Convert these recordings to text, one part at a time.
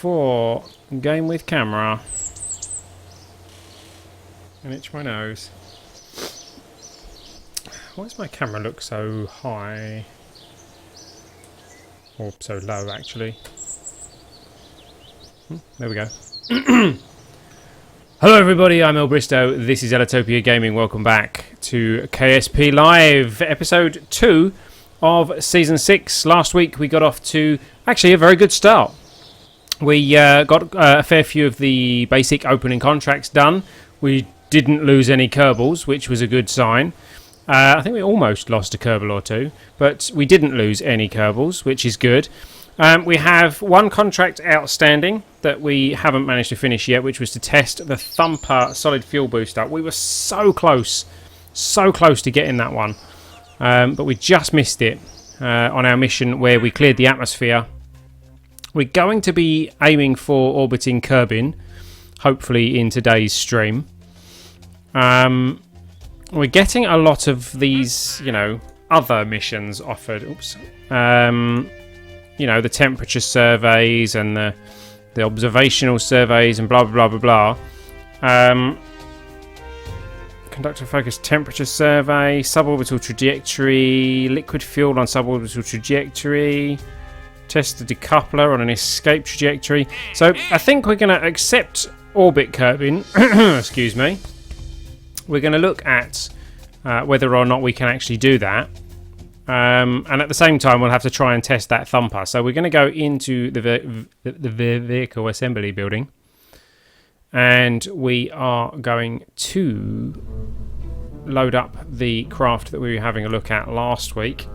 For game with camera and itch my nose. Why does my camera look so high? Or so low, actually. There we go. Hello everybody, I'm El Bristow. This is Ellitopia Gaming. Welcome back to KSP Live, episode 2 of season 6. Last week we got off to actually a very good start. We got a fair few of the basic opening contracts done. We didn't lose any Kerbals, which was a good sign. I think we almost lost a Kerbal or two, but we didn't lose any Kerbals, which is good. We have one contract outstanding that we haven't managed to finish yet, which was to test the Thumper solid fuel booster. We were so close to getting that one, but we just missed it on our mission where we cleared the atmosphere. We're going to be aiming for orbiting Kerbin, hopefully in today's stream. We're getting a lot of these, other missions offered. Oops. The temperature surveys and the observational surveys and blah, blah, blah, blah, blah. Conduct a focused temperature survey, suborbital trajectory, liquid fuel on suborbital trajectory, test the decoupler on an escape trajectory. So I think we're going to accept orbit Kerbin. Excuse me. We're going to look at whether or not we can actually do that. And at the same time, we'll have to try and test that Thumper. So we're going to go into the vehicle assembly building. And we are going to load up the craft that we were having a look at last week.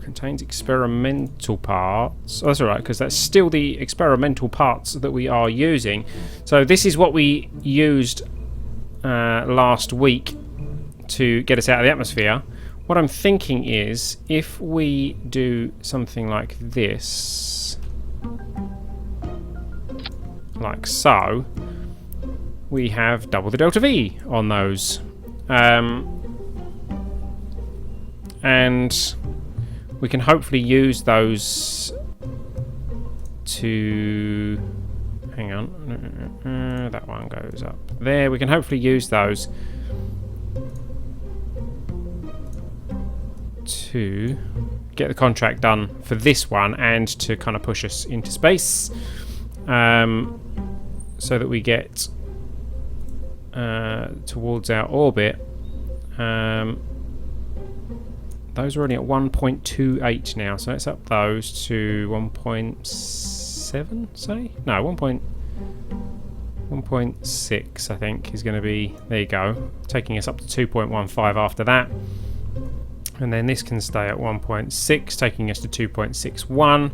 Contains experimental parts. Oh, that's alright, because that's still the experimental parts that we are using. So this is what we used last week to get us out of the atmosphere. What I'm thinking is, if we do something like this, like so, we have double the delta V on those. And we can hopefully use those to... Hang on. That one goes up there. We can hopefully use those to get the contract done for this one and to kind of push us into space, so that we get towards our orbit. Those are already at 1.28 now, so let's up those to 1.7, say? No, 1.6, I think, is going to be... There you go. Taking us up to 2.15 after that. And then this can stay at 1.6, taking us to 2.61.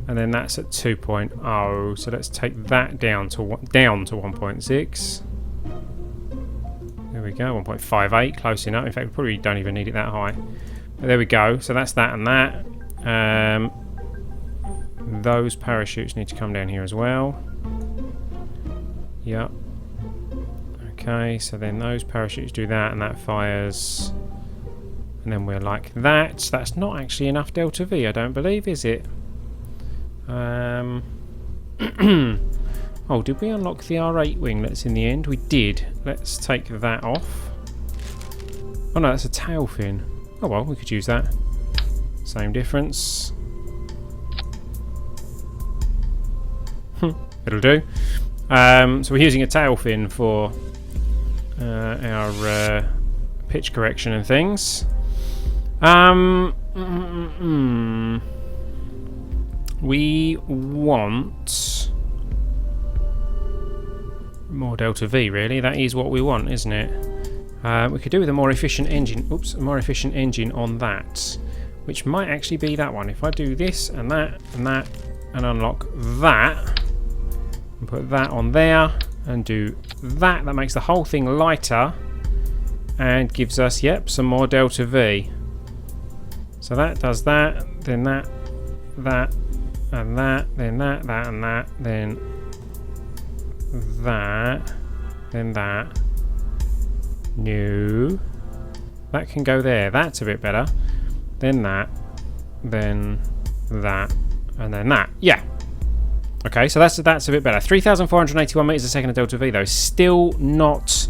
And then that's at 2.0. So let's take that down to 1.6. There we go, 1.58, close enough. In fact, we probably don't even need it that high. But there we go. So that's that and that. Those parachutes need to come down here as well. Yep. Okay, so then those parachutes do that, and that fires. And then we're like that. That's not actually enough delta V, I don't believe, is it? Oh, did we unlock the R8 winglets in the end? We did. Let's take that off. Oh no, that's a tail fin. Oh well, we could use that. Same difference. It'll do. So we're using a tail fin for our pitch correction and things. We want more delta V, really. That is what we want, isn't it? We could do with a more efficient engine. Oops, a more efficient engine on that, which might actually be that one. If I do this and that and that and unlock that and put that on there and do that, that makes the whole thing lighter and gives us, yep, some more delta V. So that does that, then that, that, and that, then that, that, and that, then that, then that. No. That can go there. That's a bit better. Then that, then that, And then that. Yeah. Okay, so that's a bit better. 3,481 meters a second of delta V though. Still not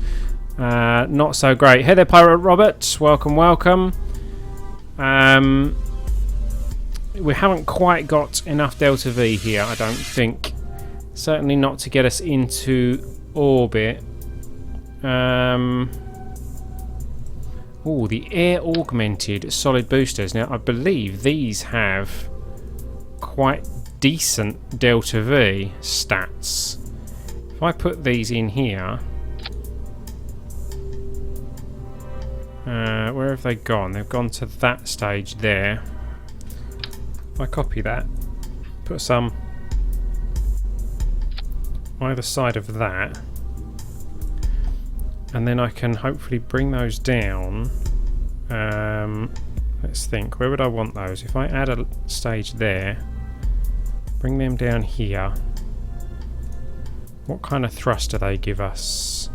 so great. Hey there, Pirate Robert. Welcome. We haven't quite got enough delta V here, I don't think. Certainly not to get us into orbit. Oh, the air augmented solid boosters. Now, I believe these have quite decent delta V stats. If I put these in here, where have they gone? They've gone to that stage there. If I copy that, put some either side of that, and then I can hopefully bring those down. Let's think, where would I want those? If I add a stage there, bring them down here, what kind of thrust do they give us?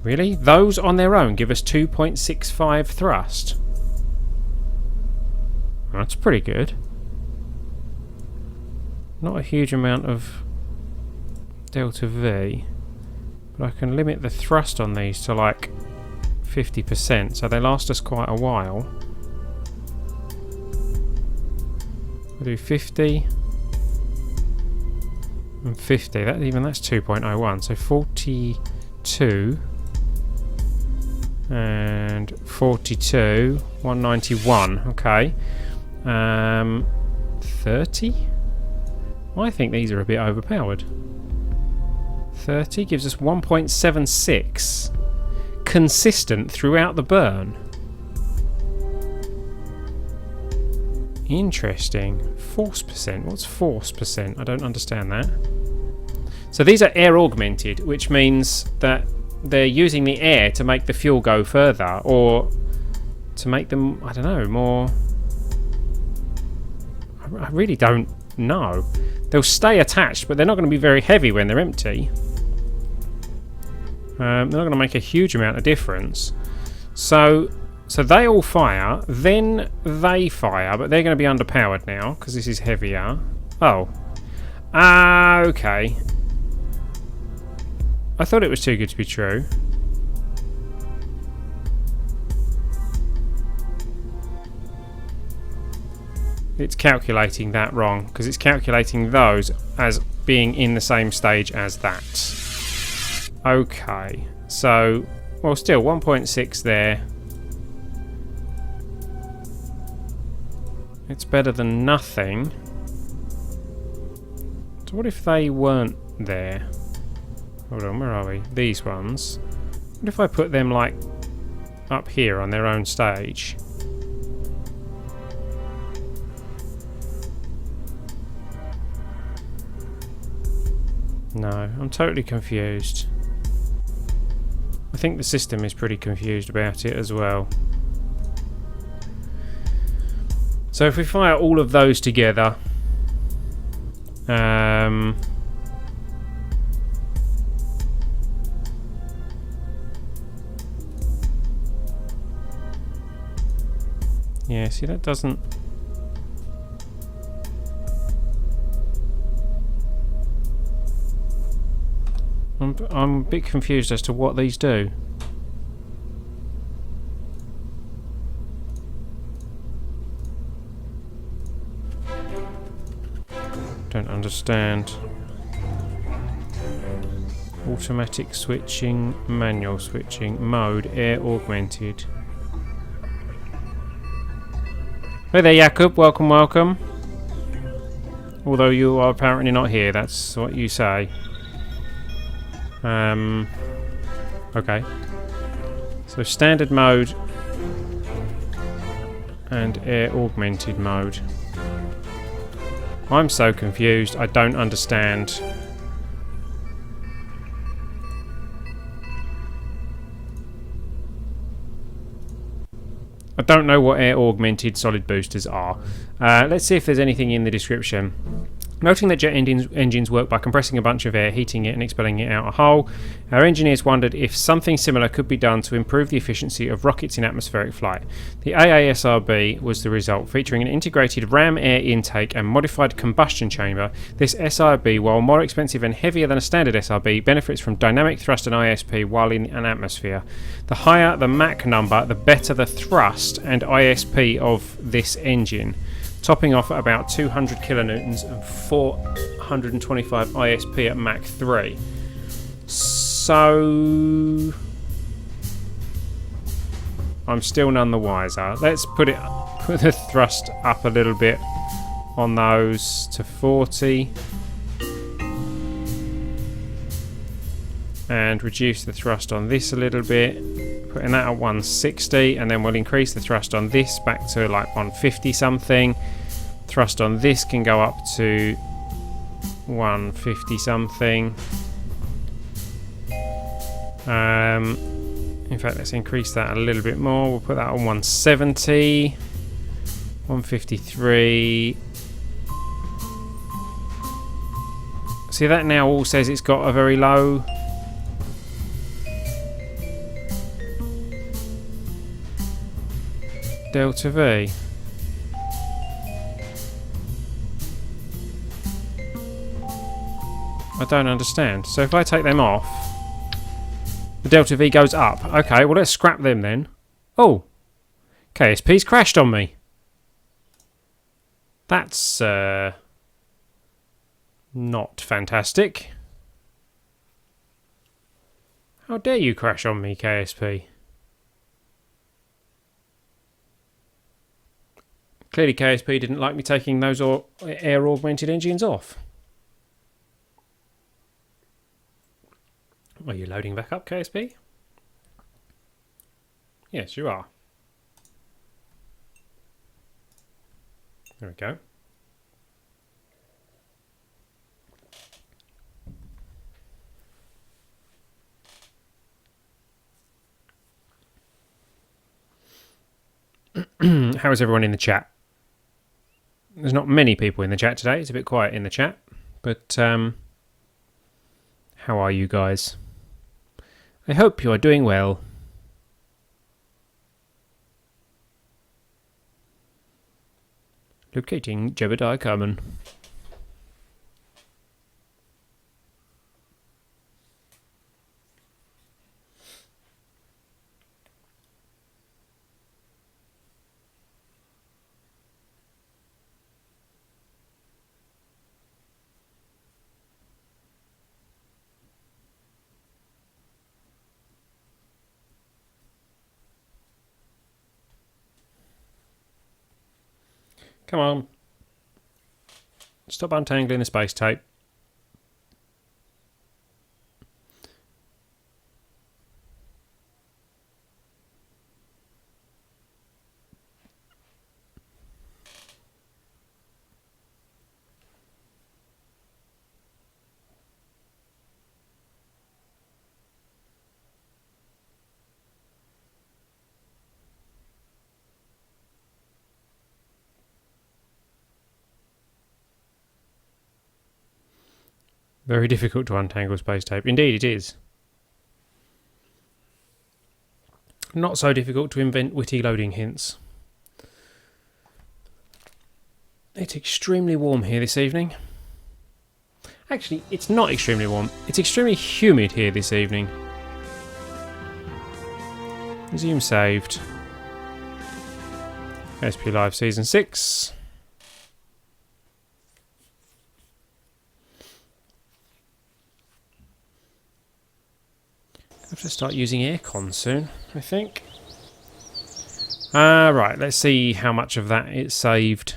Really? Those on their own give us 2.65 thrust? That's pretty good. Not a huge amount of delta V, but I can limit the thrust on these to like 50%, so they last us quite a while. We'll do 50 and 50. That's 2.01, so 42 and 42, 191. Okay, 30. I think these are a bit overpowered. 30 gives us 1.76. Consistent throughout the burn. Interesting. Force percent. What's force percent? I don't understand that. So these are air augmented, which means that they're using the air to make the fuel go further, or to make them, I don't know, more... I really don't know. They'll stay attached, but they're not going to be very heavy when they're empty. They're not going to make a huge amount of difference. So they all fire, then they fire, but they're going to be underpowered now because this is heavier. Oh. Okay. I thought it was too good to be true. It's calculating that wrong, because it's calculating those as being in the same stage as that. Okay, so, well, still 1.6 there. It's better than nothing. So what if they weren't there? Hold on, where are we? These ones. What if I put them, like, up here on their own stage? No, I'm totally confused. I think the system is pretty confused about it as well. So if we fire all of those together, yeah, see, that doesn't... I'm a bit confused as to what these do. Don't understand. Automatic switching, manual switching, mode, air augmented. Hey there, Jakub. Welcome. Although you are apparently not here, that's what you say. Okay. So standard mode and air augmented mode. I'm so confused, I don't understand. I don't know what air augmented solid boosters are. Let's see if there's anything in the description. Noting that jet engines work by compressing a bunch of air, heating it and expelling it out a hole, our engineers wondered if something similar could be done to improve the efficiency of rockets in atmospheric flight. The AASRB was the result, featuring an integrated ram air intake and modified combustion chamber. This SRB, while more expensive and heavier than a standard SRB, benefits from dynamic thrust and ISP while in an atmosphere. The higher the Mach number, the better the thrust and ISP of this engine, topping off at about 200 kilonewtons and 425 ISP at Mach 3. So I'm still none the wiser. Let's put the thrust up a little bit on those to 40 and reduce the thrust on this a little bit, putting that at 160, and then we'll increase the thrust on this back to like 150 something. Thrust on this can go up to 150 something. In fact, let's increase that a little bit more. We'll put that on 170, 153. See, that now all says it's got a very low delta V. I don't understand. So if I take them off, the delta V goes up. Okay, well let's scrap them then. Oh, KSP's crashed on me. That's not fantastic. How dare you crash on me, KSP? Clearly KSP didn't like me taking those air augmented engines off. Are you loading back up, KSP? Yes, you are. There we go. How is everyone in the chat? There's not many people in the chat today. It's a bit quiet in the chat. But how are you guys? I hope you are doing well. Locating Jebediah Carmen. Come on. Stop untangling the space tape. Very difficult to untangle space tape. Indeed it is. Not so difficult to invent witty loading hints. It's extremely warm here this evening. Actually, it's not extremely warm. It's extremely humid here this evening. Resume saved. KSP Live Season 6. I have to start using aircon soon, I think. Right, let's see how much of that it saved.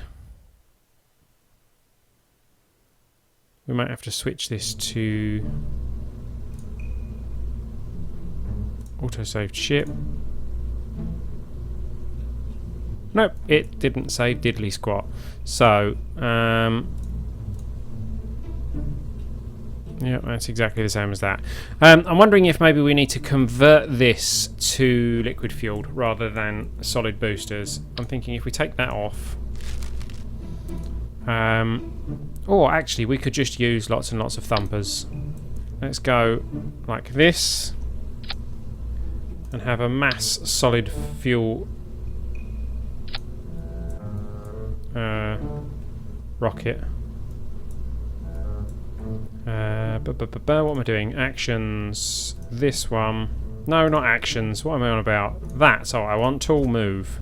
We might have to switch this to auto-saved ship. Nope, it didn't save diddly squat. So, yeah, that's exactly the same as that. I'm wondering if maybe we need to convert this to liquid fueled rather than solid boosters. I'm thinking if we take that off, Or actually, we could just use lots and lots of thumpers. Let's go like this. And have a mass solid fuel rocket. What am I doing? Actions. This one. No, not actions. What am I on about? That's all I want. Tool move.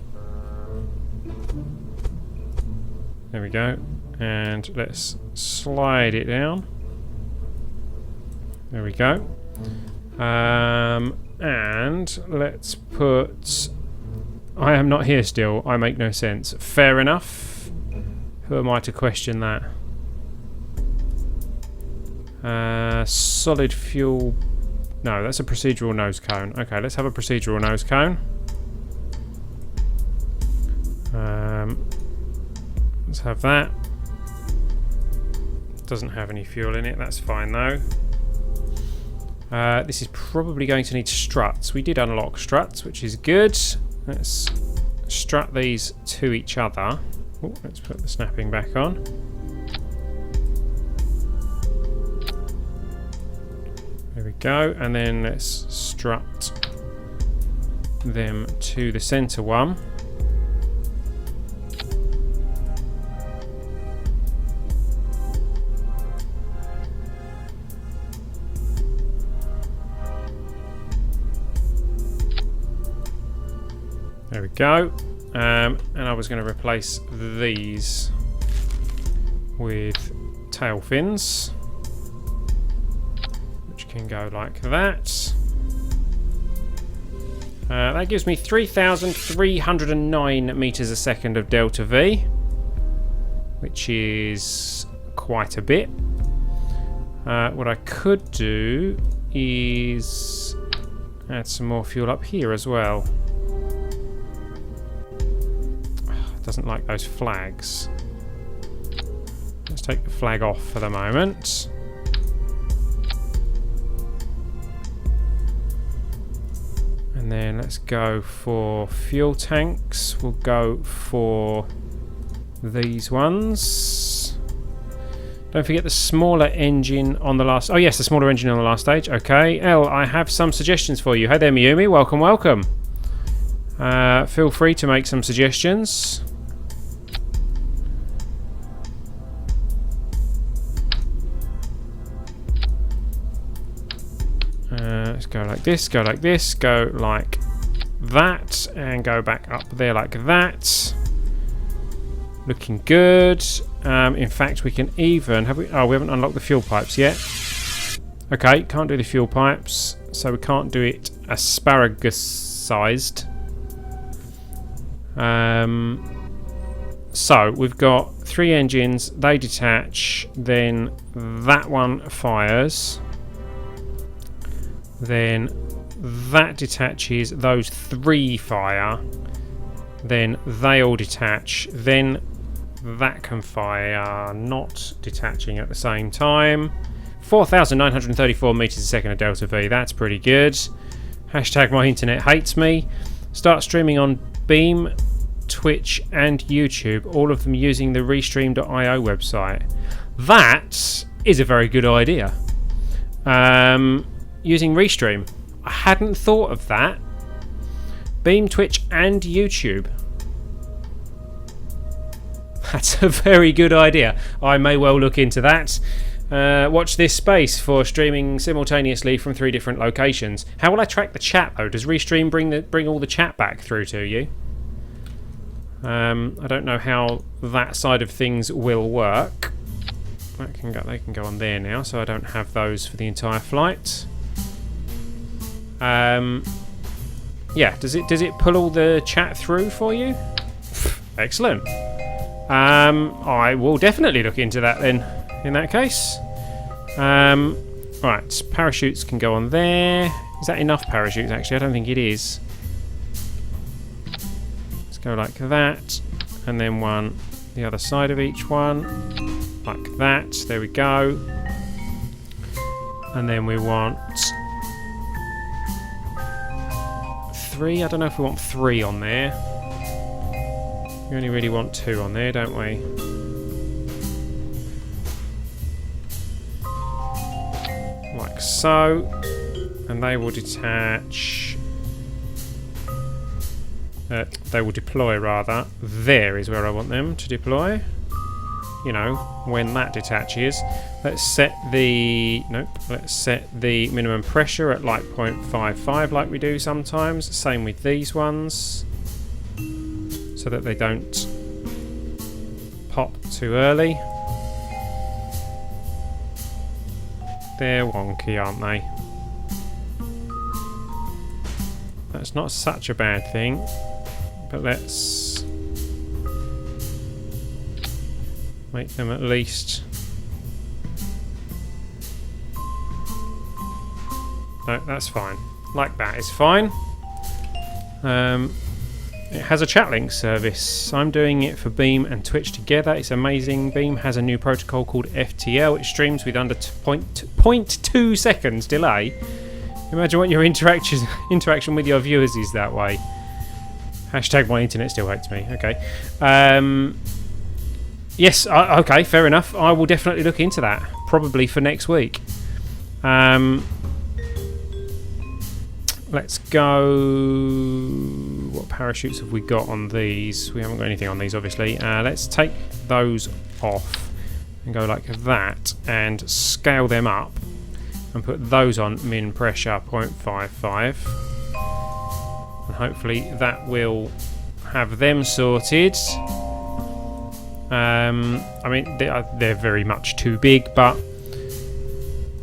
There we go. And let's slide it down. There we go. And let's put... I am not here still. I make no sense. Fair enough. Who am I to question that? Solid fuel... No, that's a procedural nose cone. Okay, let's have a procedural nose cone. Let's have that. Doesn't have any fuel in it. That's fine though. This is probably going to need struts. We did unlock struts, which is good. Let's strut these to each other. Ooh, let's put the snapping back on. There we go. And then let's strut them to the center one. There we go. And I was going to replace these with tail fins, which can go like that. That gives me 3,309 meters a second of delta V, which is quite a bit. What I could do is add some more fuel up here as well. Doesn't like those flags. Let's take the flag off for the moment. And then let's go for fuel tanks. We'll go for these ones. Don't forget the smaller engine on the last... Oh yes, the smaller engine on the last stage. Okay. Elle, I have some suggestions for you. Hey there, Miyumi. Welcome, welcome. Feel free to make some suggestions. Let's go like this, go like this, go like that, and go back up there like that. Looking good. In fact, we can even... we haven't unlocked the fuel pipes yet. Okay, can't do the fuel pipes, so we can't do it asparagus-sized. So, we've got 3 engines, they detach, then that one fires. Then that detaches, those 3 fire, then they all detach, then that can fire, not detaching at the same time. 4,934 meters a second of delta V, that's pretty good. Hashtag my internet hates me. Start streaming on Beam, Twitch and YouTube, all of them using the Restream.io website. That is a very good idea. Using Restream. I hadn't thought of that. Beam, Twitch and YouTube. That's a very good idea. I may well look into that. Watch this space for streaming simultaneously from 3 different locations. How will I track the chat though? Does Restream bring all the chat back through to you? I don't know how that side of things will work. They can go on there now, so I don't have those for the entire flight. Yeah, does it pull all the chat through for you? Excellent. I will definitely look into that then, in that case. Right, parachutes can go on there. Is that enough parachutes, actually? I don't think it is. Let's go like that. And then one the other side of each one. Like that. There we go. And then we want 3. I don't know if we want 3 on there. We only really want 2 on there, don't we? so, and they will detach. They will deploy rather. There is where I want them to deploy. You know, when that detaches. Let's set the minimum pressure at like 0.55 like we do sometimes. Same with these ones, so that they don't pop too early. They're wonky, aren't they? That's not such a bad thing, but let's make them at least. No, that's fine. Like that is fine. It has a chat link service. I'm doing it for Beam and Twitch together. It's amazing. Beam has a new protocol called FTL. It streams with under 0.2 seconds delay. Imagine what your interaction with your viewers is that way. Hashtag my internet still hates me. Okay. Yes, okay, fair enough. I will definitely look into that. Probably for next week. Let's go. What parachutes have we got on these? We haven't got anything on these, obviously. Let's take those off and go like that and scale them up and put those on min pressure 0.55. And hopefully that will have them sorted. I mean, they're very much too big, but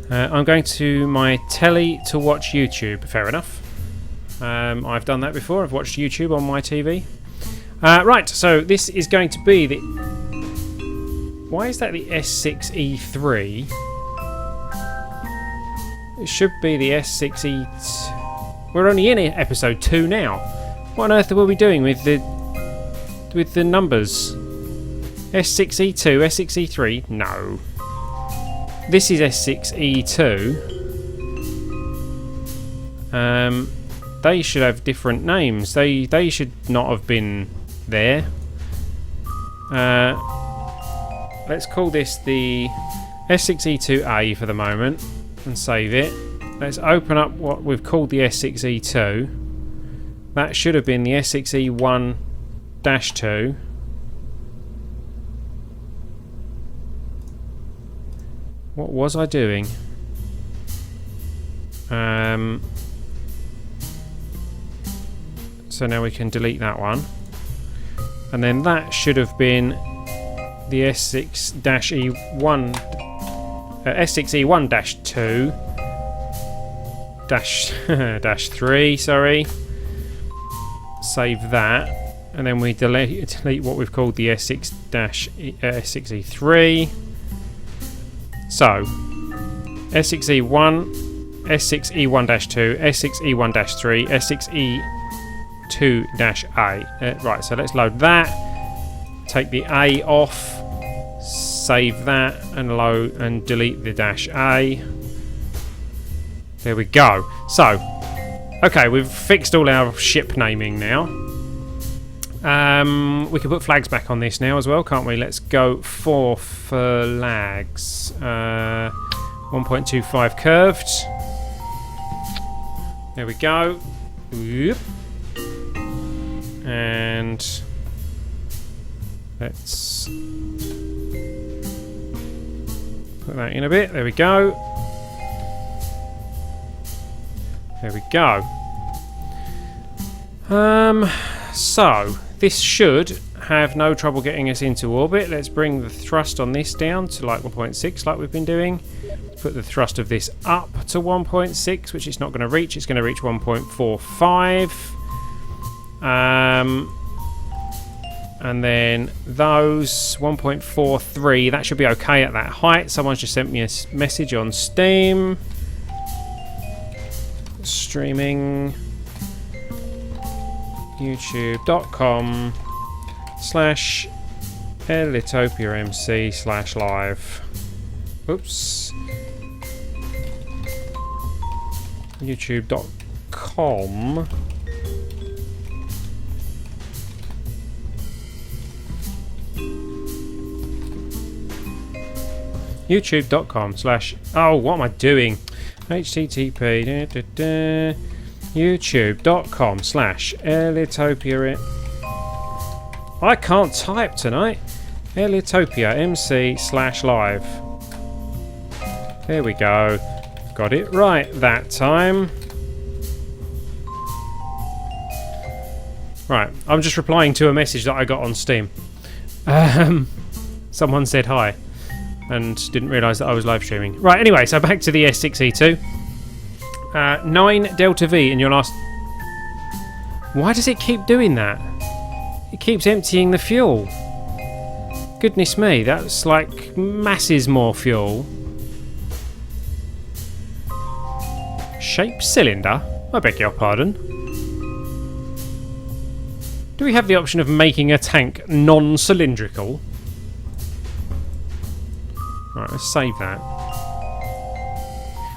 I'm going to my telly to watch YouTube. Fair enough. I've done that before. I've watched YouTube on my TV. Right, so this is going to be the... Why is that the S06E03? It should be the S06E... We're only in episode 2 now. What on earth will we be doing with the numbers? S6E2, S6E3? No. This is S6E2. They should have different names. They should not have been there. Let's call this the S6E2A for the moment and save it. Let's open up what we've called the S6E2. That should have been the S6E1-2. What was I doing? So now we can delete that one. And then that should have been the S6-E1 S6E1-2 -3, sorry. Save that, and then we delete what we've called the S6-E3. So S6E1, S6E1-2, S6E1-3, S6E2-A. Right, so let's load that. Take the A off. Save that and load and delete the -A. There we go. So, okay, we've fixed all our ship naming now. We can put flags back on this now as well, can't we? Let's go for flags. 1.25 curved. There we go. Whoop. And let's put that in a bit. There we go. There we go. So this should have no trouble getting us into orbit. Let's bring the thrust on this down to like 1.6 like we've been doing. Put the thrust of this up to 1.6, which it's not going to reach. It's going to reach 1.45. And then those 1.43, that should be okay at that height. Someone's just sent me a message on Steam. Streaming youtube.com/EllitopiaMC/live. Oops. youtube.com youtube.com/, oh, what am I doing? http youtube.com/Ellitopia. I can't type tonight. Ellitopia MC/live. There we go. Got it right that time. Right, I'm just replying to a message that I got on Steam. Someone said hi and didn't realise that I was live streaming. Right, anyway, so back to the S06E02. 9 Delta V in your last... Why does it keep doing that? It keeps emptying the fuel. Goodness me, that's like masses more fuel. Shape cylinder? I beg your pardon. Do we have the option of making a tank non-cylindrical? Right, let's save that.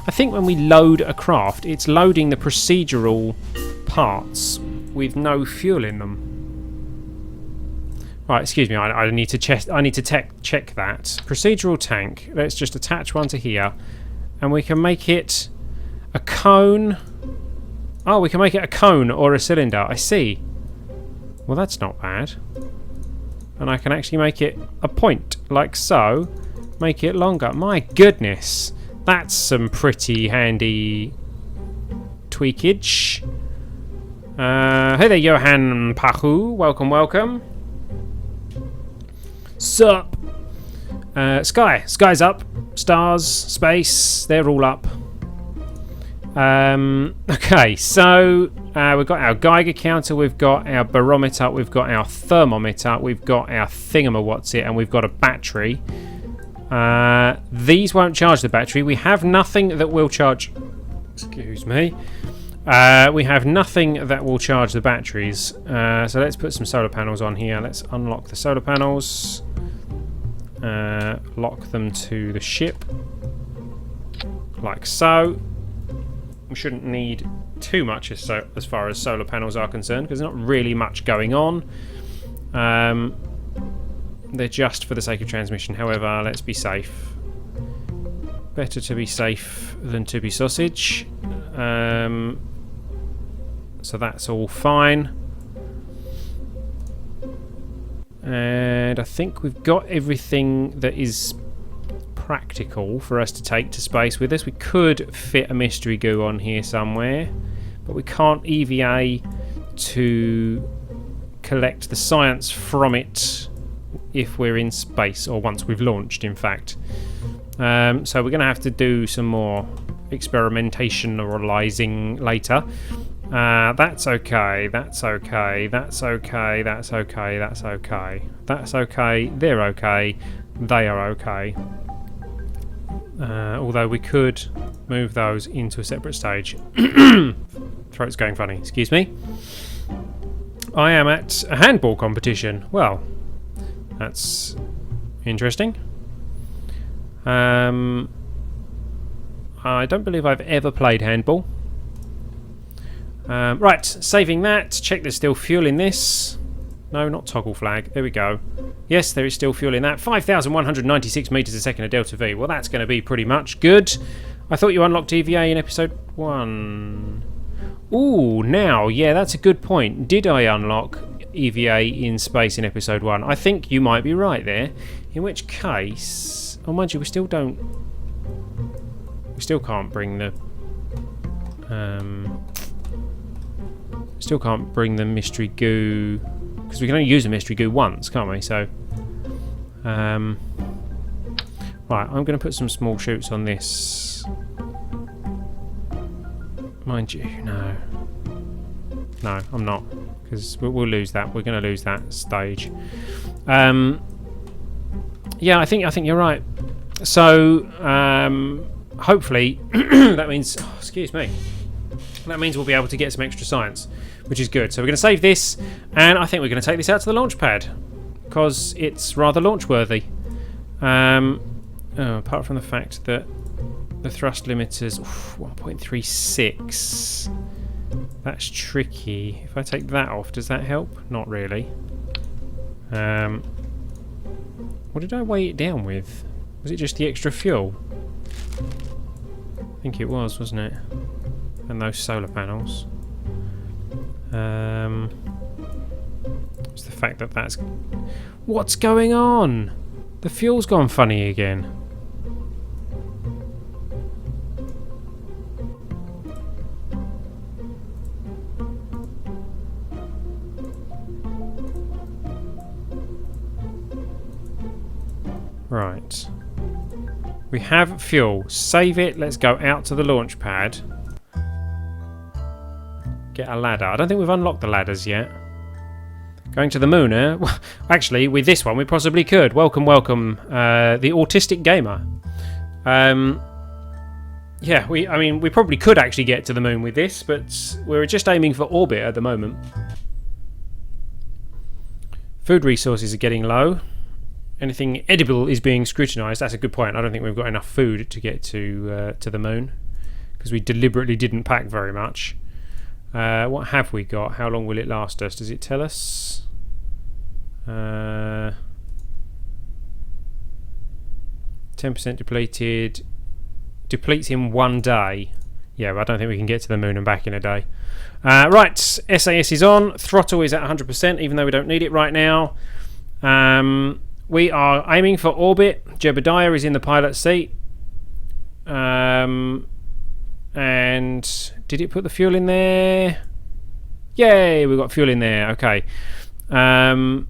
I think when we load a craft, it's loading the procedural parts with no fuel in them. Right, excuse me, I need to check. I need to check that. Procedural tank. Let's just attach one to here, and we can make it a cone. Oh, we can make it a cone or a cylinder. I see. Well, that's not bad. And I can actually make it a point, like so. Make it longer. My goodness, that's some pretty handy tweakage. Hey there, Johan Pahu. Welcome, welcome. Sup? Sky's up. Stars, space, they're all up. Okay, so we've got our Geiger counter, we've got our barometer, we've got our thermometer, we've got our thingamawhatsit, and we've got a battery. These won't charge the battery. We have nothing that will charge... Excuse me. We have nothing that will charge the batteries. So let's put some solar panels on here. Let's unlock the solar panels. Lock them to the ship. Like so. We shouldn't need too much as far as solar panels are concerned, because there's not really much going on. They're just for the sake of transmission. However, let's be safe. Better to be safe than to be sausage. So that's all fine. And I think we've got everything that is practical for us to take to space with us. We could fit a mystery goo on here somewhere, but we can't EVA to collect the science from it if we're in space, or once we've launched, in fact. So we're going to have to do some more experimentationalizing later. That's okay, that's okay, that's okay, that's okay, that's okay, that's okay, they're okay, they are okay. Although we could move those into a separate stage. Throat's going funny, excuse me. I am at a handball competition. Well, that's interesting. I don't believe I've ever played handball. Right, saving that. Check there's still fuel in this. No, not toggle flag. There we go. Yes, there is still fuel in that. 5,196 metres a second of Delta V. Well, that's going to be pretty much good. I thought you unlocked EVA in episode 1. Ooh, now, yeah, that's a good point. Did I unlock EVA in space in episode 1? I think you might be right there. In which case... Oh, mind you, we still don't... We still can't bring the... Still can't bring the mystery goo... Because we can only use the mystery goo once, can't we? So... Right, I'm going to put some small chutes on this. Mind you, no. No, I'm not. Because we'll lose that. We're going to lose that stage. Yeah, I think you're right. So, hopefully, that means... Oh, excuse me. That means we'll be able to get some extra science, which is good. So we're going to save this, and I think we're going to take this out to the launch pad, because it's rather launch worthy. Apart from the fact that the thrust limiter's 1.36. That's tricky. If I take that off, does that help? Not really. What did I weigh it down with? Was it just the extra fuel? think it was, wasn't it? And those solar panels. It's the fact that that's... What's going on? The fuel's gone funny again. Right. We have fuel. Save it. Let's go out to the launch pad. Get a ladder. I don't think we've unlocked the ladders yet. Going to the moon, eh? Well, actually, with this one, we possibly could. Welcome, welcome, the autistic gamer. Yeah, we probably could actually get to the moon with this, but we're just aiming for orbit at the moment. Food resources are getting low. Anything edible is being scrutinised. That's a good point. I don't think we've got enough food to get to the moon because we deliberately didn't pack very much. What have we got? How long will it last us? Does it tell us? 10% depleted. Depletes in 1 day. Yeah, but I don't think we can get to the moon and back in a day. Right, SAS is on. Throttle is at 100%, even though we don't need it right now. We are aiming for orbit. Jebediah is in the pilot seat. And did it put the fuel in there? Yay, we've got fuel in there. Okay. And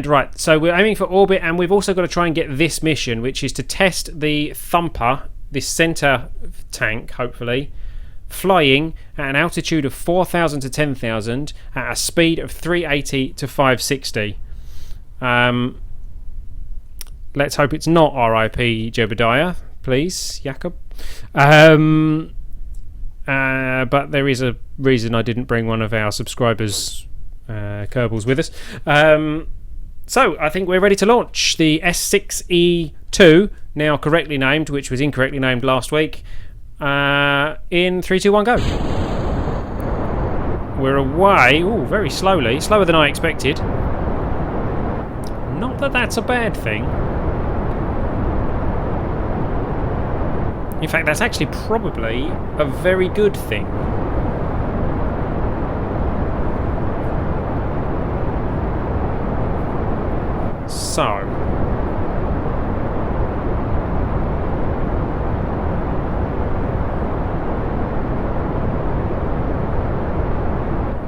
right, so we're aiming for orbit, and we've also got to try and get this mission, which is to test the Thumper, this center tank, hopefully, flying at an altitude of 4,000 to 10,000 at a speed of 380 to 560. Let's hope it's not RIP Jebediah, please, Jakob. But there is a reason I didn't bring one of our subscribers' Kerbals with us. So I think we're ready to launch the S06E02, now correctly named, which was incorrectly named last week. In 3, 2, 1, go. We're away. Ooh, very slowly, slower than I expected. Not that that's a bad thing. In fact, that's actually probably a very good thing. So,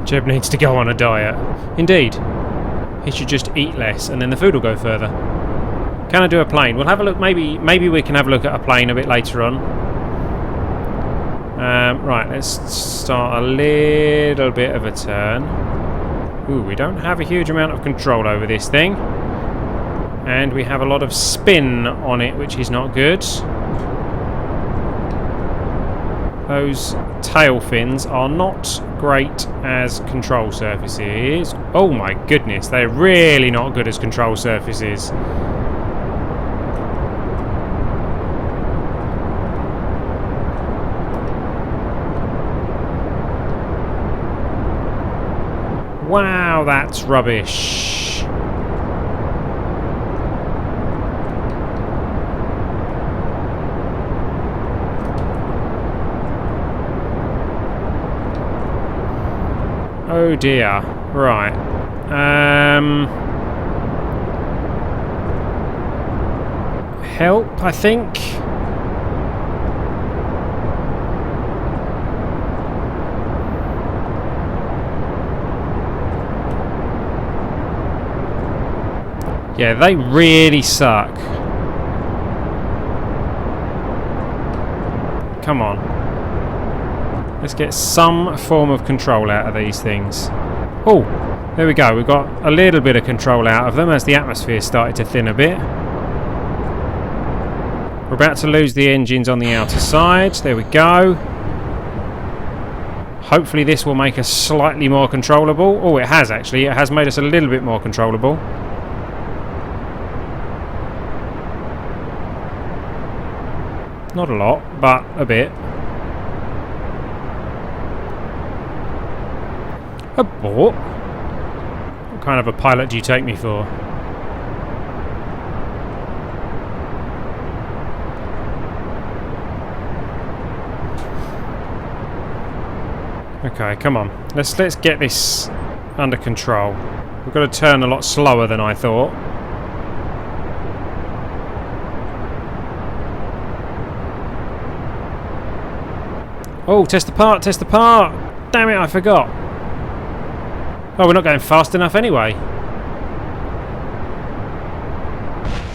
Jeb needs to go on a diet. Indeed. He should just eat less and then the food will go further. Can I do a plane? We'll have a look. Maybe we can have a look at a plane a bit later on. Right, let's start a little bit of a turn. Ooh, we don't have a huge amount of control over this thing. And we have a lot of spin on it, which is not good. Those tail fins are not great as control surfaces. Oh my goodness, they're really not good as control surfaces. Wow, that's rubbish. Oh dear. Right. Help, I think. Yeah, they really suck. Come on. Let's get some form of control out of these things. Oh, there we go. We've got a little bit of control out of them as the atmosphere started to thin a bit. We're about to lose the engines on the outer side. There we go. Hopefully this will make us slightly more controllable. Oh, it has actually. It has made us a little bit more controllable. Not a lot, but a bit. Abort? What kind of a pilot do you take me for? Okay, come on. Let's get this under control. We've got to turn a lot slower than I thought. Oh, test the part, test the part! Damn it, I forgot. Oh, we're not going fast enough anyway.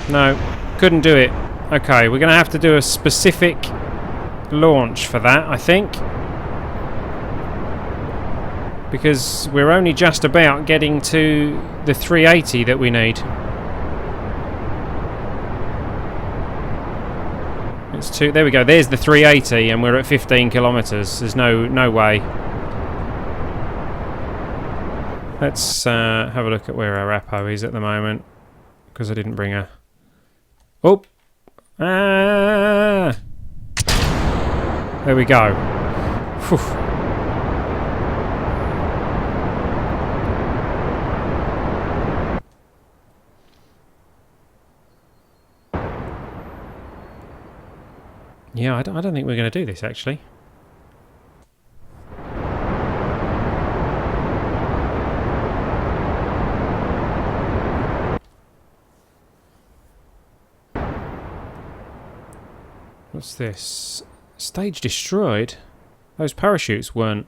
No, couldn't do it. Okay, we're going to have to do a specific launch for that, I think. Because we're only just about getting to the 380 that we need. It's two. There we go. There's the 380, and we're at 15 kilometers. There's no way. Let's have a look at where our Apo is at the moment, because I didn't bring her. Oh, there we go. Whew. Yeah, I don't think we're going to do this, actually. What's this? Stage destroyed? Those parachutes weren't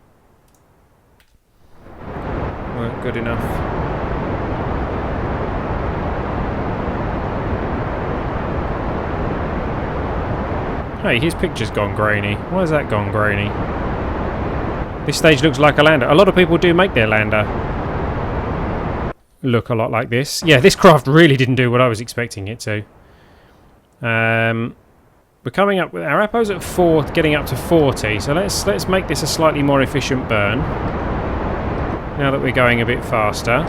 good enough. Hey, his picture's gone grainy. Why has that gone grainy? This stage looks like a lander. A lot of people do make their lander look a lot like this. Yeah, this craft really didn't do what I was expecting it to. We're coming up with our Apo's at 4, getting up to 40. So let's make this a slightly more efficient burn. Now that we're going a bit faster.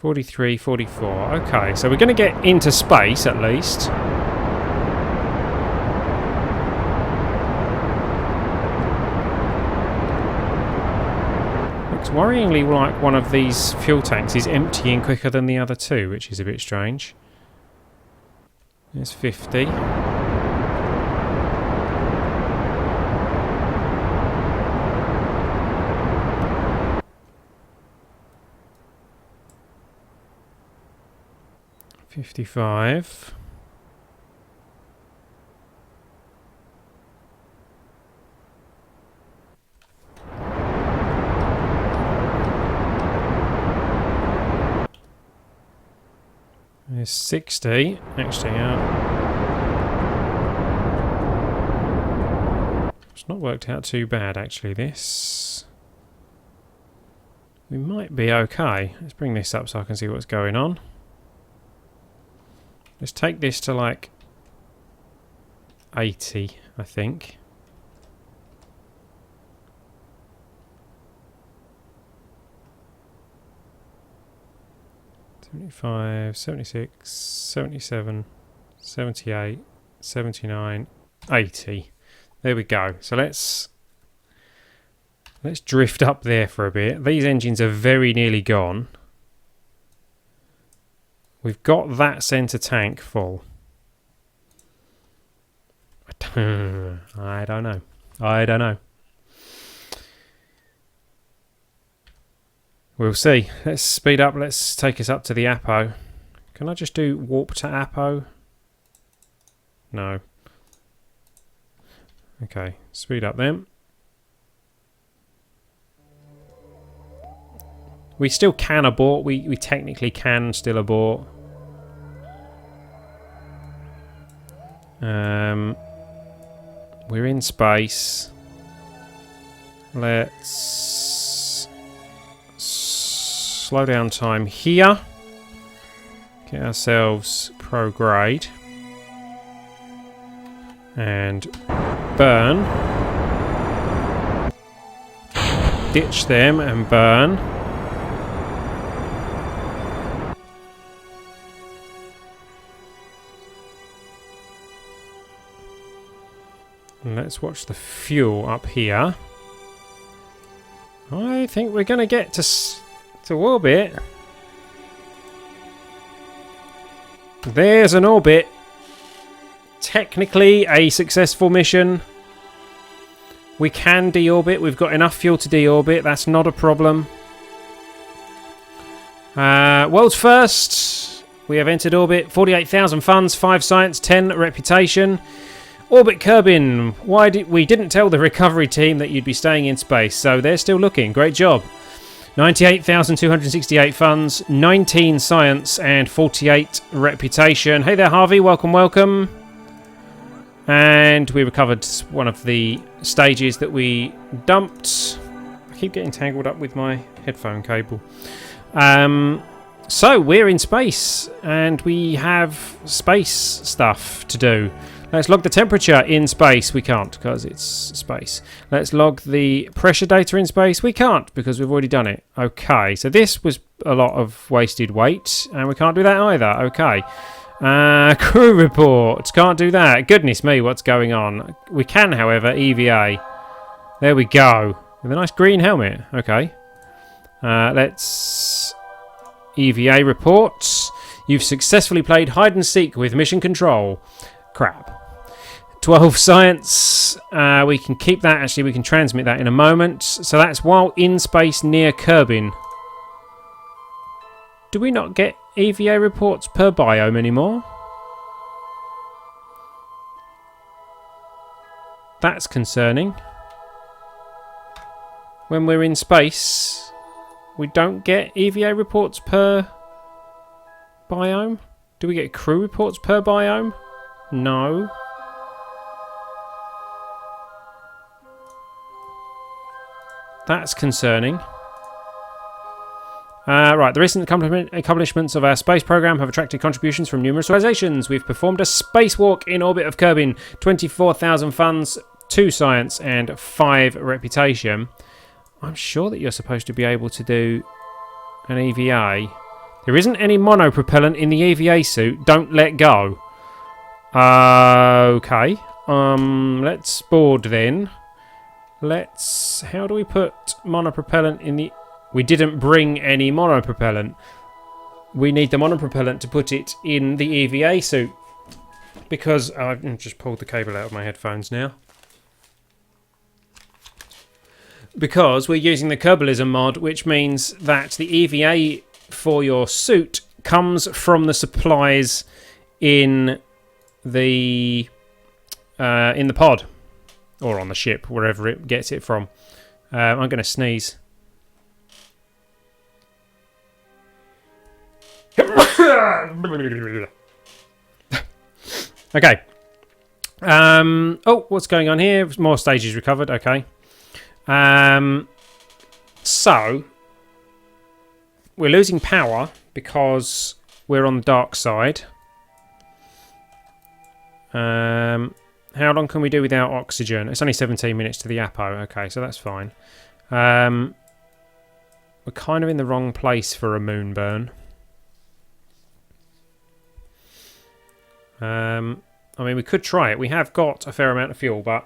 $43, $44. Okay, so we're going to get into space at least. Looks worryingly like one of these fuel tanks is emptying quicker than the other two, which is a bit strange. There's 50. $55. There's 60. Actually, it's not worked out too bad, actually, this. We might be okay. Let's bring this up so I can see what's going on. Let's take this to like 80, I think. $75, $76, $77, $78, $79, $80. There we go. So let's drift up there for a bit. These engines are very nearly gone. We've got that centre tank full. I don't know. I don't know. We'll see. Let's speed up. Let's take us up to the Apo. Can I just do warp to Apo? No. Okay, speed up then. We still can abort. We technically can still abort. We're in space. Let's slow down time here. Get ourselves pro grade. And burn. Ditch them and burn. And let's watch the fuel up here. I think we're going to get to orbit. There's an orbit. technically a successful mission. We can deorbit. We've got enough fuel to deorbit. That's not a problem. World's first. We have entered orbit. 48,000 funds, 5 science, 10 reputation. Orbit Kerbin. We didn't tell the recovery team that you'd be staying in space, so they're still looking. Great job. 98,268 funds, 19 science, and 48 reputation. Hey there, Harvey. Welcome, welcome. And we recovered one of the stages that we dumped. I keep getting tangled up with my headphone cable. So we're in space, and we have space stuff to do. Let's log the temperature in space. We can't because it's space. Let's log the pressure data in space. We can't because we've already done it. Okay, so this was a lot of wasted weight, and we can't do that either. Okay. Crew report. Can't do that. Goodness me, what's going on? We can, however, EVA. There we go. With a nice green helmet. Okay. Let's EVA reports. You've successfully played hide and seek with mission control. Crap. 12 science. We can keep that. Actually, we can transmit that in a moment. So that's while in space near Kerbin. Do we not get EVA reports per biome anymore? That's concerning. When we're in space, we don't get EVA reports per biome? Do we get crew reports per biome? No. That's concerning. Right, the recent accomplishments of our space program have attracted contributions from numerous organizations. We've performed a spacewalk in orbit of Kerbin, 24,000 funds, 2 science, and 5 reputation. I'm sure that you're supposed to be able to do an EVA. There isn't any monopropellant in the EVA suit. Don't let go. Okay. Let's board then. How do we put monopropellant in the... We didn't bring any monopropellant. We need the monopropellant to put it in the EVA suit. Because... I've just pulled the cable out of my headphones now. Because we're using the Kerbalism mod, which means that the EVA for your suit comes from the supplies in the pod. Or on the ship, wherever it gets it from. I'm going to sneeze. Okay. Oh, what's going on here? More stages recovered. Okay. So we're losing power because we're on the dark side. How long can we do without oxygen? It's only 17 minutes to the Apo. Okay, so that's fine. We're kind of in the wrong place for a moon burn. I mean, we could try it. We have got a fair amount of fuel, but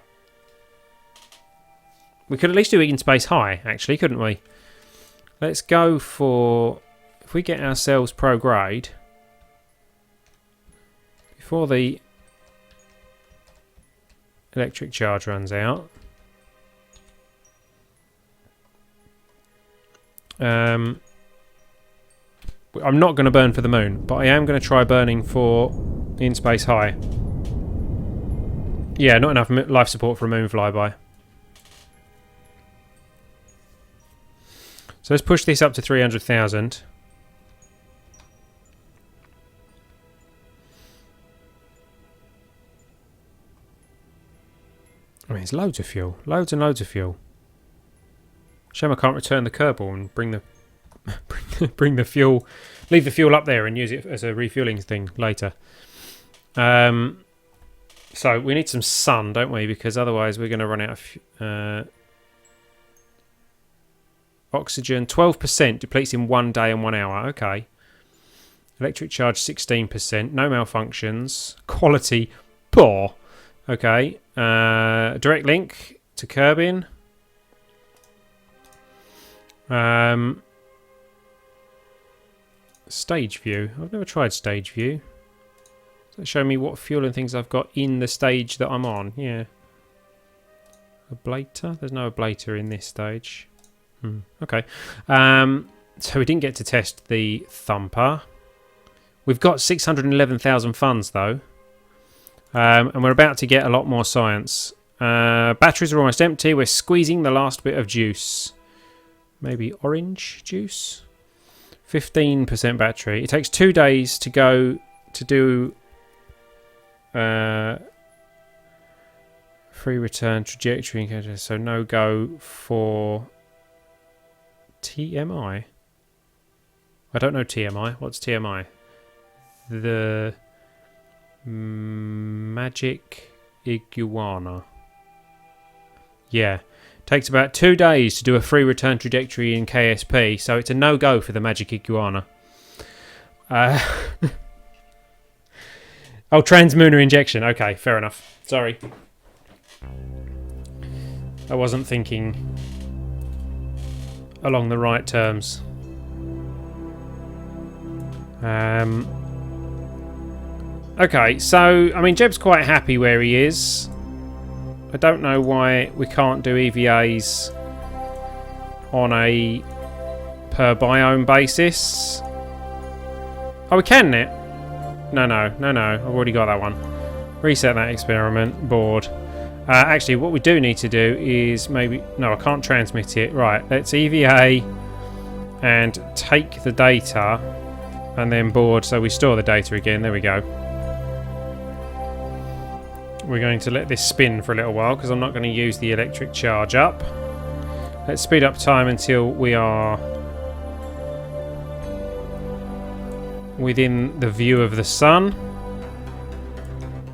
we could at least do it in space high, actually, couldn't we? Let's go for... If we get ourselves pro-grade before the electric charge runs out. I'm not going to burn for the moon, but I am going to try burning for in space high. Yeah, not enough life support for a moon flyby. So let's push this up to 300,000. I mean, it's loads of fuel. Loads and loads of fuel. Shame I can't return the Kerbal and bring the bring the fuel, leave the fuel up there and use it as a refueling thing later. So we need some sun, don't we? Because otherwise we're going to run out of oxygen. 12% depletes in 1 day and 1 hour. Okay. Electric charge 16%. No malfunctions. Quality poor. Okay. Direct link to Kerbin. Stage view. I've never tried stage view. Show me what fuel and things I've got in the stage that I'm on. Yeah. Ablator? There's no ablator in this stage. Okay. So we didn't get to test the thumper. We've got 611,000 funds though. And we're about to get a lot more science. Batteries are almost empty. We're squeezing the last bit of juice. Maybe orange juice? 15% battery. It takes 2 days to go to do free return trajectory. So no go for TMI. I don't know TMI. What's TMI? The magic iguana. Yeah. Takes about 2 days to do a free return trajectory in KSP, so it's a no-go for the magic iguana. Oh, transmuner injection. Okay, fair enough. Sorry. I wasn't thinking along the right terms. Okay, so, I mean, Jeb's quite happy where he is. I don't know why we can't do EVAs on a per biome basis. Oh, we can it? No. I've already got that one. Reset that experiment. Board. Actually, what we do need to do is maybe... No, I can't transmit it. Right, let's EVA and take the data and then board so we store the data again. There we go. We're going to let this spin for a little while because I'm not going to use the electric charge up. Let's speed up time until we are within the view of the sun,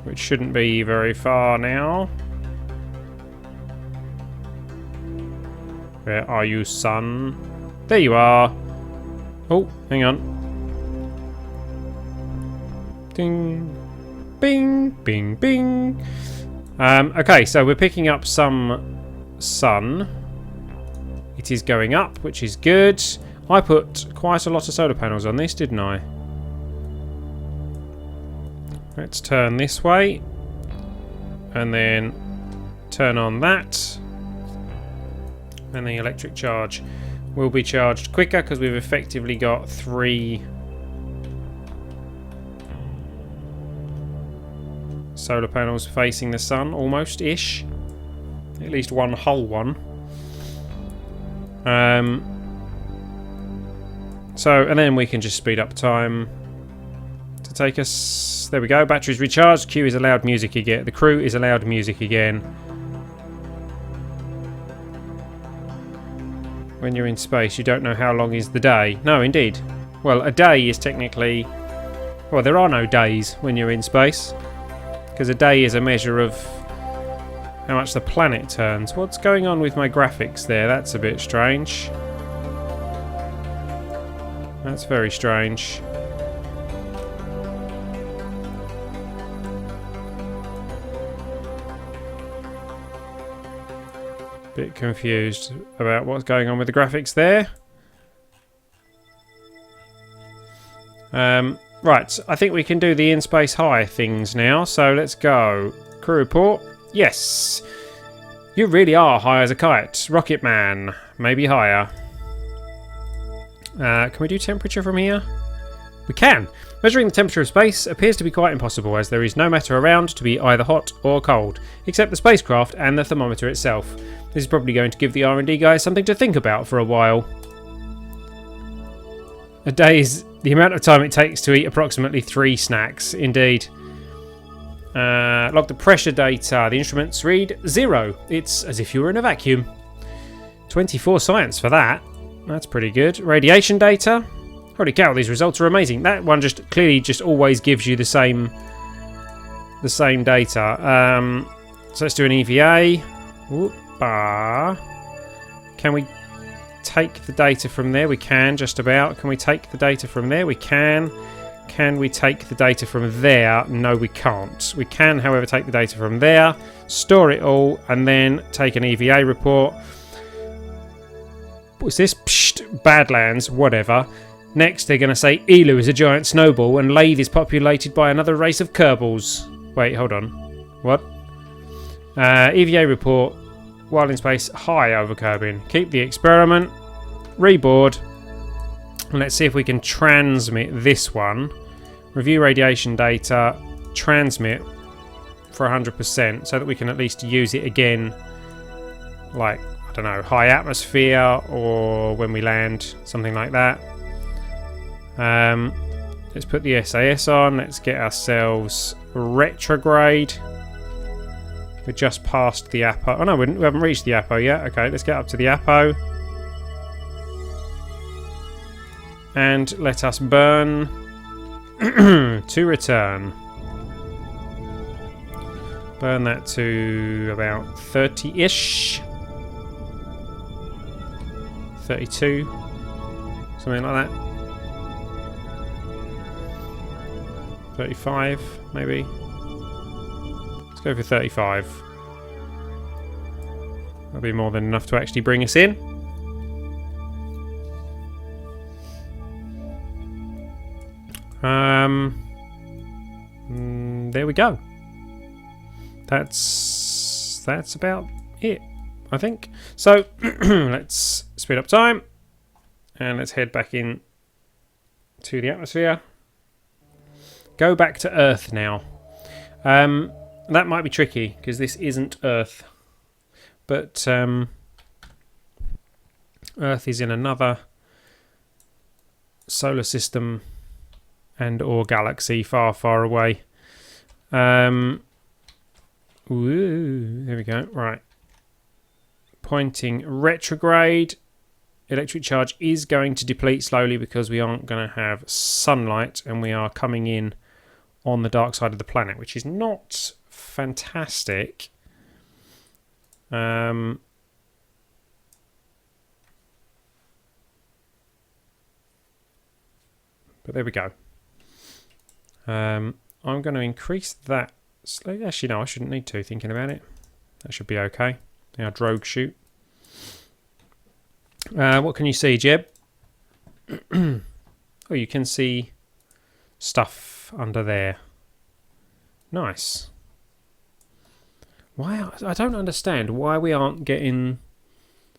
which shouldn't be very far now. Where are you, sun? There you are. Oh, hang on. Ding. Bing, bing, bing. Okay, so we're picking up some sun. It is going up, which is good. I put quite a lot of solar panels on this, didn't I? Let's turn this way. And then turn on that. And the electric charge will be charged quicker because we've effectively got 3... solar panels facing the sun, almost-ish. At least one whole one. And then we can just speed up time to take us... There we go, batteries recharged. Q is allowed music again. The crew is allowed music again. When you're in space, you don't know how long is the day. No, indeed. Well, a day is technically... Well, there are no days when you're in space. Because a day is a measure of how much the planet turns. What's going on with my graphics there? That's a bit strange. That's very strange. Bit confused about what's going on with the graphics there. Right, I think we can do the in-space high things now, so let's go. Crew report. Yes. You really are high as a kite. Rocket Man. Maybe higher. Can we do temperature from here? We can. Measuring the temperature of space appears to be quite impossible as there is no matter around to be either hot or cold, except the spacecraft and the thermometer itself. This is probably going to give the R&D guys something to think about for a while. A day is the amount of time it takes to eat approximately 3 snacks. Indeed. Log the pressure data. The instruments read 0. It's as if you were in a vacuum. 24 science for that. That's pretty good. Radiation data. Holy cow, these results are amazing. That one just clearly just always gives you the same data. So let's do an EVA. Whoop-ah. Can we take the data from there? We can, just about. Can we take the data from there? We can. Can we take the data from there? No, we can't. We can, however, take the data from there, store it all, and then take an EVA report. What's this? Psht, Badlands, whatever. Next, they're going to say Elu is a giant snowball and Lathe is populated by another race of Kerbals. Wait, hold on. What? EVA report. While in space, high over Kerbin. Keep the experiment. Reboard. And let's see if we can transmit this one. Review radiation data. Transmit for 100% so that we can at least use it again. Like, I don't know, high atmosphere or when we land. Something like that. Let's put the SAS on. Let's get ourselves retrograde. We're just past the Apo. Oh no, we haven't reached the Apo yet. Okay, let's get up to the Apo. And let us burn to return. Burn that to about 30-ish. 32. Something like that. 35, maybe. Let's go for 35. That'll be more than enough to actually bring us in. There we go. That's about it, I think. So let's speed up time and let's head back in to the atmosphere. Go back to Earth now. That might be tricky because this isn't Earth, but Earth is in another solar system and or galaxy far, far away. Ooh, there we go. Right. Pointing retrograde. Electric charge is going to deplete slowly because we aren't going to have sunlight and we are coming in on the dark side of the planet, which is not fantastic. But there we go. I'm going to increase that slightly. Actually, no, I shouldn't need to, thinking about it. That should be okay. Our drogue chute. What can you see, Jeb? Oh, you can see stuff under there. Nice. Why? I don't understand why we aren't getting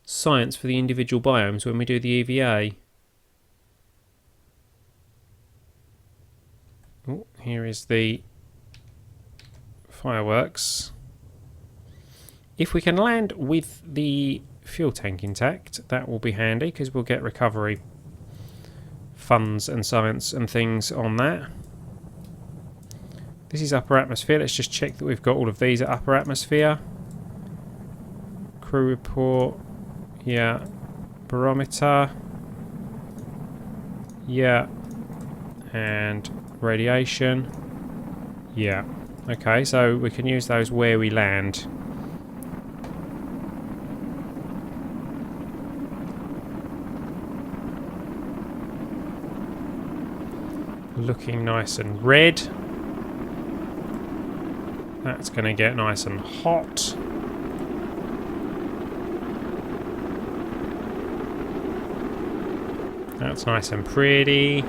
science for the individual biomes when we do the EVA. Oh, here is the fireworks. If we can land with the fuel tank intact, that will be handy because we'll get recovery funds and science and things on that. This is upper atmosphere. Let's just check that we've got all of these at upper atmosphere. Crew report. Yeah. Barometer. Yeah. And radiation. Yeah. Okay, so we can use those where we land. Looking nice and red. That's going to get nice and hot. That's nice and pretty.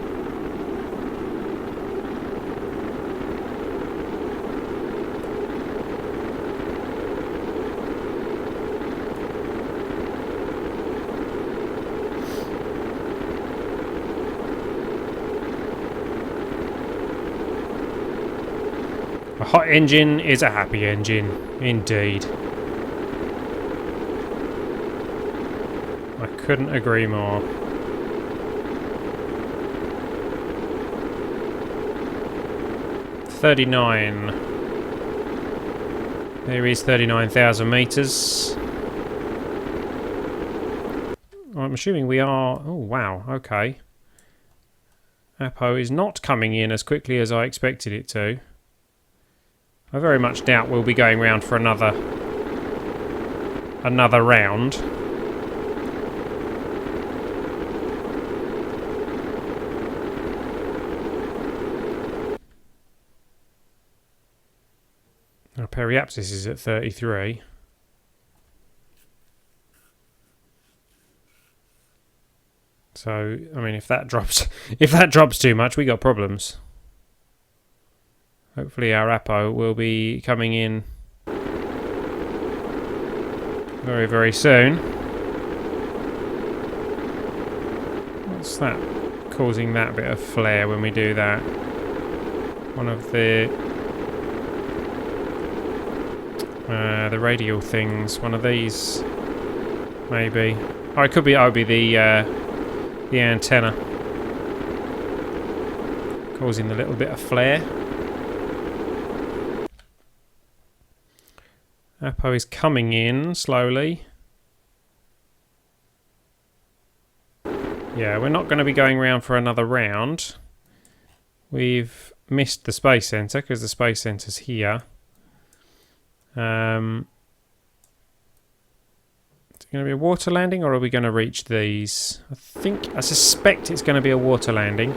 A hot engine is a happy engine, indeed. I couldn't agree more. $39. There is 39,000 meters. I'm assuming we are. Oh wow, okay. Apo is not coming in as quickly as I expected it to. I very much doubt we'll be going round for another round. Our periapsis is at 33. So, I mean, if that drops too much, we got problems. Hopefully our Apo will be coming in very, very soon. What's that causing that bit of flare when we do that? One of the radial things. One of these, maybe. Oh, it could be. Oh, it'd be the antenna causing the little bit of flare. Apo is coming in slowly. Yeah, we're not going to be going round for another round. We've missed the space centre because the space centre's here. Is it going to be a water landing, or are we going to reach these? I suspect it's going to be a water landing.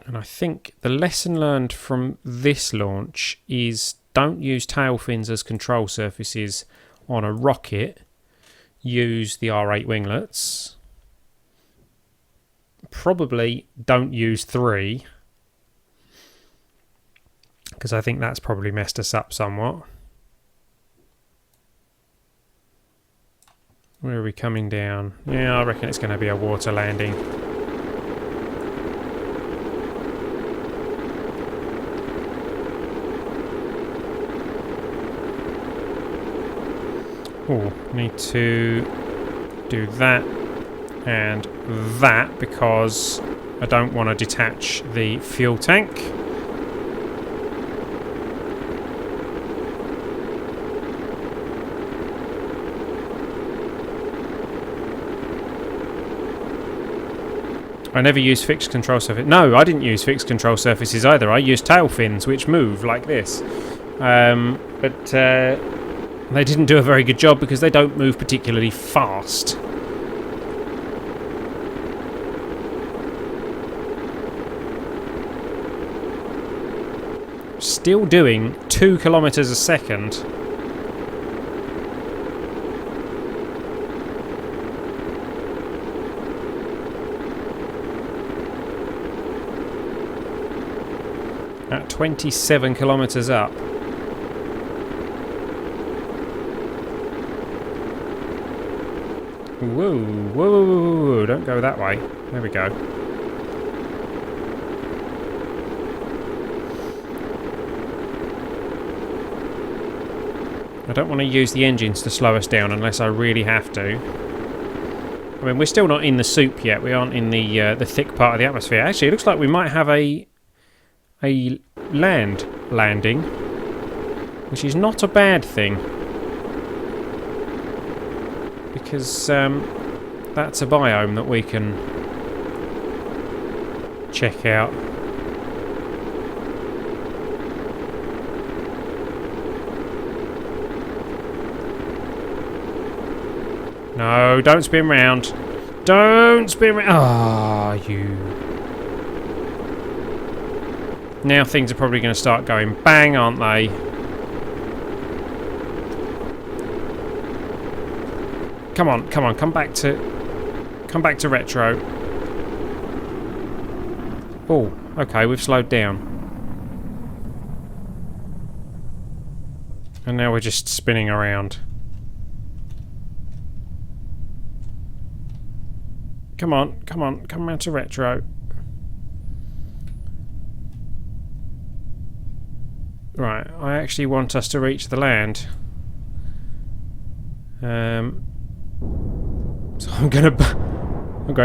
And I think the lesson learned from this launch is don't use tail fins as control surfaces on a rocket. Use the R8 winglets. Probably don't use 3, because I think that's probably messed us up somewhat. Where are we coming down? Yeah, I reckon it's going to be a water landing. Oh, need to do that and that because I don't want to detach the fuel tank. I never use fixed control surface. No, I didn't use fixed control surfaces either. I used tail fins which move like this. They didn't do a very good job because they don't move particularly fast. Still doing 2 kilometers a second. At 27 kilometers up. Whoa, whoa, whoa, whoa, whoa, don't go that way. There we go. I don't want to use the engines to slow us down unless I really have to. I mean, we're still not in the soup yet. We aren't in the thick part of the atmosphere. Actually, it looks like we might have a landing, which is not a bad thing. Because that's a biome that we can check out. No, don't spin round. Don't spin round. Ah, you. Now things are probably going to start going bang, aren't they? Come on, come on, come back to retro. Oh, okay, we've slowed down. And now we're just spinning around. Come on, come on, come round to retro. Right, I actually want us to reach the land. So I'm going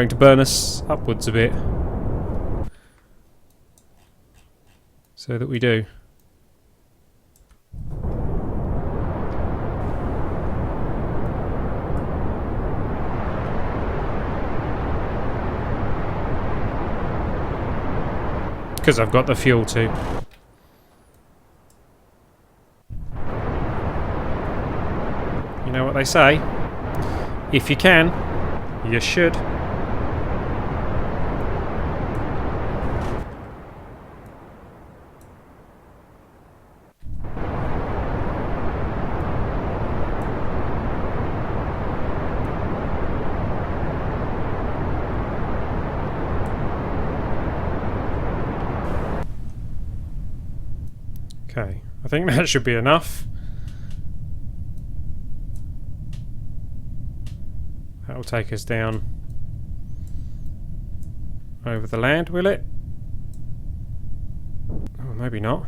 to burn us upwards a bit, so that we do. Because I've got the fuel too. You know what they say? If you can, You should. Okay, I think that should be enough. That'll take us down over the land, will it? Oh, maybe not.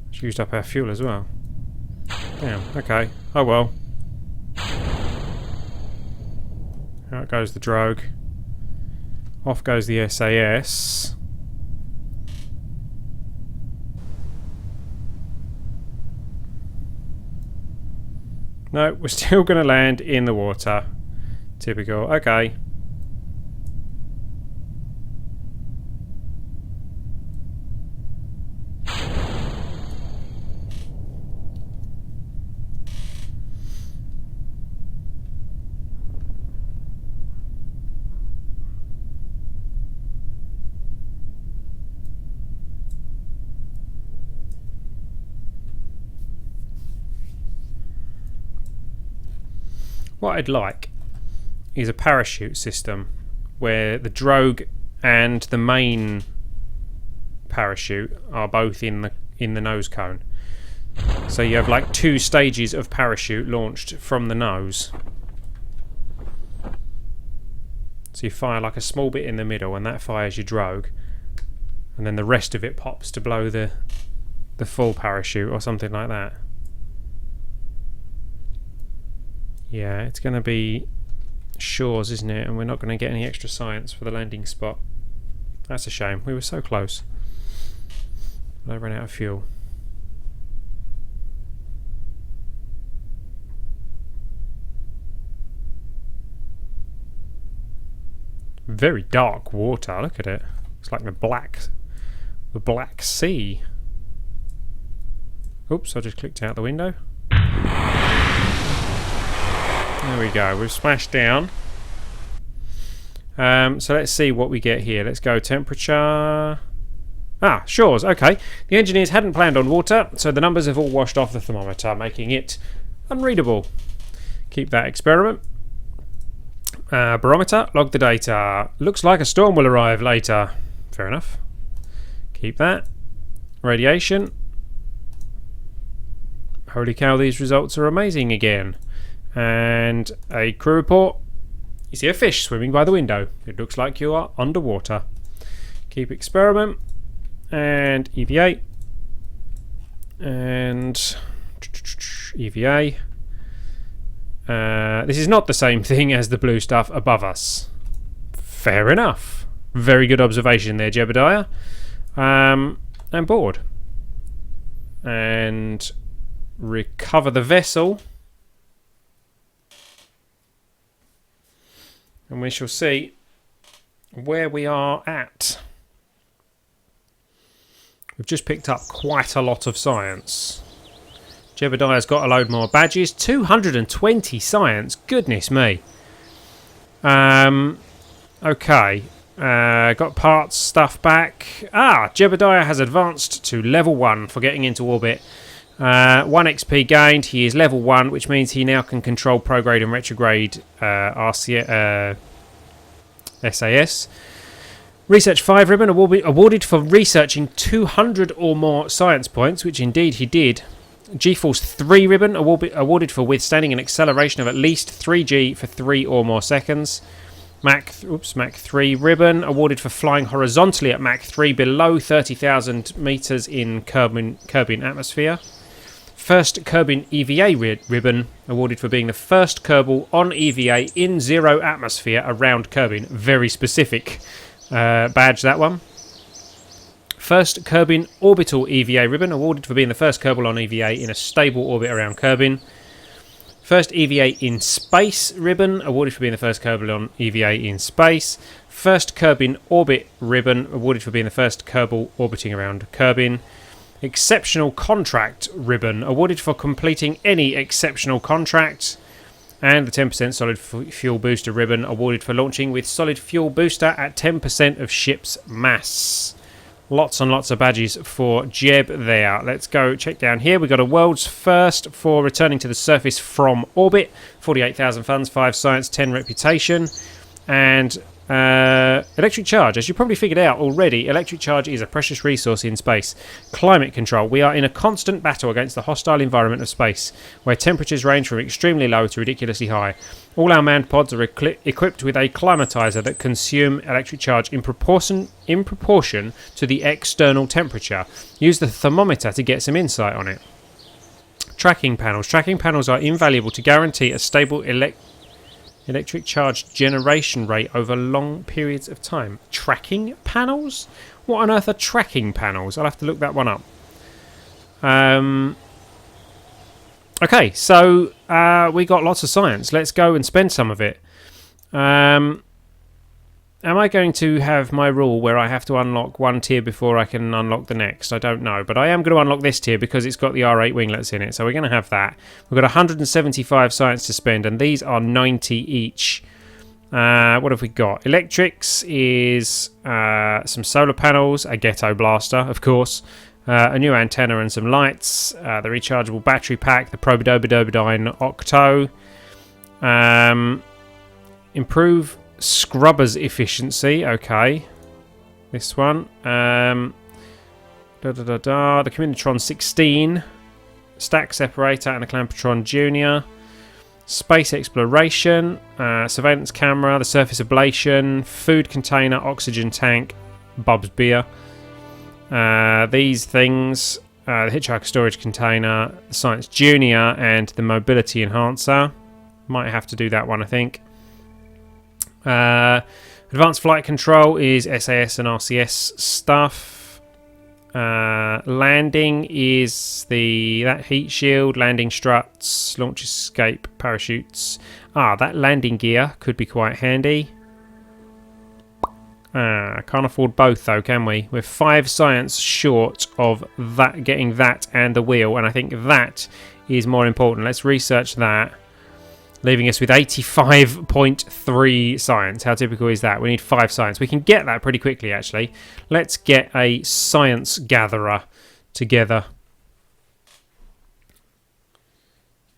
It's used up our fuel as well. Damn, okay. Oh well. Out goes the drogue. Off goes the SAS. No, we're still going to land in the water. Typical. Okay. What I'd like is a parachute system where the drogue and the main parachute are both in the nose cone. So you have like 2 stages of parachute launched from the nose. So you fire like a small bit in the middle and that fires your drogue, and then the rest of it pops to blow the full parachute or something like that. Yeah, it's going to be shores, isn't it? And we're not going to get any extra science for the landing spot. That's a shame. We were so close. But I ran out of fuel. Very dark water. Look at it. It's like the Black Sea. Oops, I just clicked out the window. There we go, we've splashed down. So let's see what we get here. Let's go temperature. Ah, shores, okay. The engineers hadn't planned on water, so the numbers have all washed off the thermometer, making it unreadable. Keep that experiment. Barometer, log the data. Looks like a storm will arrive later. Fair enough. Keep that. Radiation. Holy cow, these results are amazing again. And a crew report. You see a fish swimming by the window. It looks like you are underwater. Keep experiment. And EVA. And EVA. This is not the same thing as the blue stuff above us. Fair enough. Very good observation there, Jebediah. And board. And recover the vessel. And we shall see where we are at. We've just picked up quite a lot of science. Jebediah's got a load more badges. 220 science. Goodness me. Okay. Got parts stuff back. Jebediah has advanced to level 1 for getting into orbit. 1 XP gained. He is level 1, which means he now can control prograde and retrograde SAS. Research 5 ribbon awarded for researching 200 or more science points, which indeed he did. G-Force 3 ribbon awarded for withstanding an acceleration of at least 3G for 3 or more seconds. Mach 3 ribbon awarded for flying horizontally at Mach 3 below 30,000 meters in Kerbal atmosphere. First Kerbal EVA ribbon awarded for being the first Kerbal on EVA in 0 atmosphere around Kerbal. Very specific badge, that one. First Kerbal orbital EVA ribbon awarded for being the first Kerbal on EVA in a stable orbit around Kerbal. First EVA in space ribbon awarded for being the first Kerbal on EVA in space. First Kerbal orbit ribbon awarded for being the first Kerbal orbiting around Kerbal. Exceptional contract ribbon awarded for completing any exceptional contract. And the 10% solid fuel booster ribbon awarded for launching with solid fuel booster at 10% of ship's mass. Lots and lots of badges for Jeb there. Let's go check down here. We've got a world's first for returning to the surface from orbit. 48,000 funds, 5 science, 10 reputation. And electric charge. As you probably figured out already, electric charge is a precious resource in space. Climate control. We are in a constant battle against the hostile environment of space, where temperatures range from extremely low to ridiculously high. All our manned pods are equipped with a climatizer that consume electric charge in proportion to the external temperature. Use the thermometer to get some insight on it. Tracking panels. Tracking panels are invaluable to guarantee a stable electric charge generation rate over long periods of time. Tracking panels? What on earth are tracking panels? I'll have to look that one up. Okay, so we got lots of science. Let's go and spend some of it. Am I going to have my rule where I have to unlock one tier before I can unlock the next? I don't know, but I am going to unlock this tier because it's got the R8 winglets in it, so we're going to have that. We've got 175 science to spend, and these are 90 each. What have we got? Electrics is some solar panels, a ghetto blaster, of course, a new antenna and some lights, the rechargeable battery pack, the Probidobidobidine Octo, improve scrubbers efficiency, okay. This one. The Communitron 16. Stack separator and a Clampotron Junior. Space exploration. Surveillance camera. The surface ablation. Food container. Oxygen tank. Bub's beer. These things. The hitchhiker storage container. The Science Junior. And the mobility enhancer. Might have to do that one, I think. Advanced flight control is SAS and RCS stuff. Landing is that heat shield, landing struts, launch escape parachutes. That landing gear could be quite handy. Can't afford both though, can we? We're 5 science short of that, getting that and the wheel, and I think that is more important. Let's research that. Leaving us with 85.3 science. How typical is that? We need 5 science. We can get that pretty quickly, actually. Let's get a science gatherer together.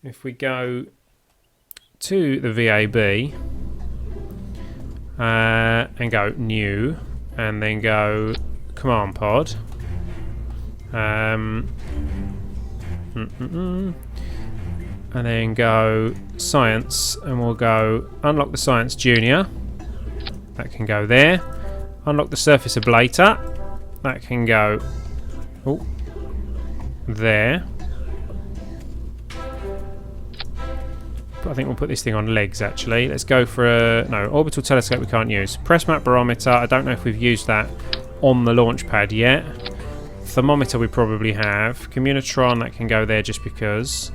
If we go to the VAB and go new, and then go command pod. And then go science, and we'll go unlock the Science Junior. That can go there. Unlock the surface ablator. That can go there. But I think we'll put this thing on legs actually. Let's go for no, orbital telescope we can't use. Press map barometer, I don't know if we've used that on the launch pad yet. Thermometer we probably have. Communitron, that can go there just because.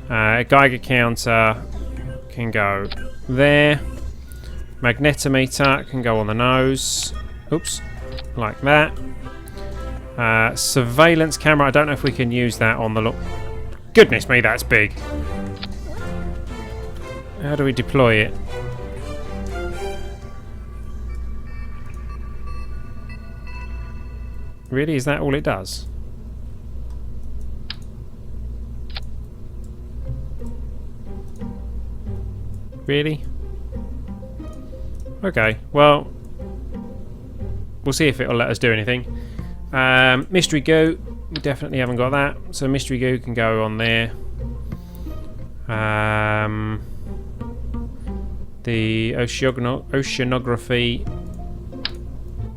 Geiger counter can go there. Magnetometer can go on the nose. Oops, like that. Surveillance camera, I don't know if we can use that on the look. Goodness me, that's big. How do we deploy it? Really, is that all it does? Really? Okay, well, we'll see if it'll let us do anything. Mystery goo, we definitely haven't got that, so mystery goo can go on there. The oceanography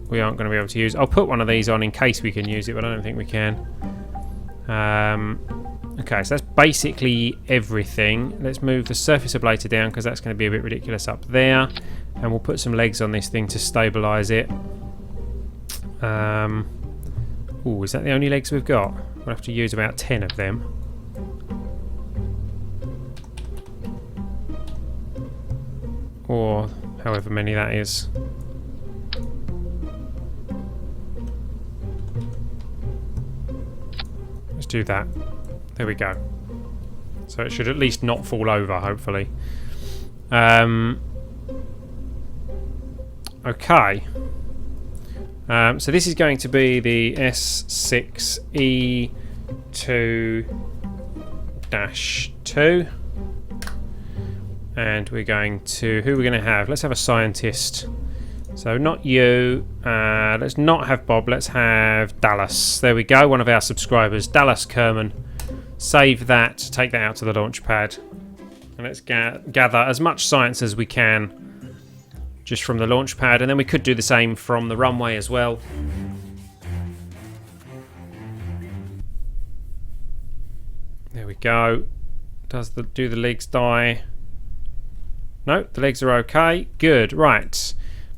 we aren't going to be able to use. I'll put one of these on in case we can use it, but I don't think we can. Okay, so that's basically everything. Let's move the surface ablator down because that's going to be a bit ridiculous up there. And we'll put some legs on this thing to stabilise it. Ooh, is that the only legs we've got? We'll have to use about 10 of them. Or however many that is. Let's do that. There we go. So it should at least not fall over, hopefully. Okay. So this is going to be the S06E02-2. And we're going to... Who are we going to have? Let's have a scientist. So not you. Let's not have Bob. Let's have Dallas. There we go. One of our subscribers. Dallas Kerman. Save that. Take that out to the launch pad. And let's gather as much science as we can just from the launch pad. And then we could do the same from the runway as well. There we go. Do the legs die? No, the legs are okay. Good. Right.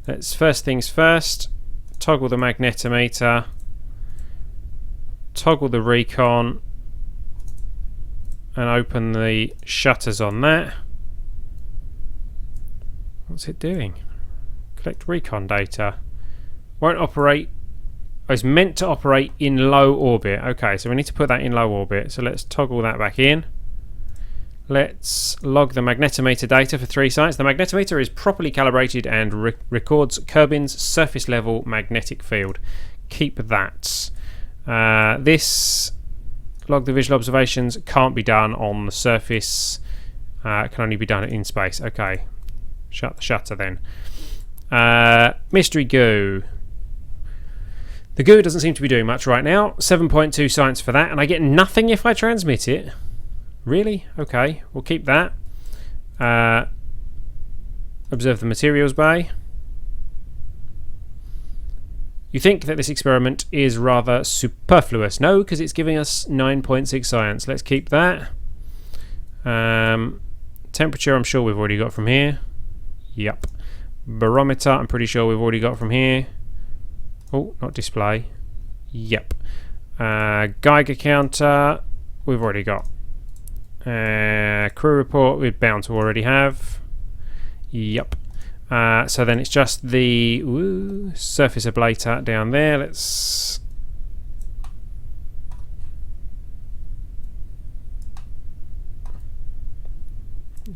Let's first things first. Toggle the magnetometer. Toggle the recon. And open the shutters on that. What's it doing? Collect recon data. Won't operate. Oh, it's meant to operate in low orbit. Okay, so we need to put that in low orbit. So let's toggle that back in. Let's log the magnetometer data for 3 sites. The magnetometer is properly calibrated and records Kerbin's surface level magnetic field. Keep that. This log the visual observations can't be done on the surface. It can only be done in space. Okay, shut the shutter then. Mystery goo. The goo doesn't seem to be doing much right now. 7.2 science for that, and I get nothing if I transmit it. Really? Okay, we'll keep that. Observe the materials bay. You think that this experiment is rather superfluous. No, because it's giving us 9.6 science. Let's keep that. Temperature, I'm sure we've already got from here. Yep. Barometer, I'm pretty sure we've already got from here. Oh, not display. Yep. Geiger counter, we've already got. Crew report, we're bound to already have. Yep. So then it's just the surface ablator down there. Let's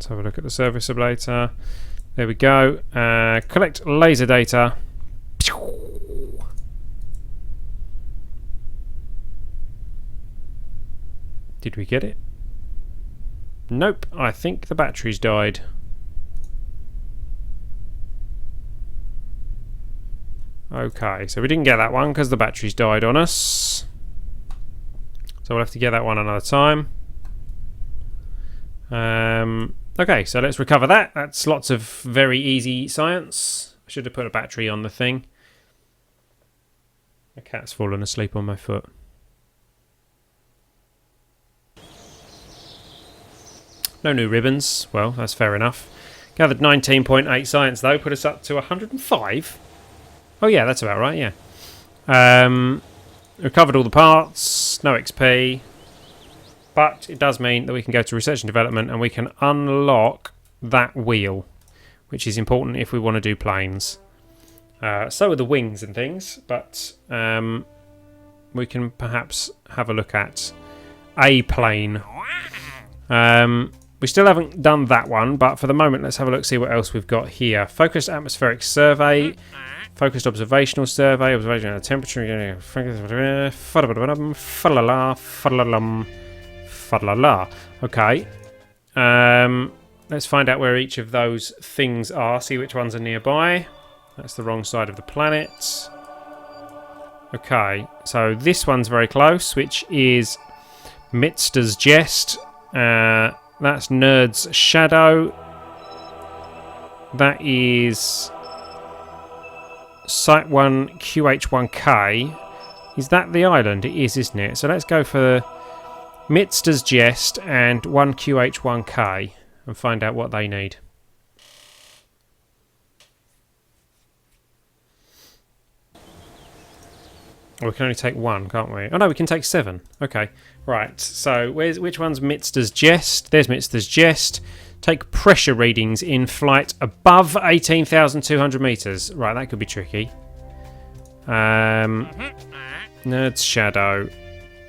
have a look at the surface ablator. There we go. Collect laser data. Did we get it? Nope. I think the batteries died. Okay, so we didn't get that one because the batteries died on us. So we'll have to get that one another time. Okay, so let's recover that. That's lots of very easy science. I should have put a battery on the thing. The cat's fallen asleep on my foot. No new ribbons. Well, that's fair enough. Gathered 19.8 science though, put us up to 105. Oh yeah, that's about right, yeah. Recovered all the parts, no XP. But it does mean that we can go to research and development and we can unlock that wheel, which is important if we want to do planes. So are the wings and things, but we can perhaps have a look at a plane. We still haven't done that one, but for the moment let's have a look, see what else we've got here. Focused atmospheric survey, focused observational survey, observation of temperature, okay. Let's find out where each of those things are, see which ones are nearby. That's the wrong side of the planet. Okay, so this one's very close, which is Mitzter's Jest. That's Nerd's Shadow. That is Site 1 QH1K. Is that the island? It is, isn't it? So let's go for Mitzter's Jest and 1 QH1K and find out what they need. Oh, we can only take 1, can't we? Oh no, we can take 7. Okay, right. So which one's Mitzter's Jest? There's Mitzter's Jest. Take pressure readings in flight above 18,200 meters. Right, that could be tricky. Nerd's Shadow.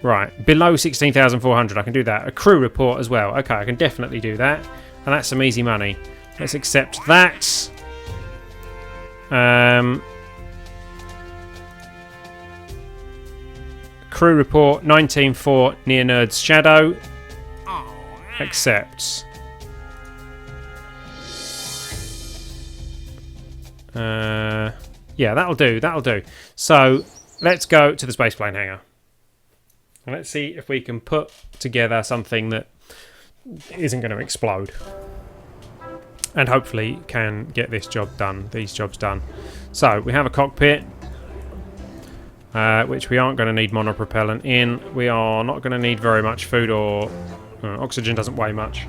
Right, below 16,400, I can do that. A crew report as well. Okay, I can definitely do that. And that's some easy money. Let's accept that. Crew report, 19.4 near Nerd's Shadow. Accept. Yeah, that'll do. So, let's go to the spaceplane hangar. And let's see if we can put together something that isn't going to explode. And hopefully can get these jobs done. So, we have a cockpit, which we aren't going to need monopropellant in. We are not going to need very much food or... oxygen doesn't weigh much.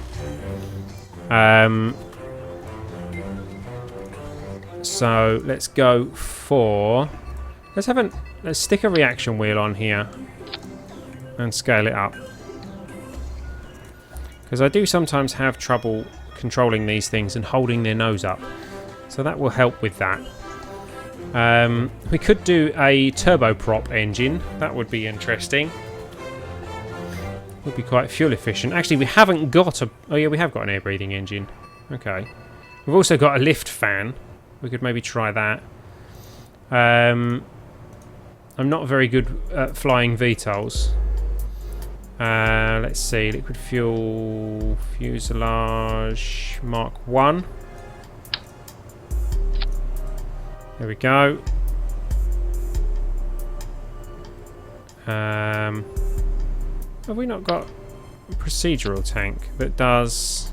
So, let's go for... Let's stick a reaction wheel on here. And scale it up. Because I do sometimes have trouble controlling these things and holding their nose up. So that will help with that. We could do a turboprop engine. That would be interesting. Would be quite fuel efficient. Actually, we haven't got a... Oh yeah, we have got an air breathing engine. Okay. We've also got a lift fan. We could maybe try that. I'm not very good at flying VTOLs. Let's see, liquid fuel fuselage Mark 1. There we go. Have we not got a procedural tank that does...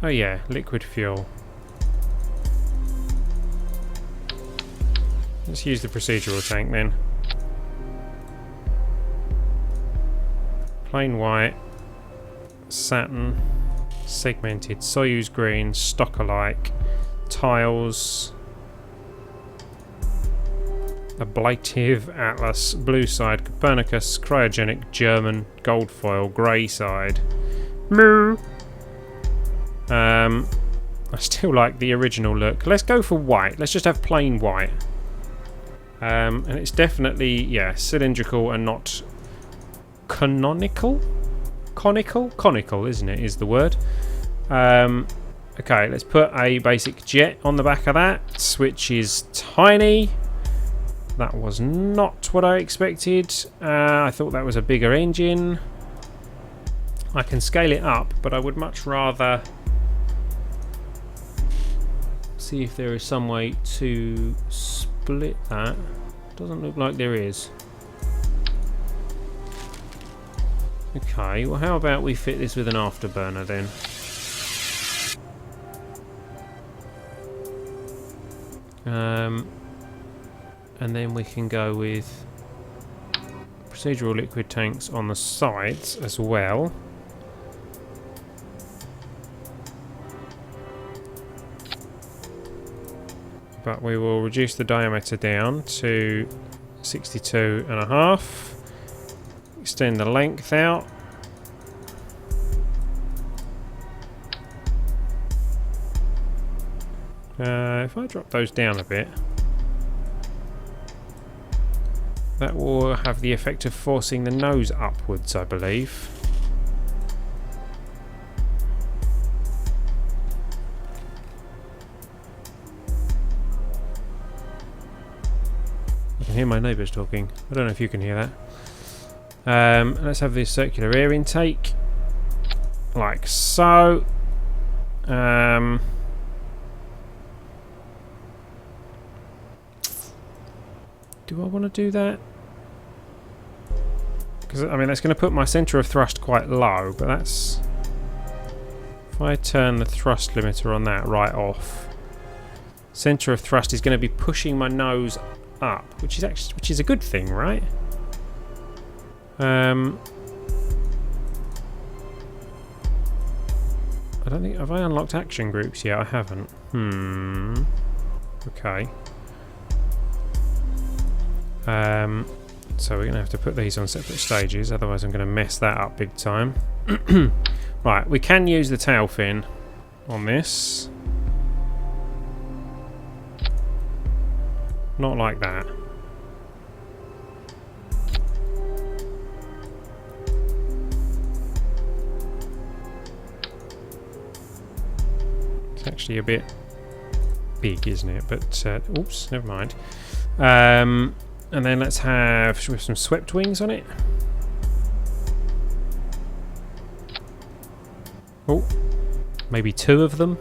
Oh yeah, liquid fuel. Let's use the procedural tank then. Plain white, satin, segmented, Soyuz green, stock alike, tiles, ablative, Atlas, blue side, Copernicus, cryogenic, German, gold foil, grey side. Moo. I still like the original look. Let's go for white. Let's just have plain white. And it's definitely, yeah, cylindrical and not... Conical, isn't it? Is the word. Okay, let's put a basic jet on the back of that, which is tiny. That was not what I expected. I thought that was a bigger engine. I can scale it up, but I would much rather see if there is some way to split that. Doesn't look like there is. Okay, well how about we fit this with an afterburner then? And then we can go with procedural liquid tanks on the sides as well. But we will reduce the diameter down to 62.5. Extend the length out. If I drop those down a bit, that will have the effect of forcing the nose upwards, I believe. I can hear my neighbours talking. I don't know if you can hear that. Let's have this circular air intake, like so. Do I want to do that? Because I mean that's going to put my centre of thrust quite low, but that's... If I turn the thrust limiter on that right off, centre of thrust is going to be pushing my nose up, which is a good thing, right? I don't think... Have I unlocked action groups yet? I haven't. Okay. So we're going to have to put these on separate stages, otherwise I'm going to mess that up big time. Right, we can use the tail fin on this. Not like that. actually a bit big, isn't it? But oops, never mind. And then let's have some swept wings on it. Oh, maybe 2 of them.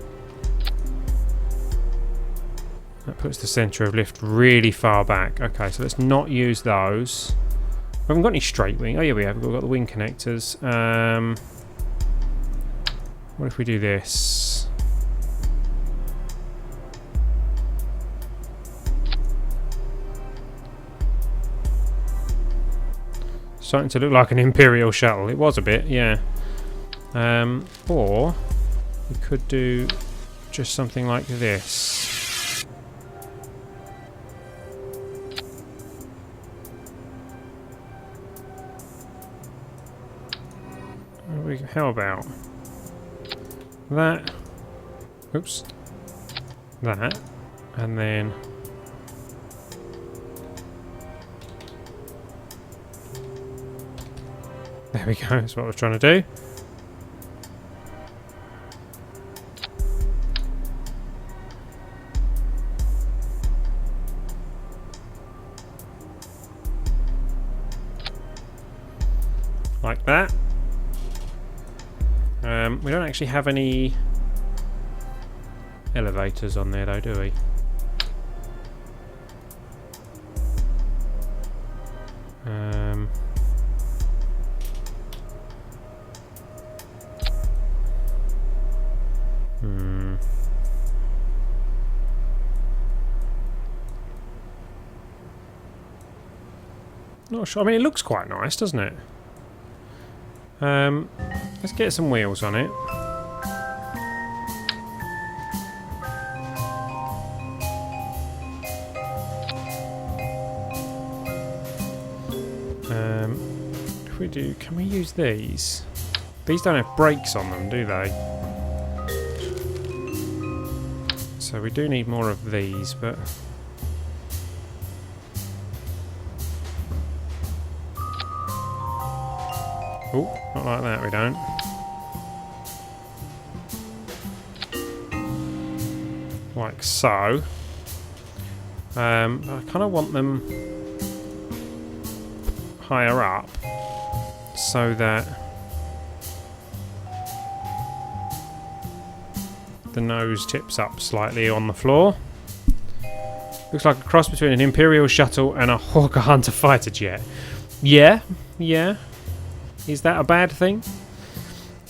That puts the centre of lift really far back. Okay, so let's not use those. We haven't got any straight wing. Oh yeah, we have. We've got the wing connectors. What if we do this? Starting to look like an Imperial shuttle. It was a bit, yeah. Or we could do just something like this. How about that? Oops. That. And then there we go. That's what I was trying to do. Like that. We don't actually have any elevators on there though, do we? Not sure. I mean, it looks quite nice, doesn't it? Let's get some wheels on it. If we do, can we use these? These don't have brakes on them, do they? So we do need more of these, but oh, not like that, we don't. Like so. I kind of want them higher up so that the nose tips up slightly on the floor. Looks like a cross between an Imperial shuttle and a Hawker Hunter fighter jet. Yeah, yeah. Is that a bad thing?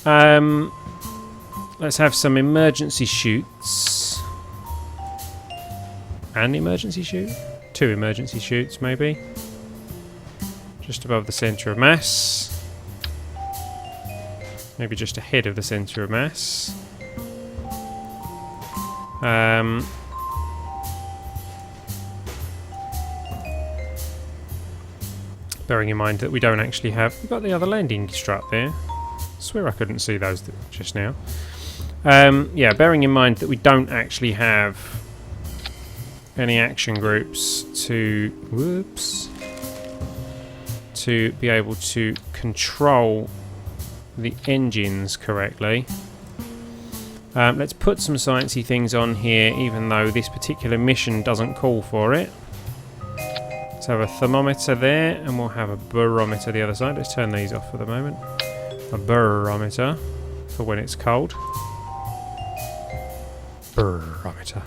Let's have some emergency chutes. An emergency chute? 2 emergency chutes, maybe. Just above the centre of mass. Maybe just ahead of the centre of mass. Bearing in mind that we don't actually have... We've got the other landing strut there. I swear I couldn't see those just now. Yeah, bearing in mind that we don't actually have any action groups to... Whoops. To be able to control the engines correctly. Let's put some sciencey things on here, even though this particular mission doesn't call for it. Let's have a thermometer there, and we'll have a barometer the other side. Let's turn these off for the moment. A barometer for when it's cold. Barometer.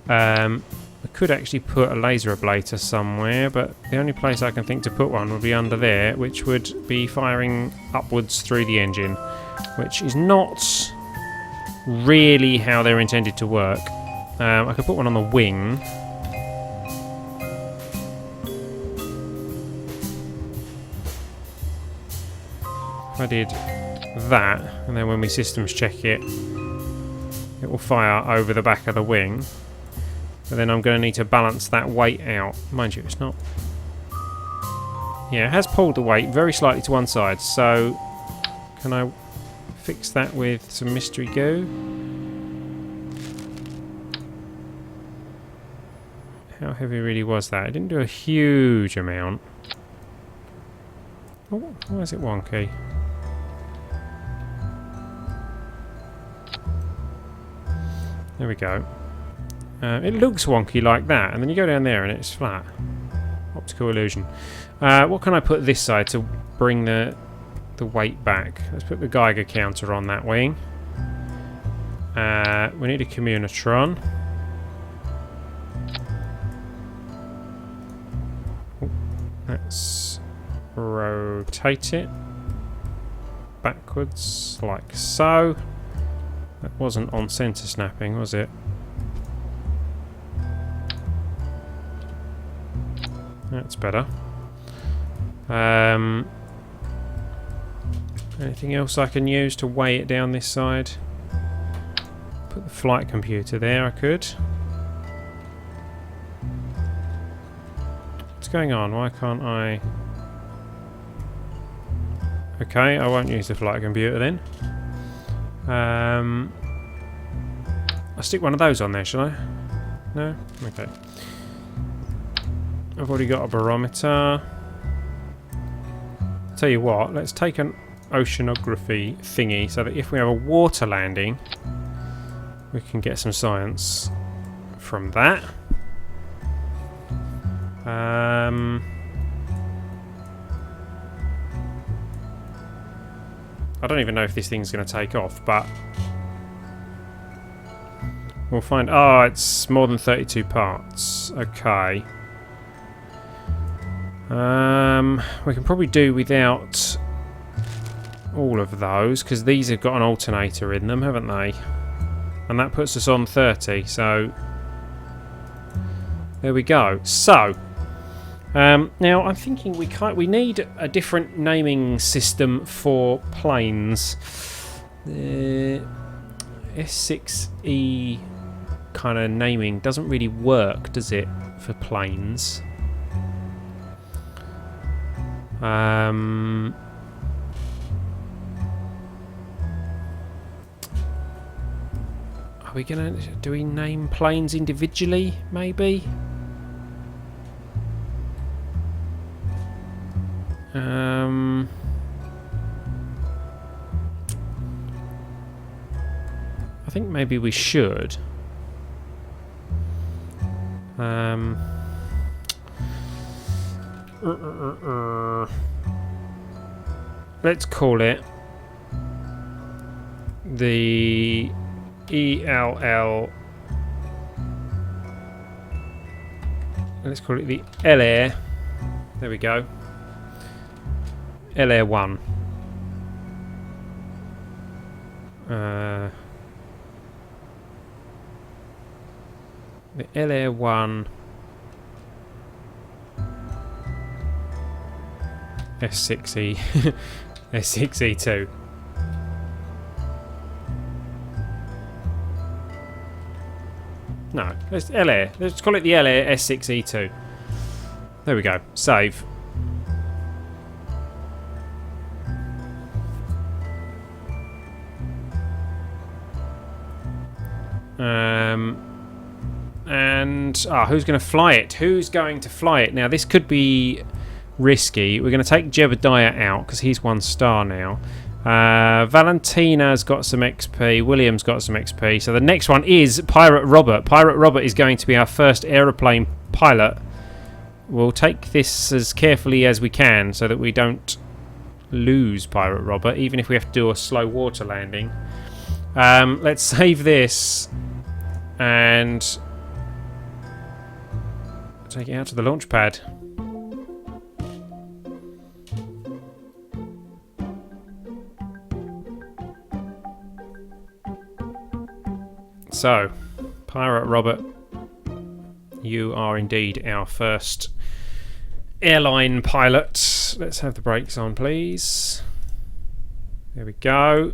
We could actually put a laser ablator somewhere, but the only place I can think to put one would be under there, which would be firing upwards through the engine, which is not really how they're intended to work. I could put one on the wing. If I did that, and then when we systems check it, it will fire over the back of the wing. But then I'm going to need to balance that weight out. Mind you, it's not... Yeah, it has pulled the weight very slightly to one side, so can I fix that with some mystery goo? How heavy really was that? It didn't do a huge amount. Oh, why is it wonky? There we go. It looks wonky like that, and then you go down there and it's flat. Optical illusion. What can I put this side to bring the weight back? Let's put the Geiger counter on that wing. We need a communitron. Let's rotate it backwards like so. That wasn't on center snapping, was it? That's better. Anything else I can use to weigh it down this side? Put the flight computer there, I could. What's going on? Why can't I... Okay, I won't use the flight computer then. I'll stick one of those on there, shall I? No? Okay. I've already got a barometer. Tell you what, let's take an oceanography thingy so that if we have a water landing, we can get some science from that. I don't even know if this thing's going to take off, but we'll find... Oh, it's more than 32 parts. Okay. We can probably do without all of those, because these have got an alternator in them, haven't they? And that puts us on 30, so... There we go. So... now I'm thinking we need a different naming system for planes. The S06E kind of naming doesn't really work, does it, for planes? Are we gonna... Do we name planes individually, maybe? I think maybe we should. Let's call it the ELL. Let's call it the L-Air. There we go. L-Air 1. The L-Air 1 S6E S06E02. No, let's L-Air. Let's call it the L-Air S06E02. There we go. Save. And who's going to fly it? Who's going to fly it? Now this could be risky. We're going to take Jebediah out because he's 1 star now. Valentina's got some XP. William's got some XP. So the next one is Pirate Robert. Pirate Robert is going to be our first aeroplane pilot. We'll take this as carefully as we can so that we don't lose Pirate Robert, even if we have to do a slow water landing. Let's save this and take it out to the launch pad. So, Pirate Robert, you are indeed our first airline pilot. Let's have the brakes on, please. There we go.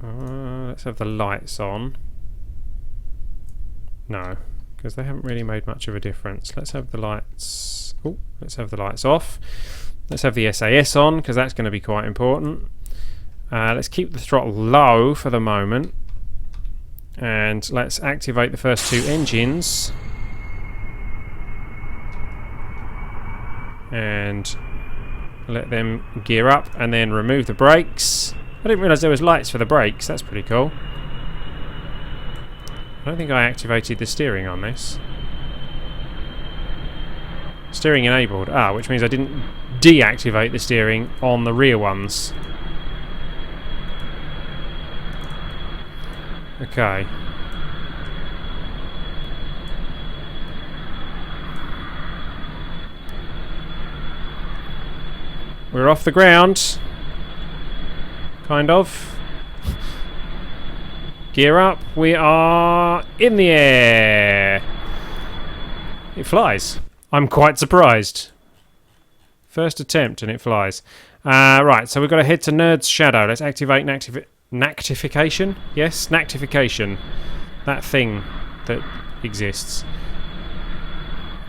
Let's have the lights on. No, because they haven't really made much of a difference. Let's have the lights... Oh, let's have the lights off. Let's have the SAS on, because that's going to be quite important. Let's keep the throttle low for the moment. And let's activate the first 2 engines. And let them gear up, and then remove the brakes. I didn't realise there was lights for the brakes. That's pretty cool. I don't think I activated the steering on this. Steering enabled. Ah, which means I didn't deactivate the steering on the rear ones. Okay. We're off the ground. Kind of. Gear up. We are in the air. It flies. I'm quite surprised. First attempt and it flies. Right, so we've got to head to Nerd's Shadow. Let's activate Nactification? Yes, Nactification. That thing that exists.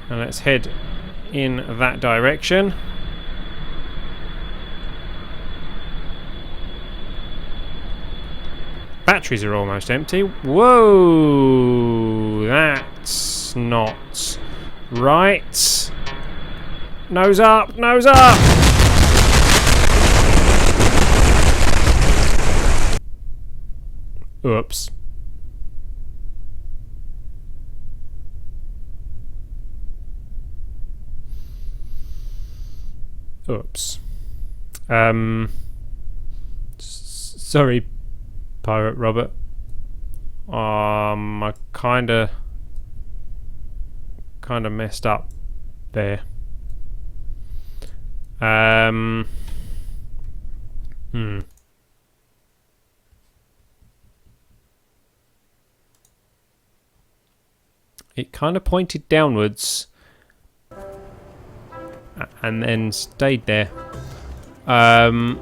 And let's head in that direction. Batteries are almost empty. Whoa! That's not right. Nose up! Nose up! Oops. Oops. Sorry, Pirate Robert. I kinda messed up there. It kind of pointed downwards and then stayed there. Why?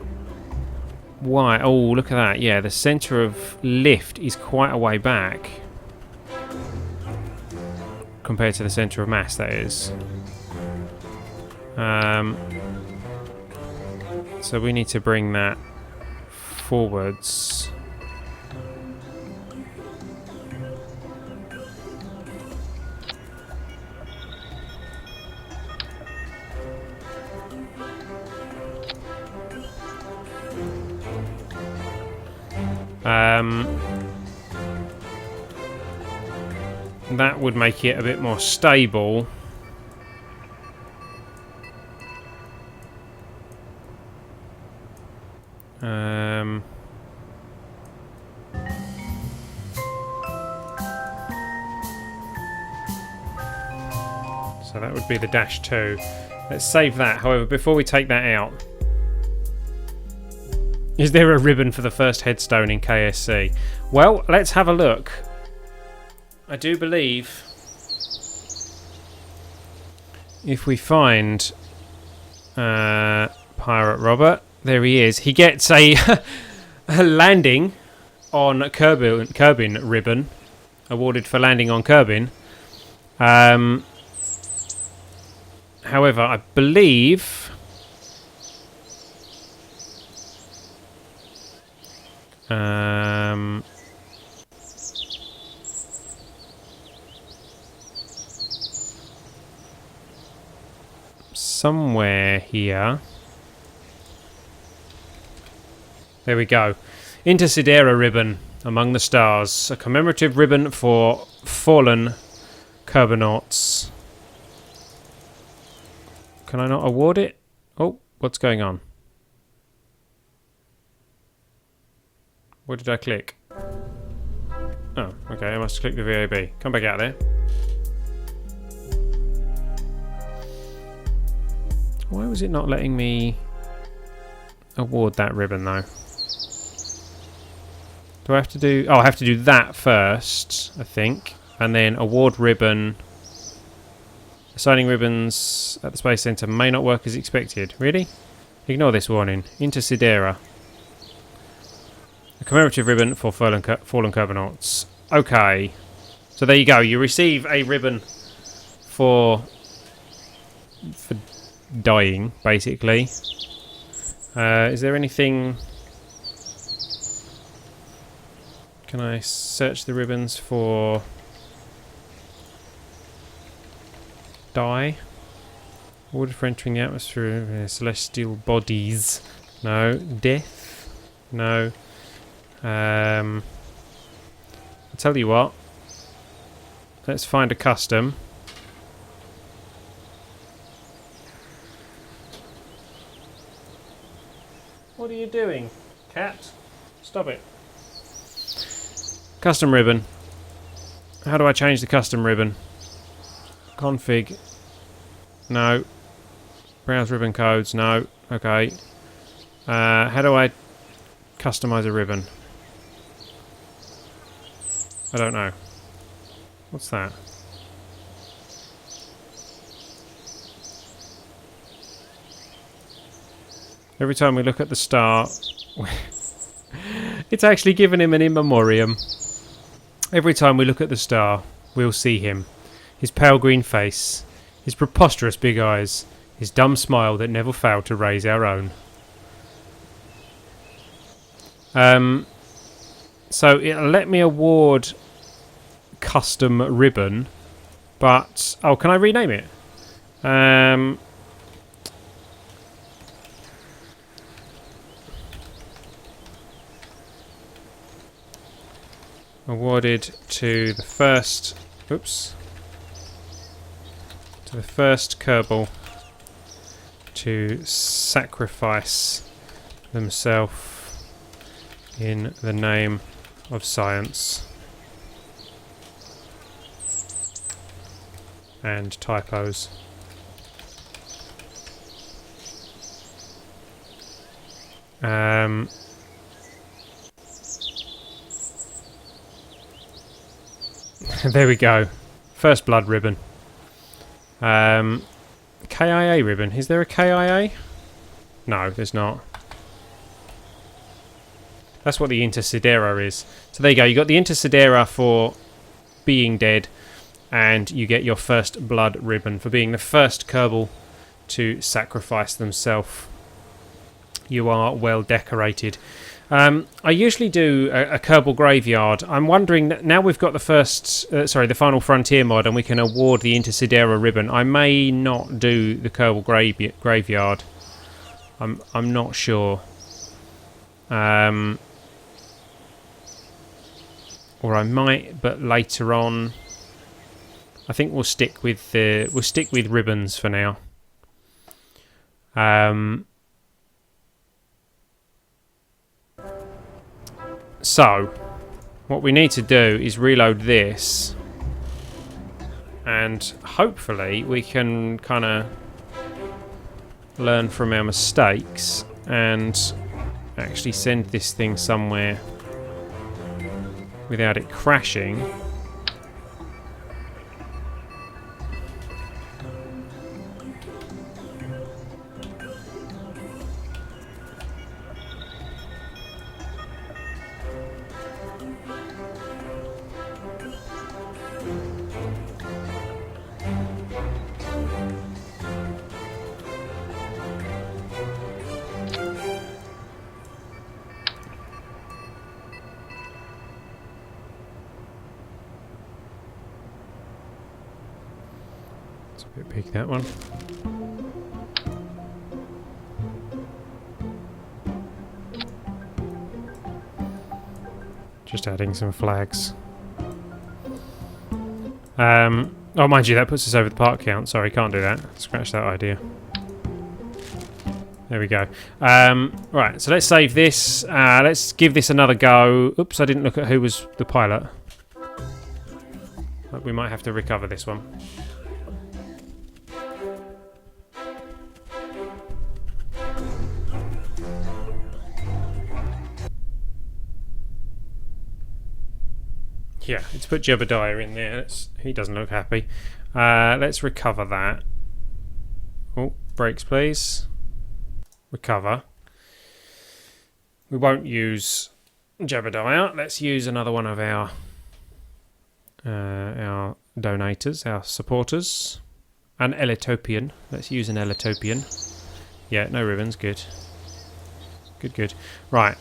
Oh, look at that. Yeah, the centre of lift is quite a way back compared to the centre of mass, that is. So we need to bring that forwards. That would make it a bit more stable. So that would be the dash 2. Let's save that. However, before we take that out, is there a ribbon for the first headstone in KSC? Well, let's have a look. I do believe if we find Pirate Robert, there he is. He gets a, a landing on Kerbin ribbon, awarded for landing on Kerbin. However, I believe somewhere here. There we go. Intersidera ribbon among the stars. A commemorative ribbon for fallen Kerbonauts. Can I not award it? Oh, what's going on? What did I click? Oh, okay, I must click the VAB. Come back out there. Why was it not letting me award that ribbon though? Do I have to do... Oh, I have to do that first, I think. And then award ribbon. Assigning ribbons at the Space Center may not work as expected. Really? Ignore this warning. Intersidera. A commemorative ribbon for fallen Kerbonauts. Okay. So there you go. You receive a ribbon for dying, basically. Is there anything... Can I search the ribbons for... die? Ordered for entering the atmosphere of celestial bodies. No. Death? No. I'll tell you what. Let's find a custom. What are you doing, cat? Stop it. Custom ribbon. How do I change the custom ribbon? Config. No. Browse ribbon codes. No. Okay. How do I customize a ribbon? I don't know. What's that? Every time we look at the star, it's actually given him an in memoriam. Every time we look at the star, we'll see him. His pale green face, his preposterous big eyes, his dumb smile that never failed to raise our own. So it'll let me award custom ribbon, but oh, can I rename it? Awarded to the first. Oops. To the first Kerbal to sacrifice themselves in the name of science. And typos. There we go. First blood ribbon. KIA ribbon. Is there a KIA? No, there's not. That's what the Intersidera is. So there you go. You got the Intersidera for being dead, and you get your first blood ribbon for being the first Kerbal to sacrifice themselves. You are well decorated. I usually do a Kerbal graveyard. I'm wondering, now we've got the the Final Frontier mod, and we can award the Intersidera ribbon. I may not do the Kerbal graveyard. I'm not sure. Or I might, but later on. I think we'll stick with ribbons for now. So, what we need to do is reload this, and hopefully we can kind of learn from our mistakes and actually send this thing somewhere without it crashing. Bit big, that one. Just adding some flags. Oh, mind you, that puts us over the park count. Sorry, can't do that. Scratch that idea. There we go. Right, so let's save this. Let's give this another go. Oops, I didn't look at who was the pilot. We might have to recover this one. Yeah, it's put Jebediah in there. He doesn't look happy. Let's recover that. Oh, brakes please. Recover. We won't use Jebediah. Let's use another one of our donators, our supporters. An Ellitopian. Let's use an Ellitopian. Yeah, no ribbons. Good. Good, good. Right.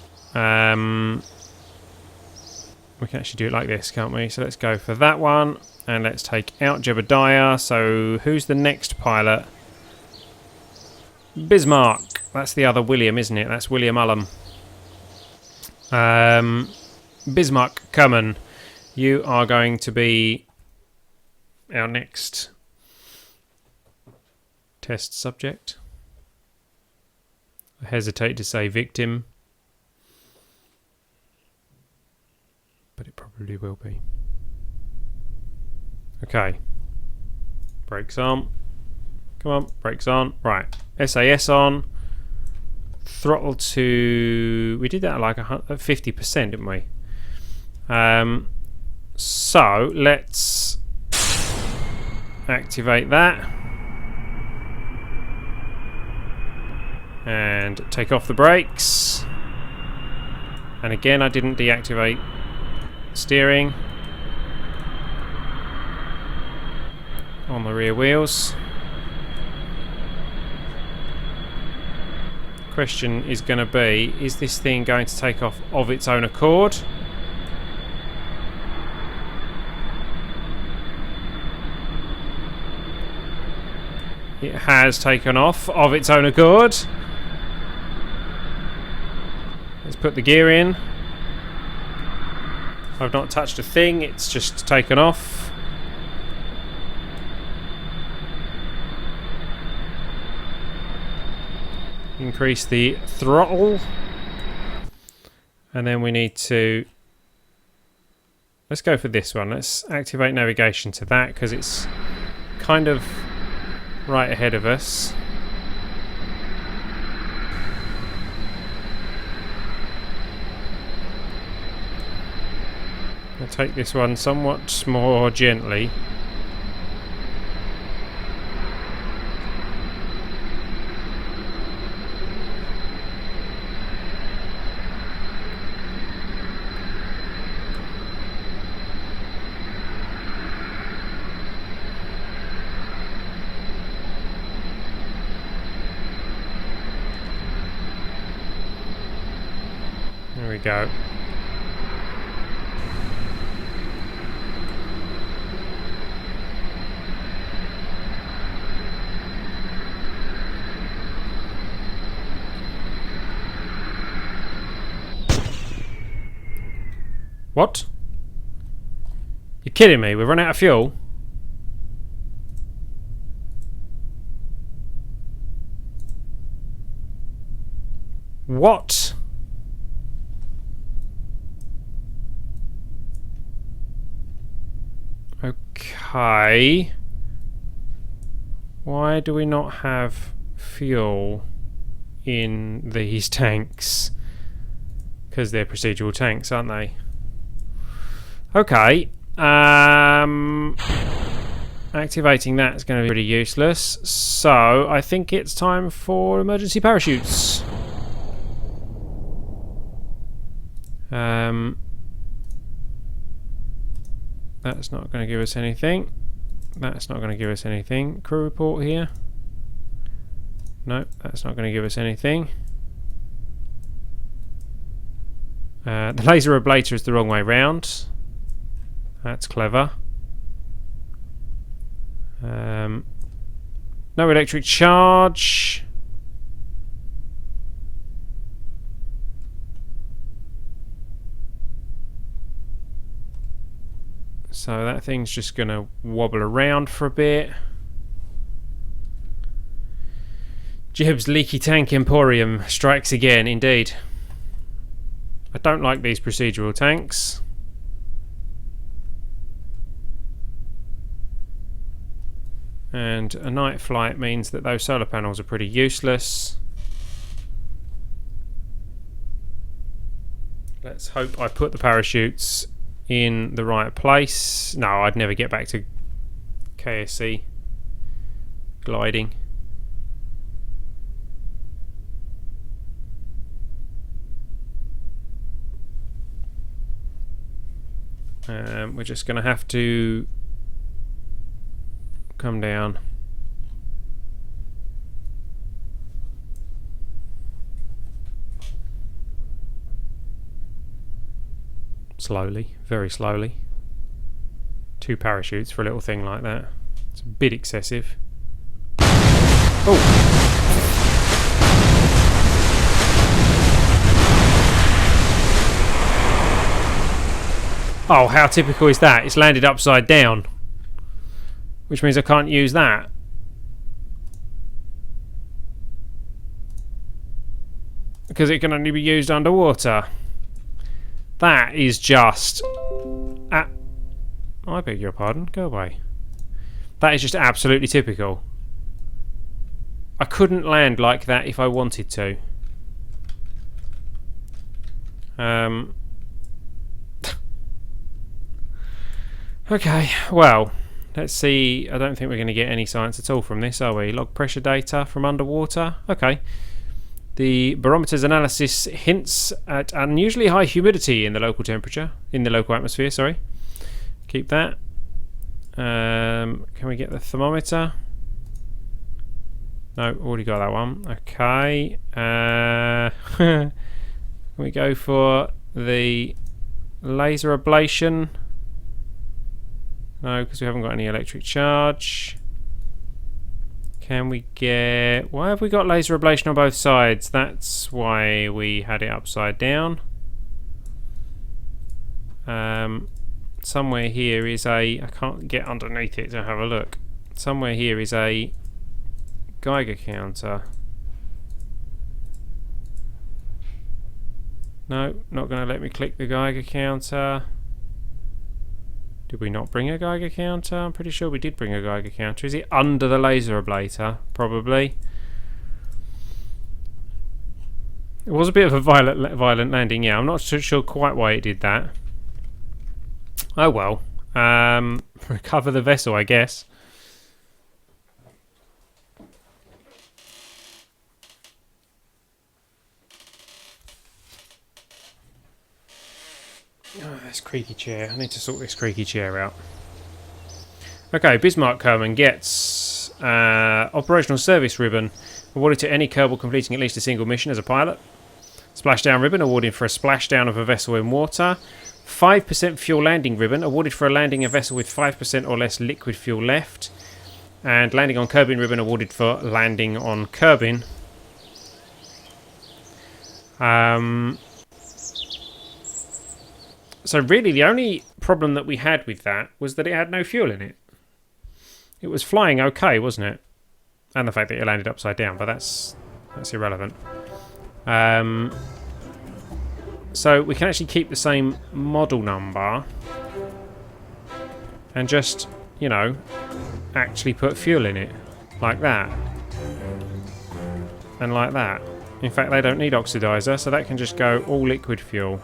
We can actually do it like this, can't we? So let's go for that one. And let's take out Jebediah. So who's the next pilot? Bismarck. That's the other William, isn't it? That's William Ullum. Bismarck, Cummin, you are going to be our next test subject. I hesitate to say victim, but it probably will be. Okay. Brakes on. Come on, brakes on. Right. SAS on. Throttle to... We did that at like 50%, didn't we? So, let's activate that. And take off the brakes. And again, I didn't deactivate steering on the rear wheels. Question is going to be, is this thing going to take off of its own accord? It has taken off of its own accord. Let's put the gear in. I've not touched a thing, it's just taken off. Increase the throttle. And then we need to... Let's go for this one. Let's activate navigation to that because it's kind of right ahead of us. I'll take this one somewhat more gently. There we go. What? You're kidding me, we've run out of fuel? What? Okay. Why do we not have fuel in these tanks? Because they're procedural tanks, aren't they? Okay. Activating that is going to be pretty useless. So I think it's time for emergency parachutes. That's not going to give us anything. That's not going to give us anything. Crew report here. No, that's not going to give us anything. The laser ablator is the wrong way round. That's clever. No electric charge. So that thing's just going to wobble around for a bit. Jib's leaky tank emporium strikes again, indeed. I don't like these procedural tanks. And a night flight means that those solar panels are pretty useless. Let's hope I put the parachutes in the right place. No, I'd never get back to KSC gliding. We're just going to have to come down. Slowly, very slowly. 2 parachutes for a little thing like that. It's a bit excessive. Oh! Oh, how typical is that? It's landed upside down. Which means I can't use that. Because it can only be used underwater. That is just... I beg your pardon. Go away. That is just absolutely typical. I couldn't land like that if I wanted to. Okay, well, let's see. I don't think we're going to get any science at all from this, are we? Log pressure data from underwater. Okay. The barometer's analysis hints at unusually high humidity in the local temperature, in the local atmosphere, sorry. Keep that. Can we get the thermometer? No, already got that one. Okay. Can we go for the laser ablation? No, because we haven't got any electric charge. Can we get... Why have we got laser ablation on both sides? That's why we had it upside down. Somewhere here is a... I can't get underneath it to have a look. Somewhere here is a Geiger counter. No, not going to let me click the Geiger counter. Did we not bring a Geiger counter? I'm pretty sure we did bring a Geiger counter. Is it under the laser ablator? Probably. It was a bit of a violent landing, yeah. I'm not sure quite why it did that. Oh well. Recover the vessel, I guess. Oh, this creaky chair. I need to sort this creaky chair out. Okay, Bismarck Kerman gets operational service ribbon awarded to any Kerbal completing at least a single mission as a pilot. Splashdown ribbon awarded for a splashdown of a vessel in water. 5% fuel landing ribbon awarded for a landing a vessel with 5% or less liquid fuel left. And landing on Kerbin ribbon awarded for landing on Kerbin. So really the only problem that we had with that was that it had no fuel in it. It was flying okay, wasn't it? And the fact that it landed upside down, but that's irrelevant. So we can actually keep the same model number and just, you know, actually put fuel in it. Like that. And like that. In fact, they don't need oxidizer, so that can just go all liquid fuel.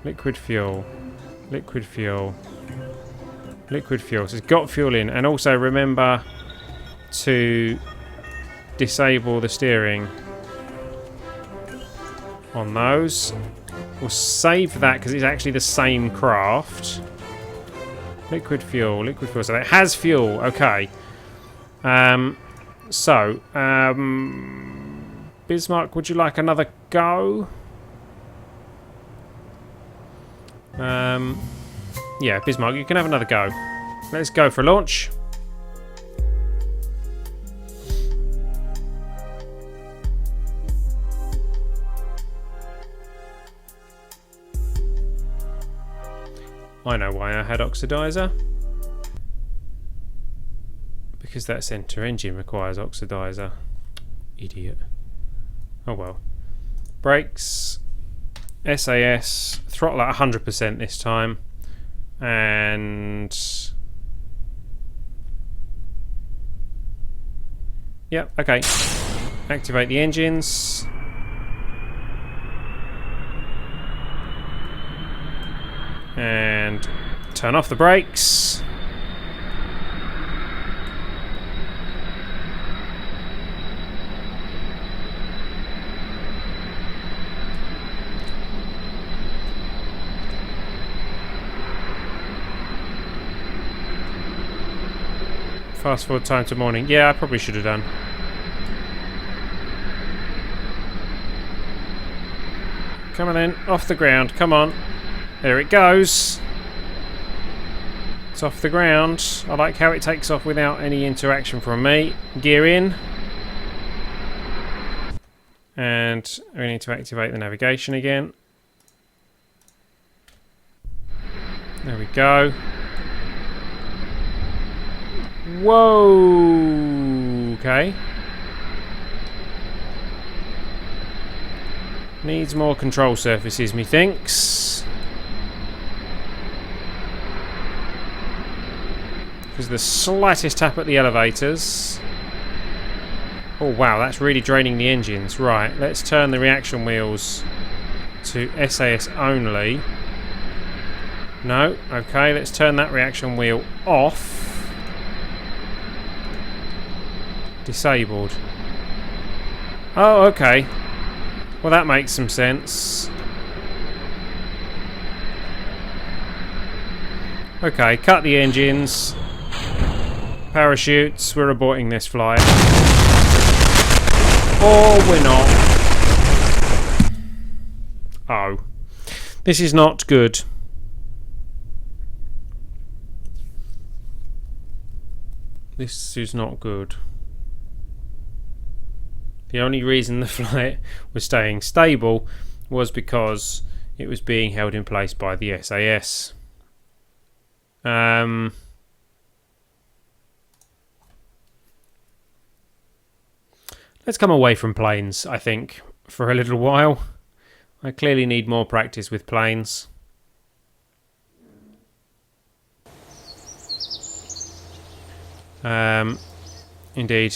Liquid fuel, liquid fuel, liquid fuel. So it's got fuel in, and also remember to disable the steering on those. We'll save that because it's actually the same craft. Liquid fuel, liquid fuel. So it has fuel. Okay. Bismarck, would you like another go? Yeah, Bismarck, you can have another go. Let's go for a launch. I know why I had oxidizer. Because that center engine requires oxidizer. Idiot. Oh well. Brakes. SAS. Throttle at 100% this time. And... Yep, okay. Activate the engines. And turn off the brakes. Fast forward time to morning. Yeah, I probably should have done. Come on then, off the ground, come on. There it goes. It's off the ground. I like how it takes off without any interaction from me. Gear in. And we need to activate the navigation again. There we go. Whoa! Okay. Needs more control surfaces, methinks. Because the slightest tap at the elevators. Oh wow, that's really draining the engines. Right, let's turn the reaction wheels to SAS only. No, okay, let's turn that reaction wheel off. Disabled. Oh, okay. Well, that makes some sense. Okay, cut the engines. Parachutes, we're aborting this flight. Or we're not. Oh. This is not good. This is not good. The only reason the flight was staying stable was because it was being held in place by the SAS. Let's come away from planes, I think, for a little while. I clearly need more practice with planes. Indeed.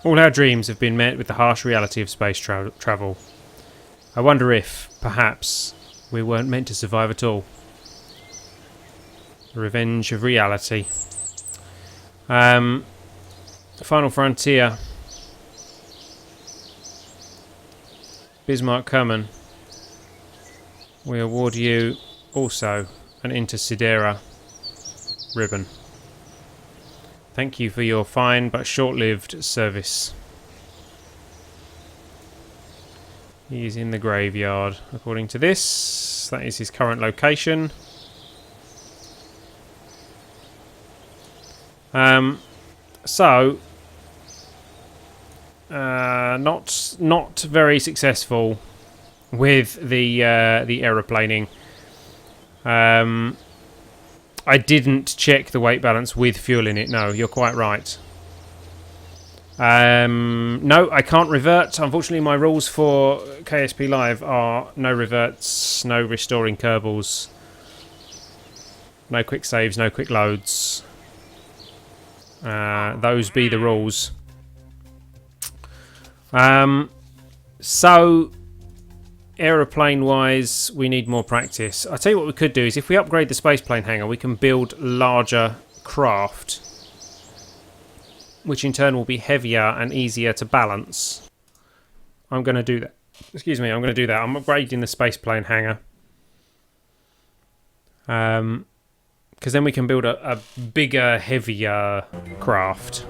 All our dreams have been met with the harsh reality of space travel. I wonder if, perhaps, we weren't meant to survive at all. The revenge of reality. Final Frontier. Bismarck Kerman. We award you also an Inter Sidera ribbon. Thank you for your fine but short-lived service. He is in the graveyard, according to this. That is his current location. Not very successful with the aeroplaning. I didn't check the weight balance with fuel in it. No, you're quite right. No, I can't revert. Unfortunately, my rules for KSP Live are no reverts, no restoring Kerbals, no quick saves, no quick loads. Those be the rules. So, aeroplane-wise, we need more practice. I'll tell you what we could do is if we upgrade the spaceplane hangar, we can build larger craft, which in turn will be heavier and easier to balance. I'm going to do that. Excuse me, I'm going to do that. I'm upgrading the spaceplane hangar. Because then we can build a bigger, heavier craft.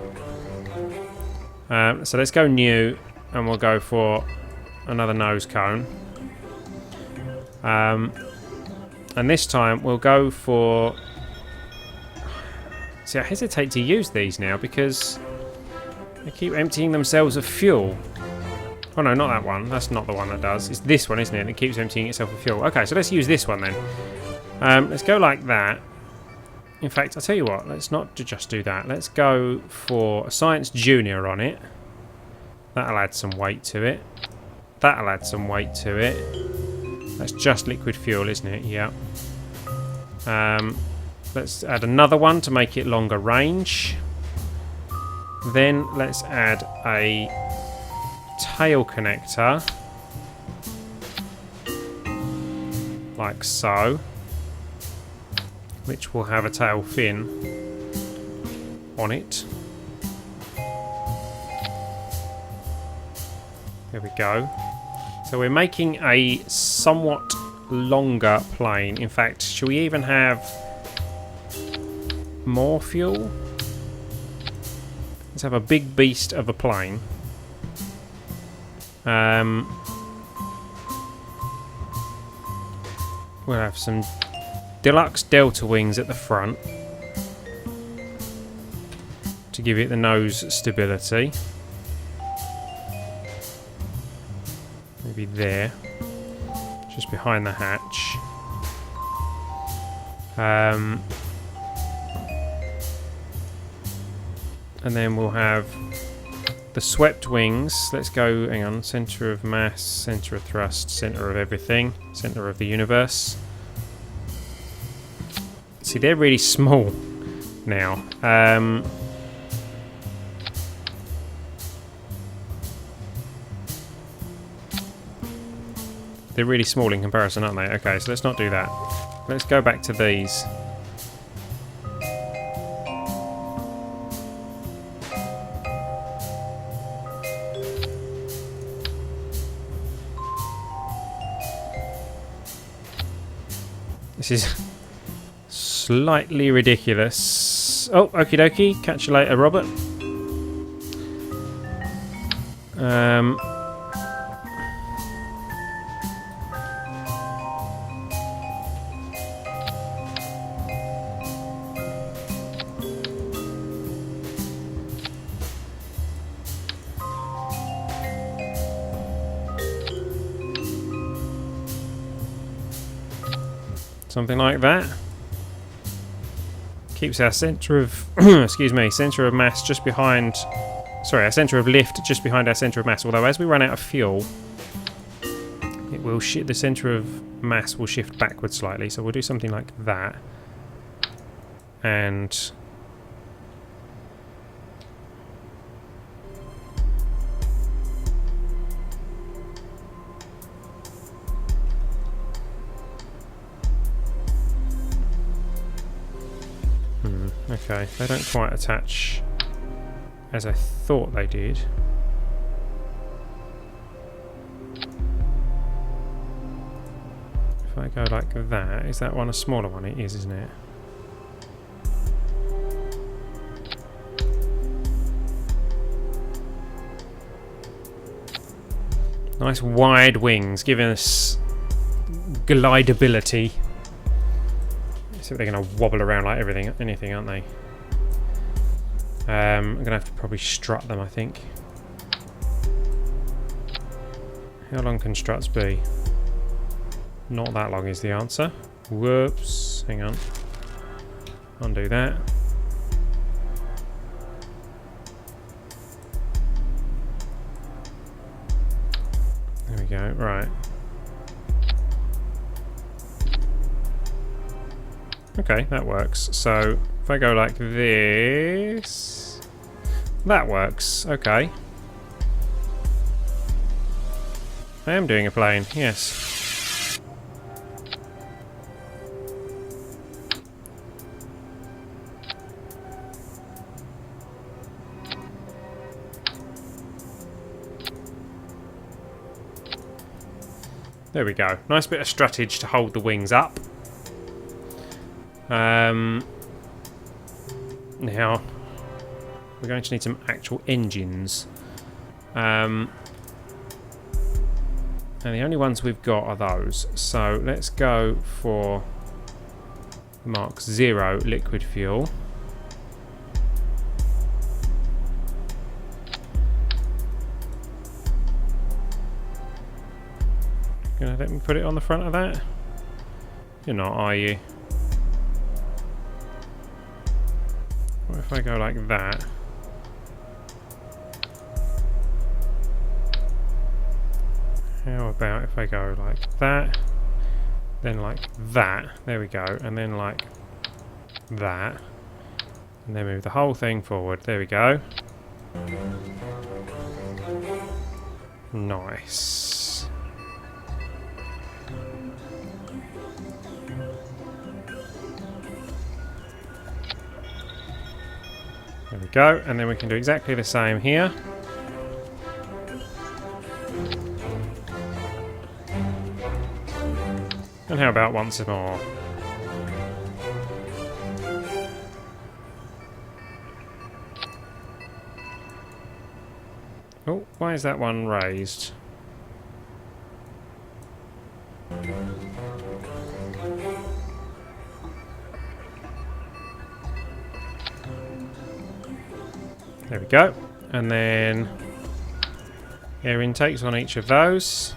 So let's go new, and we'll go for another nose cone. And this time we'll go for... See, I hesitate to use these now because they keep emptying themselves of fuel. Oh no, not that one. That's not the one that does. It's this one, isn't it? It keeps emptying itself of fuel. Okay, so let's use this one then. Let's go like that. In fact, I'll tell you what. Let's not just do that. Let's go for a Science Junior on it. That'll add some weight to it. That'll add some weight to it. That's just liquid fuel, isn't it? Yeah. Let's add another one to make it longer range. Then let's add a tail connector. Like so. Which will have a tail fin on it. There we go. So we're making a somewhat longer plane. In fact, should we even have more fuel? Let's have a big beast of a plane. We'll have some deluxe delta wings at the front to give it the nose stability. Maybe there, just behind the hatch. And then we'll have the swept wings. Let's go, hang on, centre of mass, centre of thrust, centre of everything, centre of the universe. See, they're really small now. They're really small in comparison, aren't they? Okay, so let's not do that. Let's go back to these. This is slightly ridiculous. Oh, okie dokie. Catch you later, Robert. Something like that. Keeps our centre of excuse me, centre of mass just behind. Sorry, our centre of lift just behind our centre of mass. Although as we run out of fuel, it will the centre of mass will shift backwards slightly. So we'll do something like that, and okay, they don't quite attach as I thought they did. If I go like that, is that one a smaller one? It is, isn't it? Nice wide wings, giving us glidability. So they're going to wobble around like anything, aren't they? I'm going to have to probably strut them, I think. How long can struts be? Not that long is the answer. Whoops. Hang on. Undo that. There we go. Right. Okay, that works. So if I go like this, that works. Okay. I am doing a plane, yes. There we go. Nice bit of struttage to hold the wings up. Now we're going to need some actual engines, and the only ones we've got are those, so let's go for Mark 0 liquid fuel. Gonna let me put it on the front of that? You're not, are you? What if I go like that? How about if I go like that, then like that, there we go, and then like that, and then move the whole thing forward, there we go. Nice. There we go, and then we can do exactly the same here. And how about once more? Oh, why is that one raised? There we go. And then air intakes on each of those.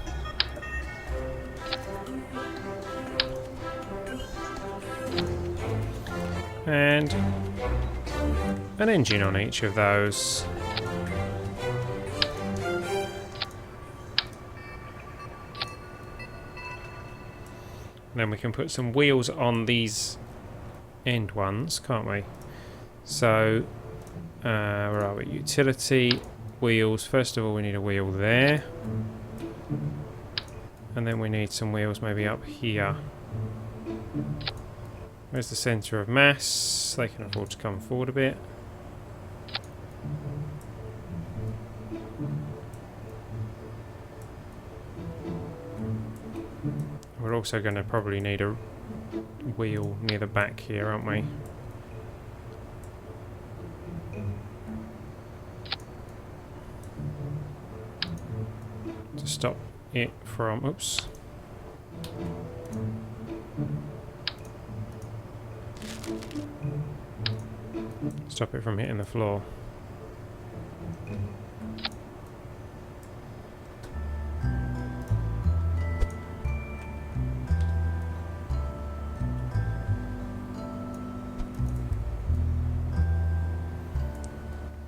And an engine on each of those. Then we can put some wheels on these end ones, can't we? So, where are we? Utility, wheels. First of all, we need a wheel there. And then we need some wheels maybe up here. Where's the centre of mass? They can afford to come forward a bit. We're also going to probably need a wheel near the back here, aren't we? To stop it from... oops. Stop it from hitting the floor.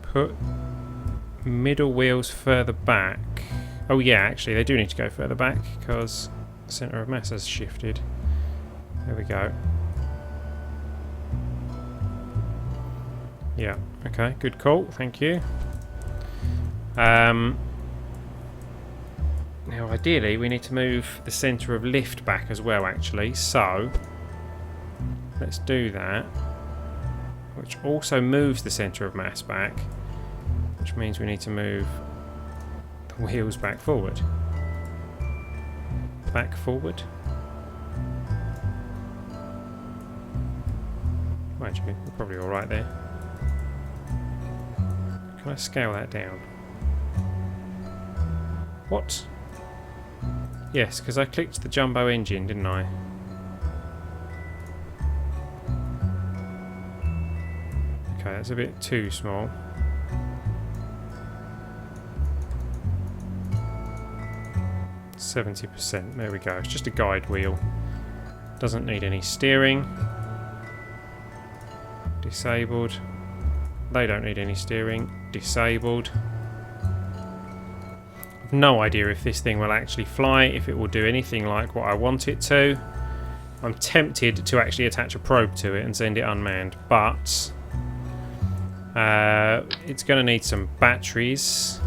Put middle wheels further back. Oh yeah, actually they do need to go further back because the centre of mass has shifted. There we go. Yeah, okay, good call, thank you. Now ideally we need to move the centre of lift back as well actually, so let's do that. Which also moves the centre of mass back, which means we need to move the wheels back forward. Back forward. Mind you, we're probably alright there. Can I scale that down? What? Yes, because I clicked the jumbo engine, didn't I? Okay, that's a bit too small. %. There we go. It's just a guide wheel. Doesn't need any steering. Disabled. They don't need any steering. Disabled. I've no idea if this thing will actually fly, if it will do anything like what I want it to. I'm tempted to actually attach a probe to it and send it unmanned, but it's going to need some batteries.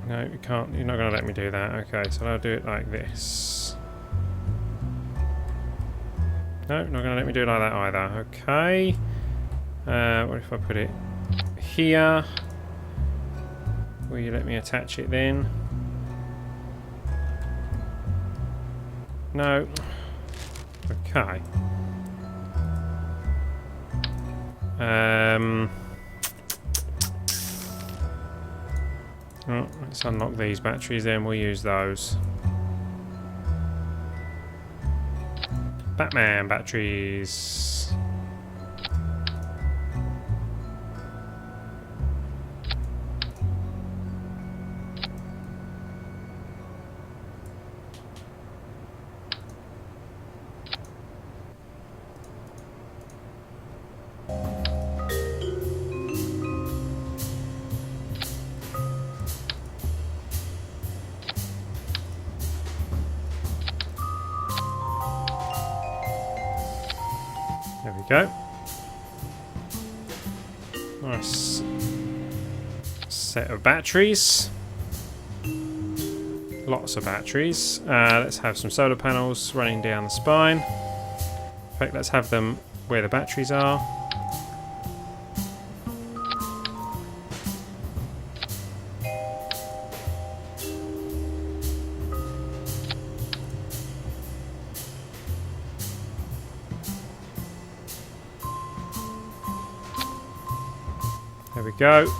No, you can't. You're not going to let me do that. Okay, so I'll do it like this. No, not going to let me do it like that either. Okay. What if I put it here? Will you let me attach it then? No. Okay. Oh, let's unlock these batteries then, we'll use those. Batman batteries. There we go. Nice set of batteries. Lots of batteries. Let's have some solar panels running down the spine. In fact, let's have them where the batteries are. There we go.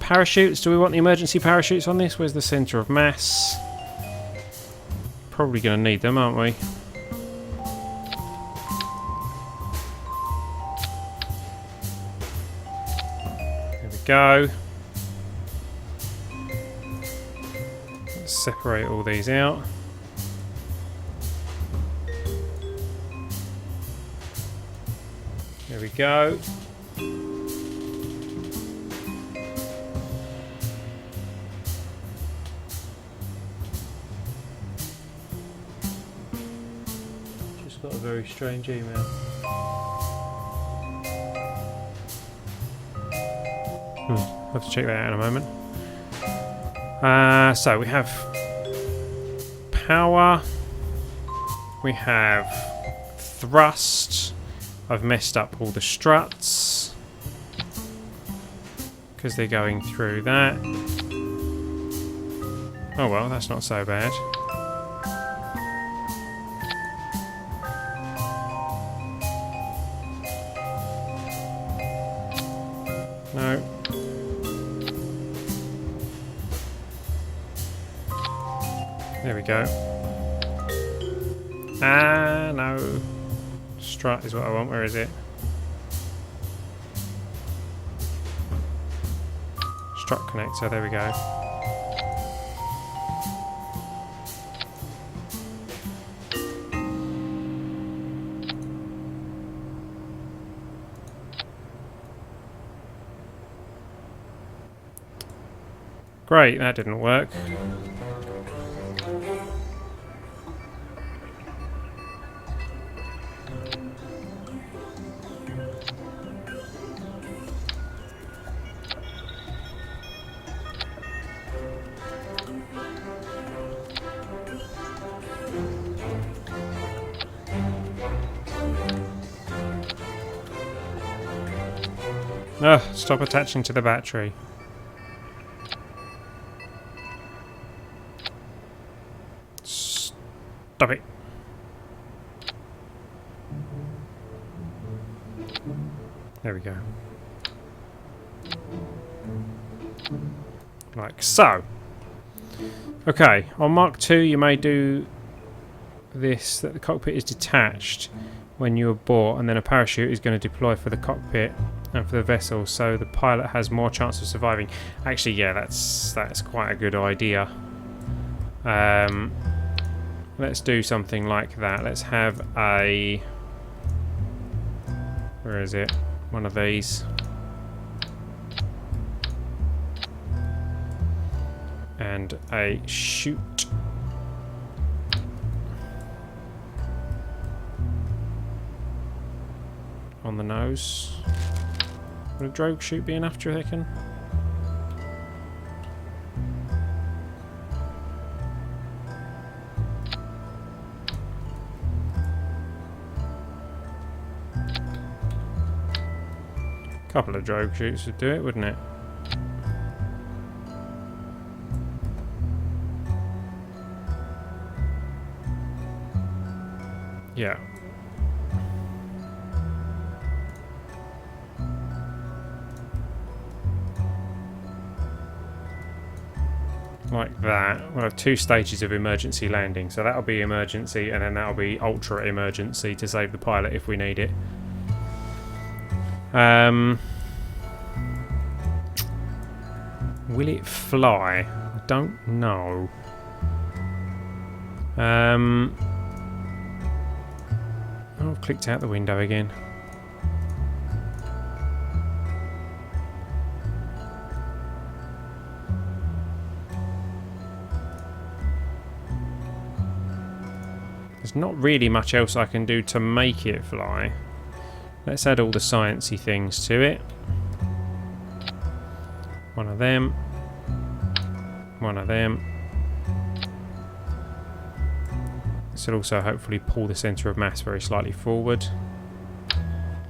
Parachutes. Do we want the emergency parachutes on this? Where's the centre of mass? probably going to need them, aren't we? There we go. Let's separate all these out. There we go. Just got a very strange email. I'll have to check that out in a moment. So we have power. We have thrust. I've messed up all the struts because they're going through that. Oh well, that's not so bad. No. There we go. Ah, no. Strut is what I want. Where is it? Strut connector. There we go. Great, that didn't work. Ugh, stop attaching to the battery. Stop it. There we go. Like so. Okay, on Mark II you may do this, that the cockpit is detached when you abort, and then a parachute is going to deploy for the cockpit and for the vessel, so the pilot has more chance of surviving. Actually, yeah, that's quite a good idea. Let's do something like that. Let's have a... where is it? One of these. And a chute. On the nose. Would a drogue chute be enough, do you reckon? A couple of drogue chutes would do it, wouldn't it? Yeah. Like that. We'll have 2 stages of emergency landing. So that'll be emergency, and then that'll be ultra emergency to save the pilot if we need it. Will it fly? I don't know. Oh, I've clicked out the window again. There's not really much else I can do to make it fly. Let's add all the sciencey things to it. One of them. One of them. This will also hopefully pull the centre of mass very slightly forward.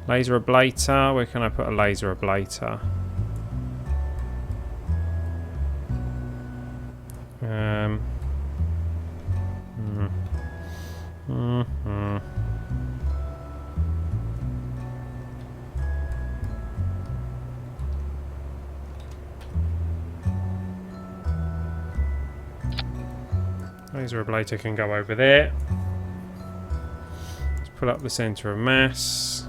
Laser ablator. Where can I put a laser ablator? Laser ablator can go over there. Let's pull up the centre of mass.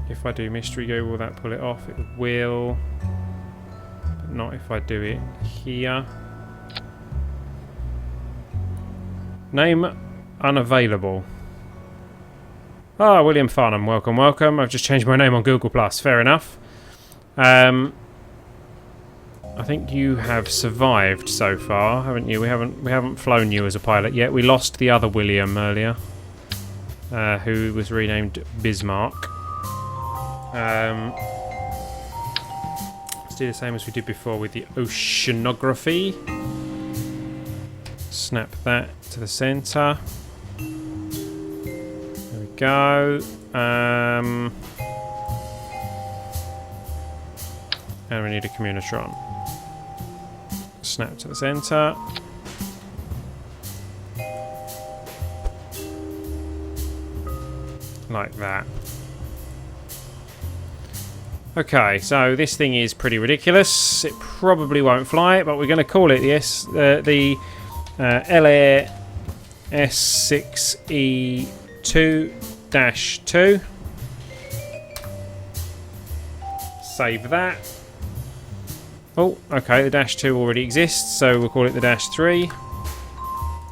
If I do mystery go, will that pull it off? It will. But not if I do it here. Name unavailable. Ah, William Farnham, welcome, welcome. I've just changed my name on Google+. Fair enough. I think you have survived so far, haven't you? We haven't flown you as a pilot yet. We lost the other William earlier, who was renamed Bismarck. Let's do the same as we did before with the oceanography. Snap that to the centre. There we go. And we need a communitron. Snap to the centre. Like that. Okay, so this thing is pretty ridiculous. It probably won't fly, but we're going to call it the LA S06E02-2. Save that. Oh, okay, the -2 already exists, so we'll call it the -3,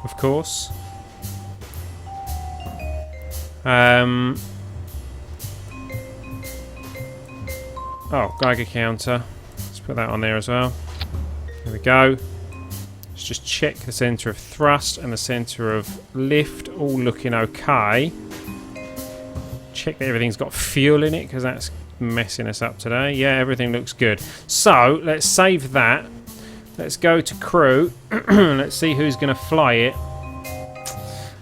of course. Oh, Geiger counter. Let's put that on there as well. There we go. Let's just check the centre of thrust and the centre of lift, all looking okay. Check that everything's got fuel in it, because that's messing us up today. Yeah, everything looks good. So, let's save that. Let's go to crew. Let's see who's going to fly it.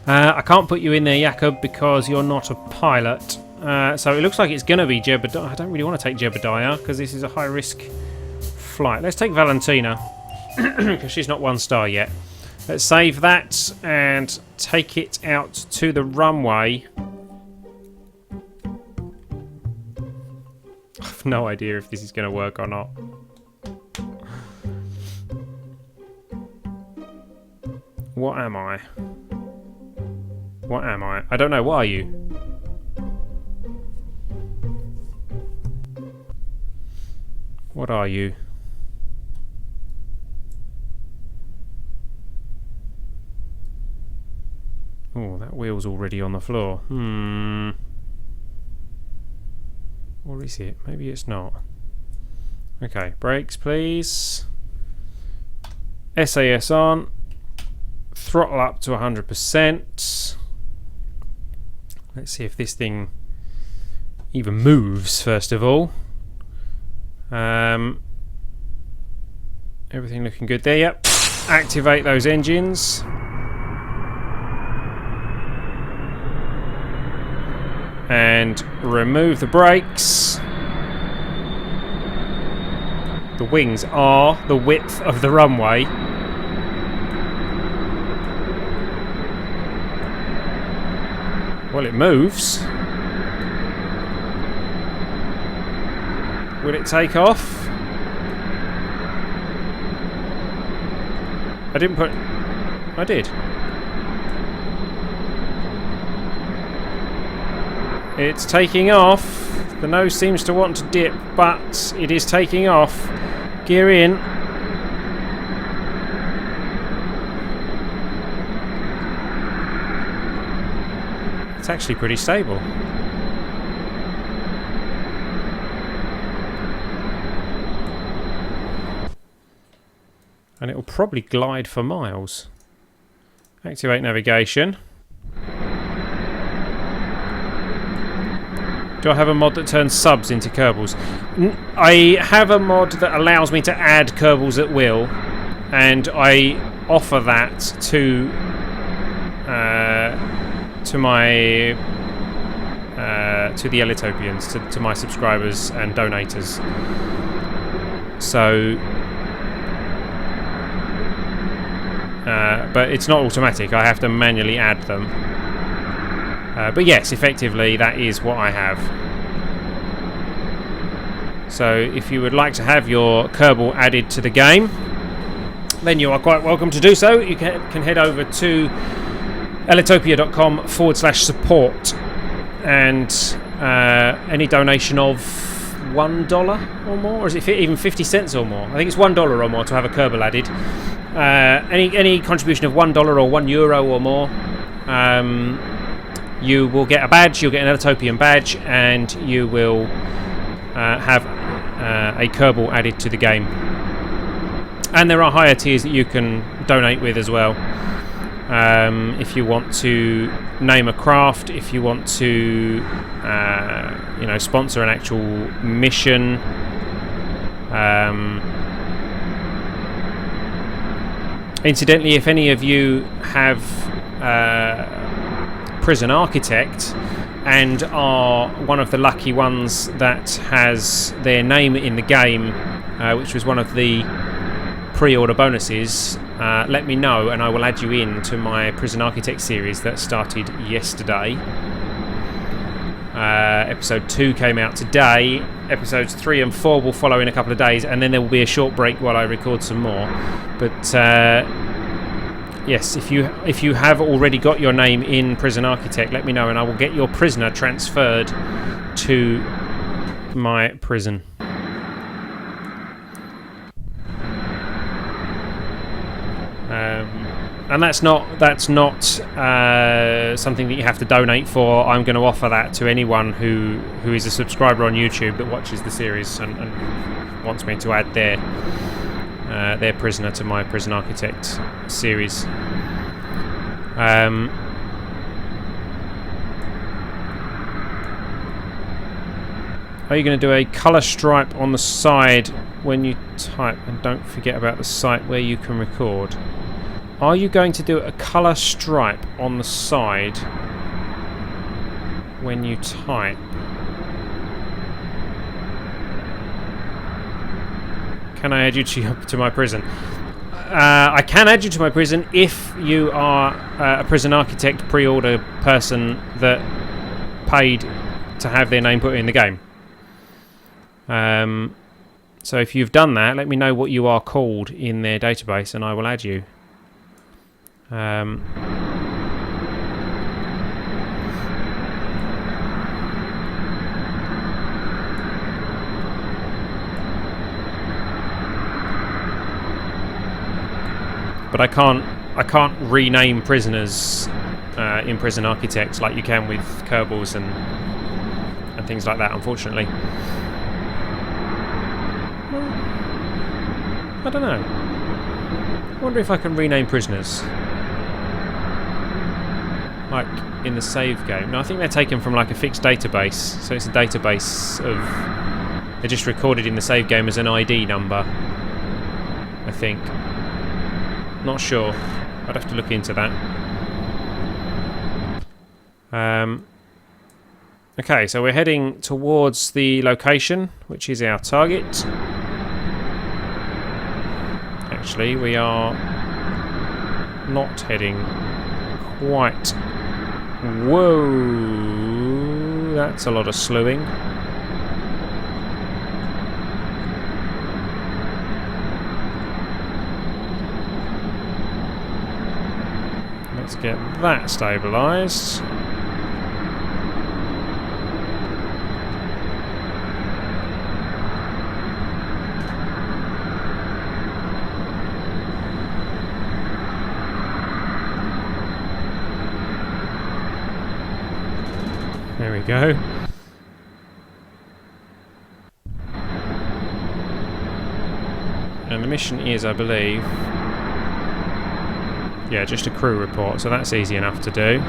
I can't put you in there, Jakob, because you're not a pilot. So it looks like it's going to be Jebediah. I don't really want to take Jebediah because this is a high-risk flight. Let's take Valentina because she's not 1 star yet. Let's save that and take it out to the runway. I've no idea if this is going to work or not. What am I? What am I? I don't know. What are you? What are you? Oh, that wheel's already on the floor. Or is it? Maybe it's not. Okay, brakes please. SAS on. Throttle up to 100%. Let's see if this thing even moves first of all. Everything looking good there. Yep. Activate those engines. And remove the brakes. The wings are the width of the runway. Well, it moves. Will it take off? I didn't put... I did. It's taking off. The nose seems to want to dip, but it is taking off. Gear in. It's actually pretty stable. And it will probably glide for miles. Activate navigation. Do I have a mod that turns subs into Kerbals? I have a mod that allows me to add Kerbals at will, and I offer that to the Ellitopians, to my subscribers and donators. So, but it's not automatic. I have to manually add them. But yes, effectively, that is what I have. So if you would like to have your Kerbal added to the game, then you are quite welcome to do so. You can head over to ellitopia.com/support, and any donation of $1 or more, or is it even 50 cents or more? I think it's $1 or more to have a Kerbal added. Any contribution of $1 or €1 or more, you will get a badge. You'll get an Ellitopian badge, and you will have a Kerbal added to the game. And there are higher tiers that you can donate with as well. If you want to name a craft, if you want to sponsor an actual mission, incidentally, if any of you have Prison Architect and are one of the lucky ones that has their name in the game, which was one of the pre-order bonuses, let me know and I will add you in to my Prison Architect series that started yesterday. Episode 2 came out today. Episodes 3 and 4 will follow in a couple of days, and then there will be a short break while I record some more. But yes, if you have already got your name in Prison Architect, let me know and I will get your prisoner transferred to my prison. And that's not something that you have to donate for. I'm going to offer that to anyone who is a subscriber on YouTube that watches the series and wants me to add their prisoner to my Prison Architect series. Are you going to do a colour stripe on the side when you type? And don't forget about the site where you can record. Are you going to do a colour stripe on the side when you type? Can I add you to my prison? I can add you to my prison if you are a Prison Architect pre-order person that paid to have their name put in the game. So if you've done that, let me know what you are called in their database and I will add you. But I can't rename prisoners in Prison Architect like you can with Kerbals and things like that, unfortunately. I don't know. I wonder if I can rename prisoners. Like in the save game. No, I think they're taken from like a fixed database. So it's a database of... They're just recorded in the save game as an ID number, I think. Not sure. I'd have to look into that. Okay, so we're heading towards the location, which is our target. Actually, we are not heading quite... Whoa! That's a lot of slewing. Let's get that stabilised. There we go. And the mission is, I believe... Yeah, just a crew report, so that's easy enough to do.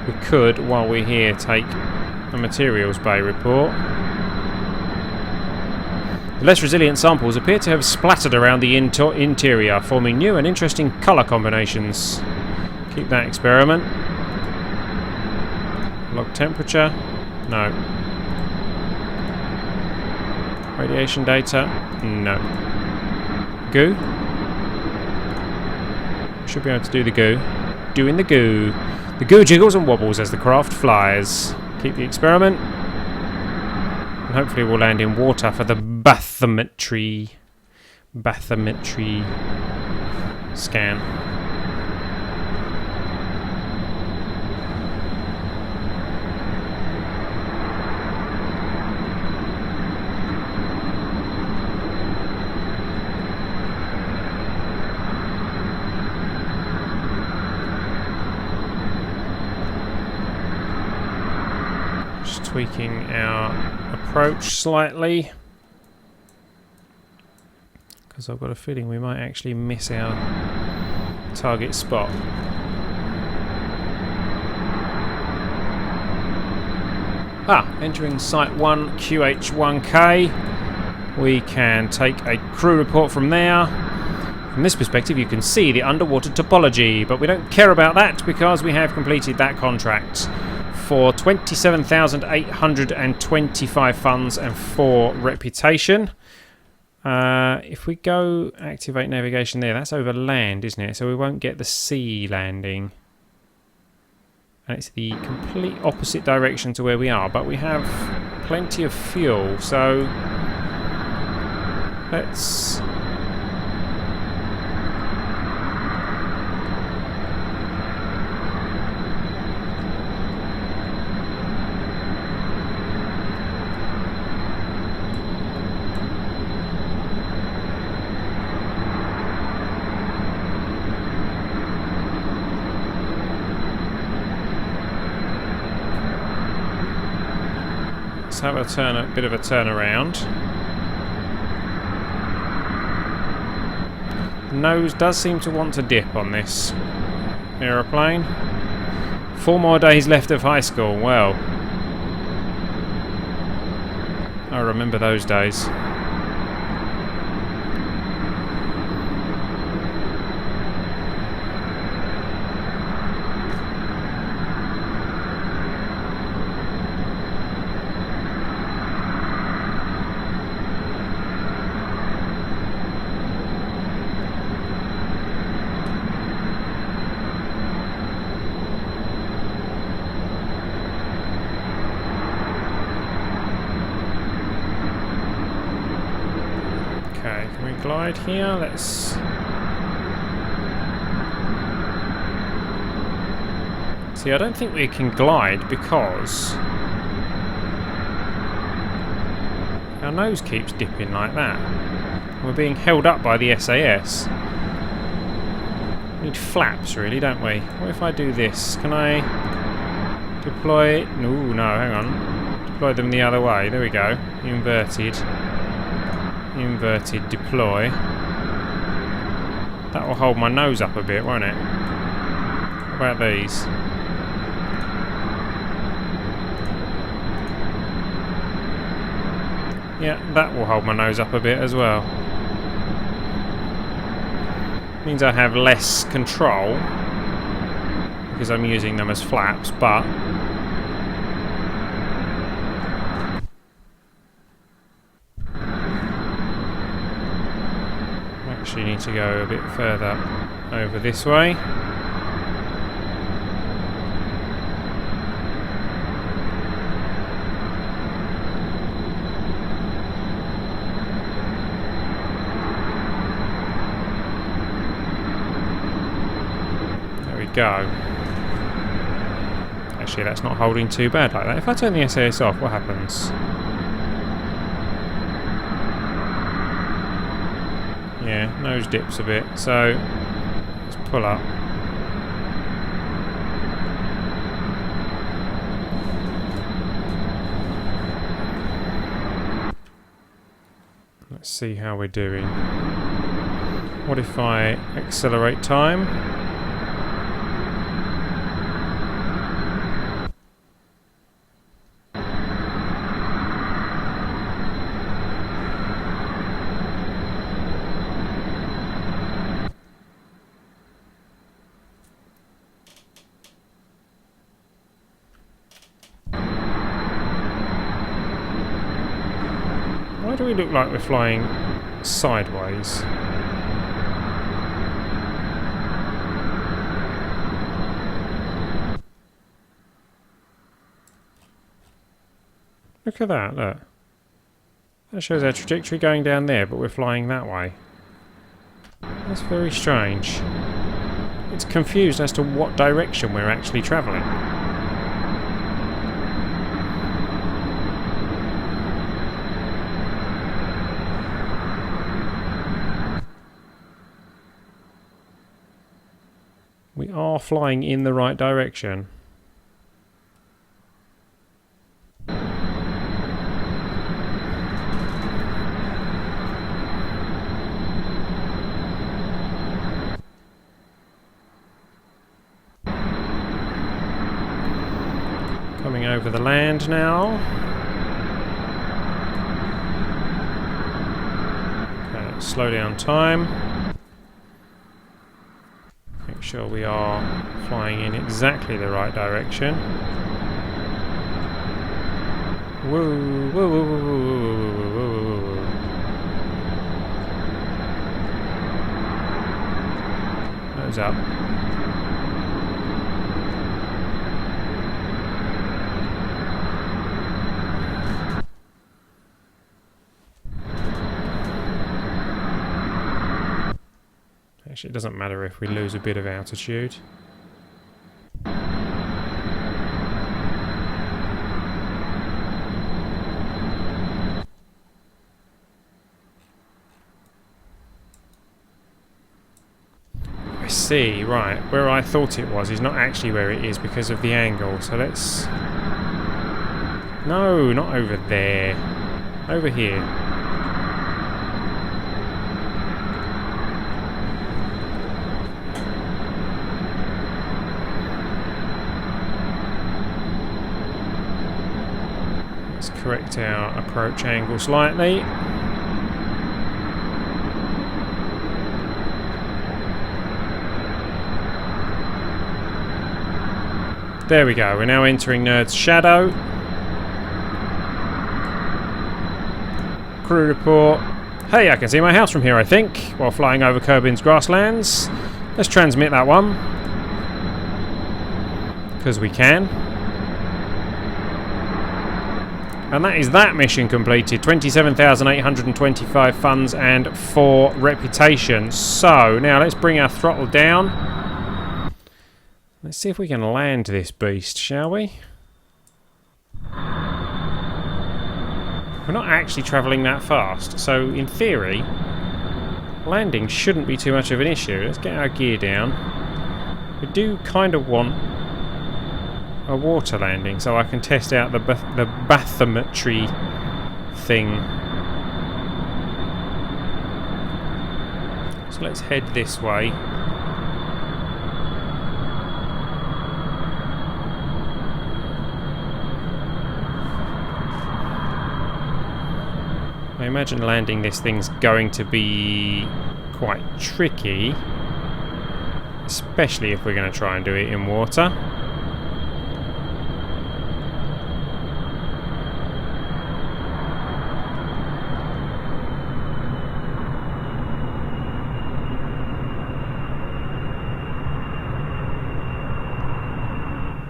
We could, while we're here, take a materials bay report. The less resilient samples appear to have splattered around the interior, forming new and interesting colour combinations. Keep that experiment. Log temperature? No. Radiation data? No. Goo? Should be able to do the goo. Doing the goo. The goo jiggles and wobbles as the craft flies. Keep the experiment. And hopefully we'll land in water for the bathymetry. bathymetry scan. Just tweaking our approach slightly, because I've got a feeling we might actually miss our target spot. Entering Site 1 QH1K. We can take a crew report from there. From this perspective you can see the underwater topology, but we don't care about that because we have completed that contract for 27,825 funds and 4 reputation. If we go activate navigation there, that's over land, isn't it? So we won't get the sea landing. And it's the complete opposite direction to where we are, but we have plenty of fuel, so let's have a bit of a turnaround. Nose does seem to want to dip on this aeroplane. 4 more days left of high school. Well, I remember those days. Glide here, let's see. I don't think we can glide because our nose keeps dipping like that. We're being held up by the SAS. We need flaps really, don't we? What if I do this? Can I deploy? No, hang on. Deploy them the other way. There we go. Inverted deploy. That will hold my nose up a bit, won't it? What about these? Yeah, that will hold my nose up a bit as well. Means I have less control because I'm using them as flaps, but you need to go a bit further over this way. There we go. Actually, that's not holding too bad like that. If I turn the SAS off, what happens? Yeah, nose dips a bit, so let's pull up. Let's see how we're doing. What if I accelerate time? Why do we look like we're flying sideways? Look at that, look. That shows our trajectory going down there, but we're flying that way. That's very strange. It's confused as to what direction we're actually travelling. We are flying in the right direction. Coming over the land now. Okay, let's slow down time. Make sure we are flying in exactly the right direction. Whoa, whoa, whoa, whoa, whoa, whoa, whoa, whoa. Nose up. Actually, it doesn't matter if we lose a bit of altitude. I see, right. Where I thought it was is not actually where it is because of the angle. So let's... No, not over there. Over here. Correct our approach angle slightly. There we go, we're now entering Nerd's Shadow. Crew report. Hey, I can see my house from here, I think, while flying over Kerbin's grasslands. Let's transmit that one. Because we can. And that is that mission completed. 27,825 funds and 4 reputation. So, now let's bring our throttle down. Let's see if we can land this beast, shall we? We're not actually travelling that fast, so in theory, landing shouldn't be too much of an issue. Let's get our gear down. We do kind of want a water landing, so I can test out the bathymetry thing. So let's head this way. I imagine landing this thing's going to be quite tricky, especially if we're going to try and do it in water.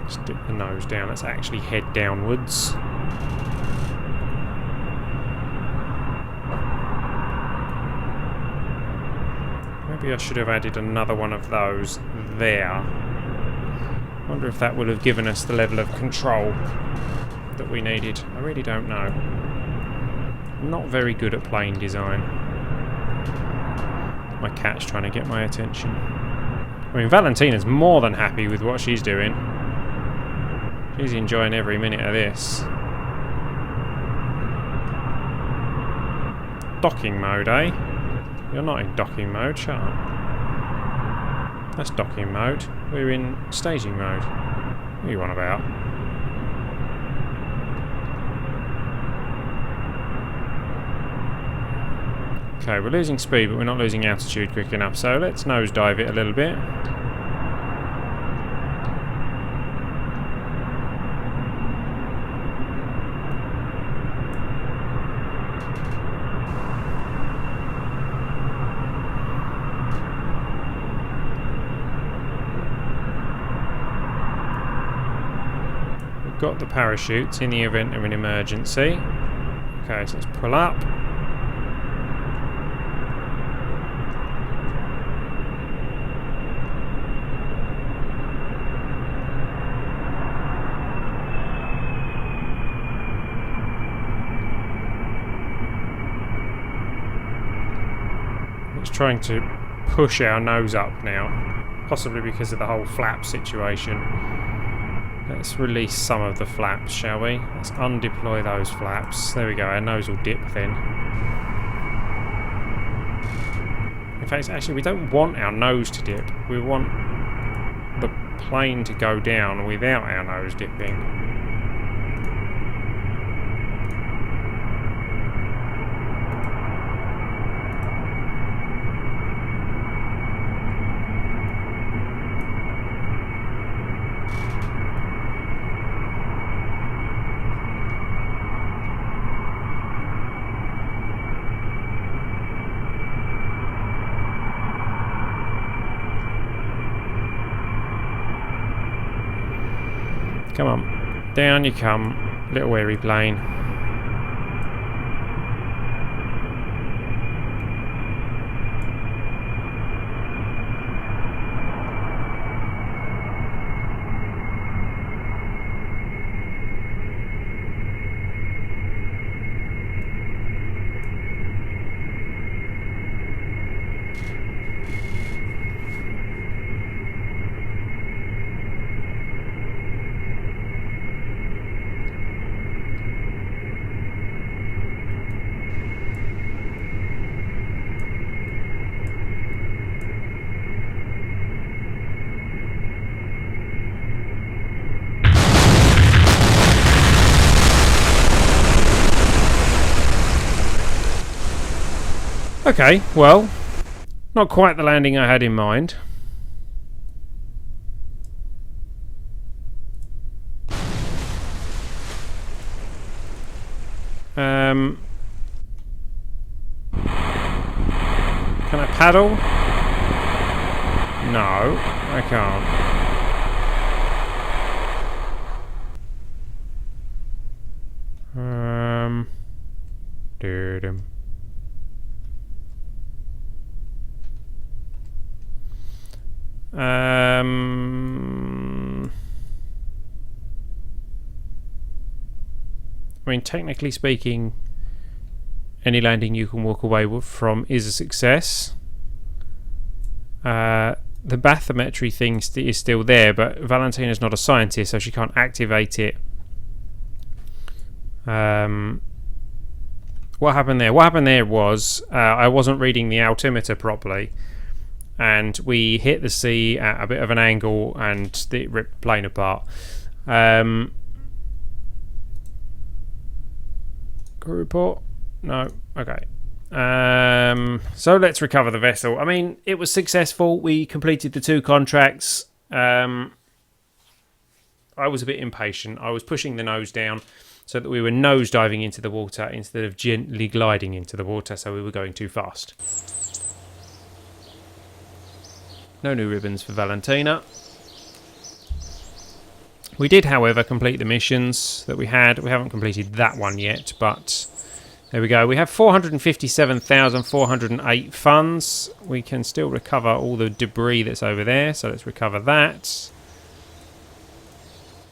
Stick the nose down, let's actually head downwards. Maybe I should have added another one of those there. I wonder if that would have given us the level of control that we needed. I really don't know. I'm not very good at plane design. My cat's trying to get my attention. I mean, Valentina's more than happy with what she's doing. She's enjoying every minute of this. Docking mode, eh? You're not in docking mode, shut up. That's docking mode. We're in staging mode. What are you on about? Okay, we're losing speed, but we're not losing altitude quick enough, so let's nosedive it a little bit. Got the parachutes in the event of an emergency. Okay, so let's pull up. It's trying to push our nose up now, possibly because of the whole flap situation. Let's release some of the flaps, shall we? Let's undeploy those flaps. There we go, our nose will dip then. In fact, actually, we don't want our nose to dip. We want the plane to go down without our nose dipping. Come on, down you come, little weary plane. Okay, well, not quite the landing I had in mind. Can I paddle? No, I can't. Dude. I mean, technically speaking, any landing you can walk away from is a success. The bathymetry thing is still there, but Valentina's not a scientist, so she can't activate it. What happened there? What happened there was I wasn't reading the altimeter properly, and we hit the sea at a bit of an angle, and it ripped the plane apart. Crew report? No. Okay. So let's recover the vessel. I mean, it was successful. We completed the 2 contracts. I was a bit impatient. I was pushing the nose down so that we were nose diving into the water instead of gently gliding into the water, so we were going too fast. No new ribbons for Valentina. We did, however, complete the missions that we had. We haven't completed that one yet, but there we go. We have 457,408 funds. We can still recover all the debris that's over there, so let's recover that.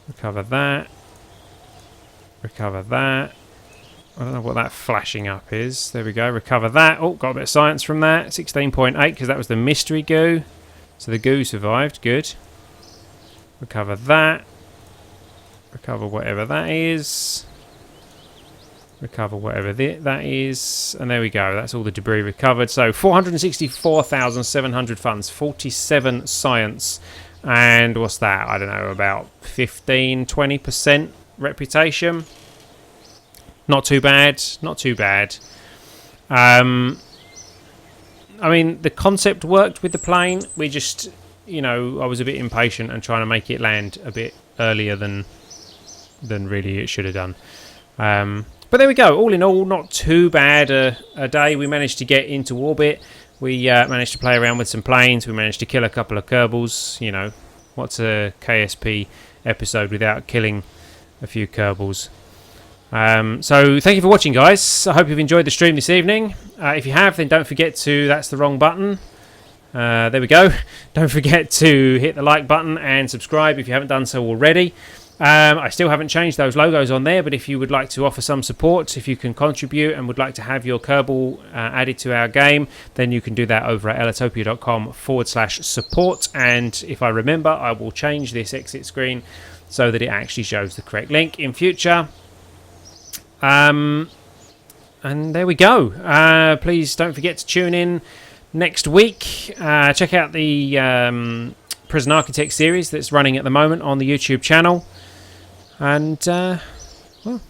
Recover that. Recover that. I don't know what that flashing up is. There we go. Recover that. Oh, got a bit of science from that. 16.8, because that was the mystery goo. So the goo survived. Good. Recover that. Recover whatever that is. Recover whatever that is. And there we go. That's all the debris recovered. So 464,700 funds. 47 science. And what's that? I don't know, about 15, 20% reputation. Not too bad. Not too bad. I mean, the concept worked with the plane. We just, you know, I was a bit impatient and trying to make it land a bit earlier than really it should have done. But there we go. All in all, not too bad a day. We managed to get into orbit. We managed to play around with some planes. We managed to kill a couple of Kerbals. You know, what's a KSP episode without killing a few Kerbals? So thank you for watching, guys. I hope you've enjoyed the stream this evening. If you have, then don't forget to... That's the wrong button. There we go. Don't forget to hit the like button and subscribe if you haven't done so already. I still haven't changed those logos on there, but if you would like to offer some support, if you can contribute and would like to have your Kerbal added to our game, then you can do that over at ellitopia.com/support. And if I remember, I will change this exit screen so that it actually shows the correct link in future. And there we go. Please don't forget to tune in next week. Check out the Prison Architect series that's running at the moment on the YouTube channel. And, well,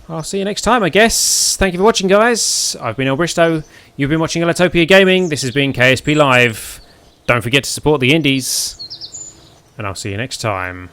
I'll see you next time, I guess. Thank you for watching, guys. I've been El Bristow. You've been watching Ellitopia Gaming. This has been KSP Live. Don't forget to support the indies. And I'll see you next time.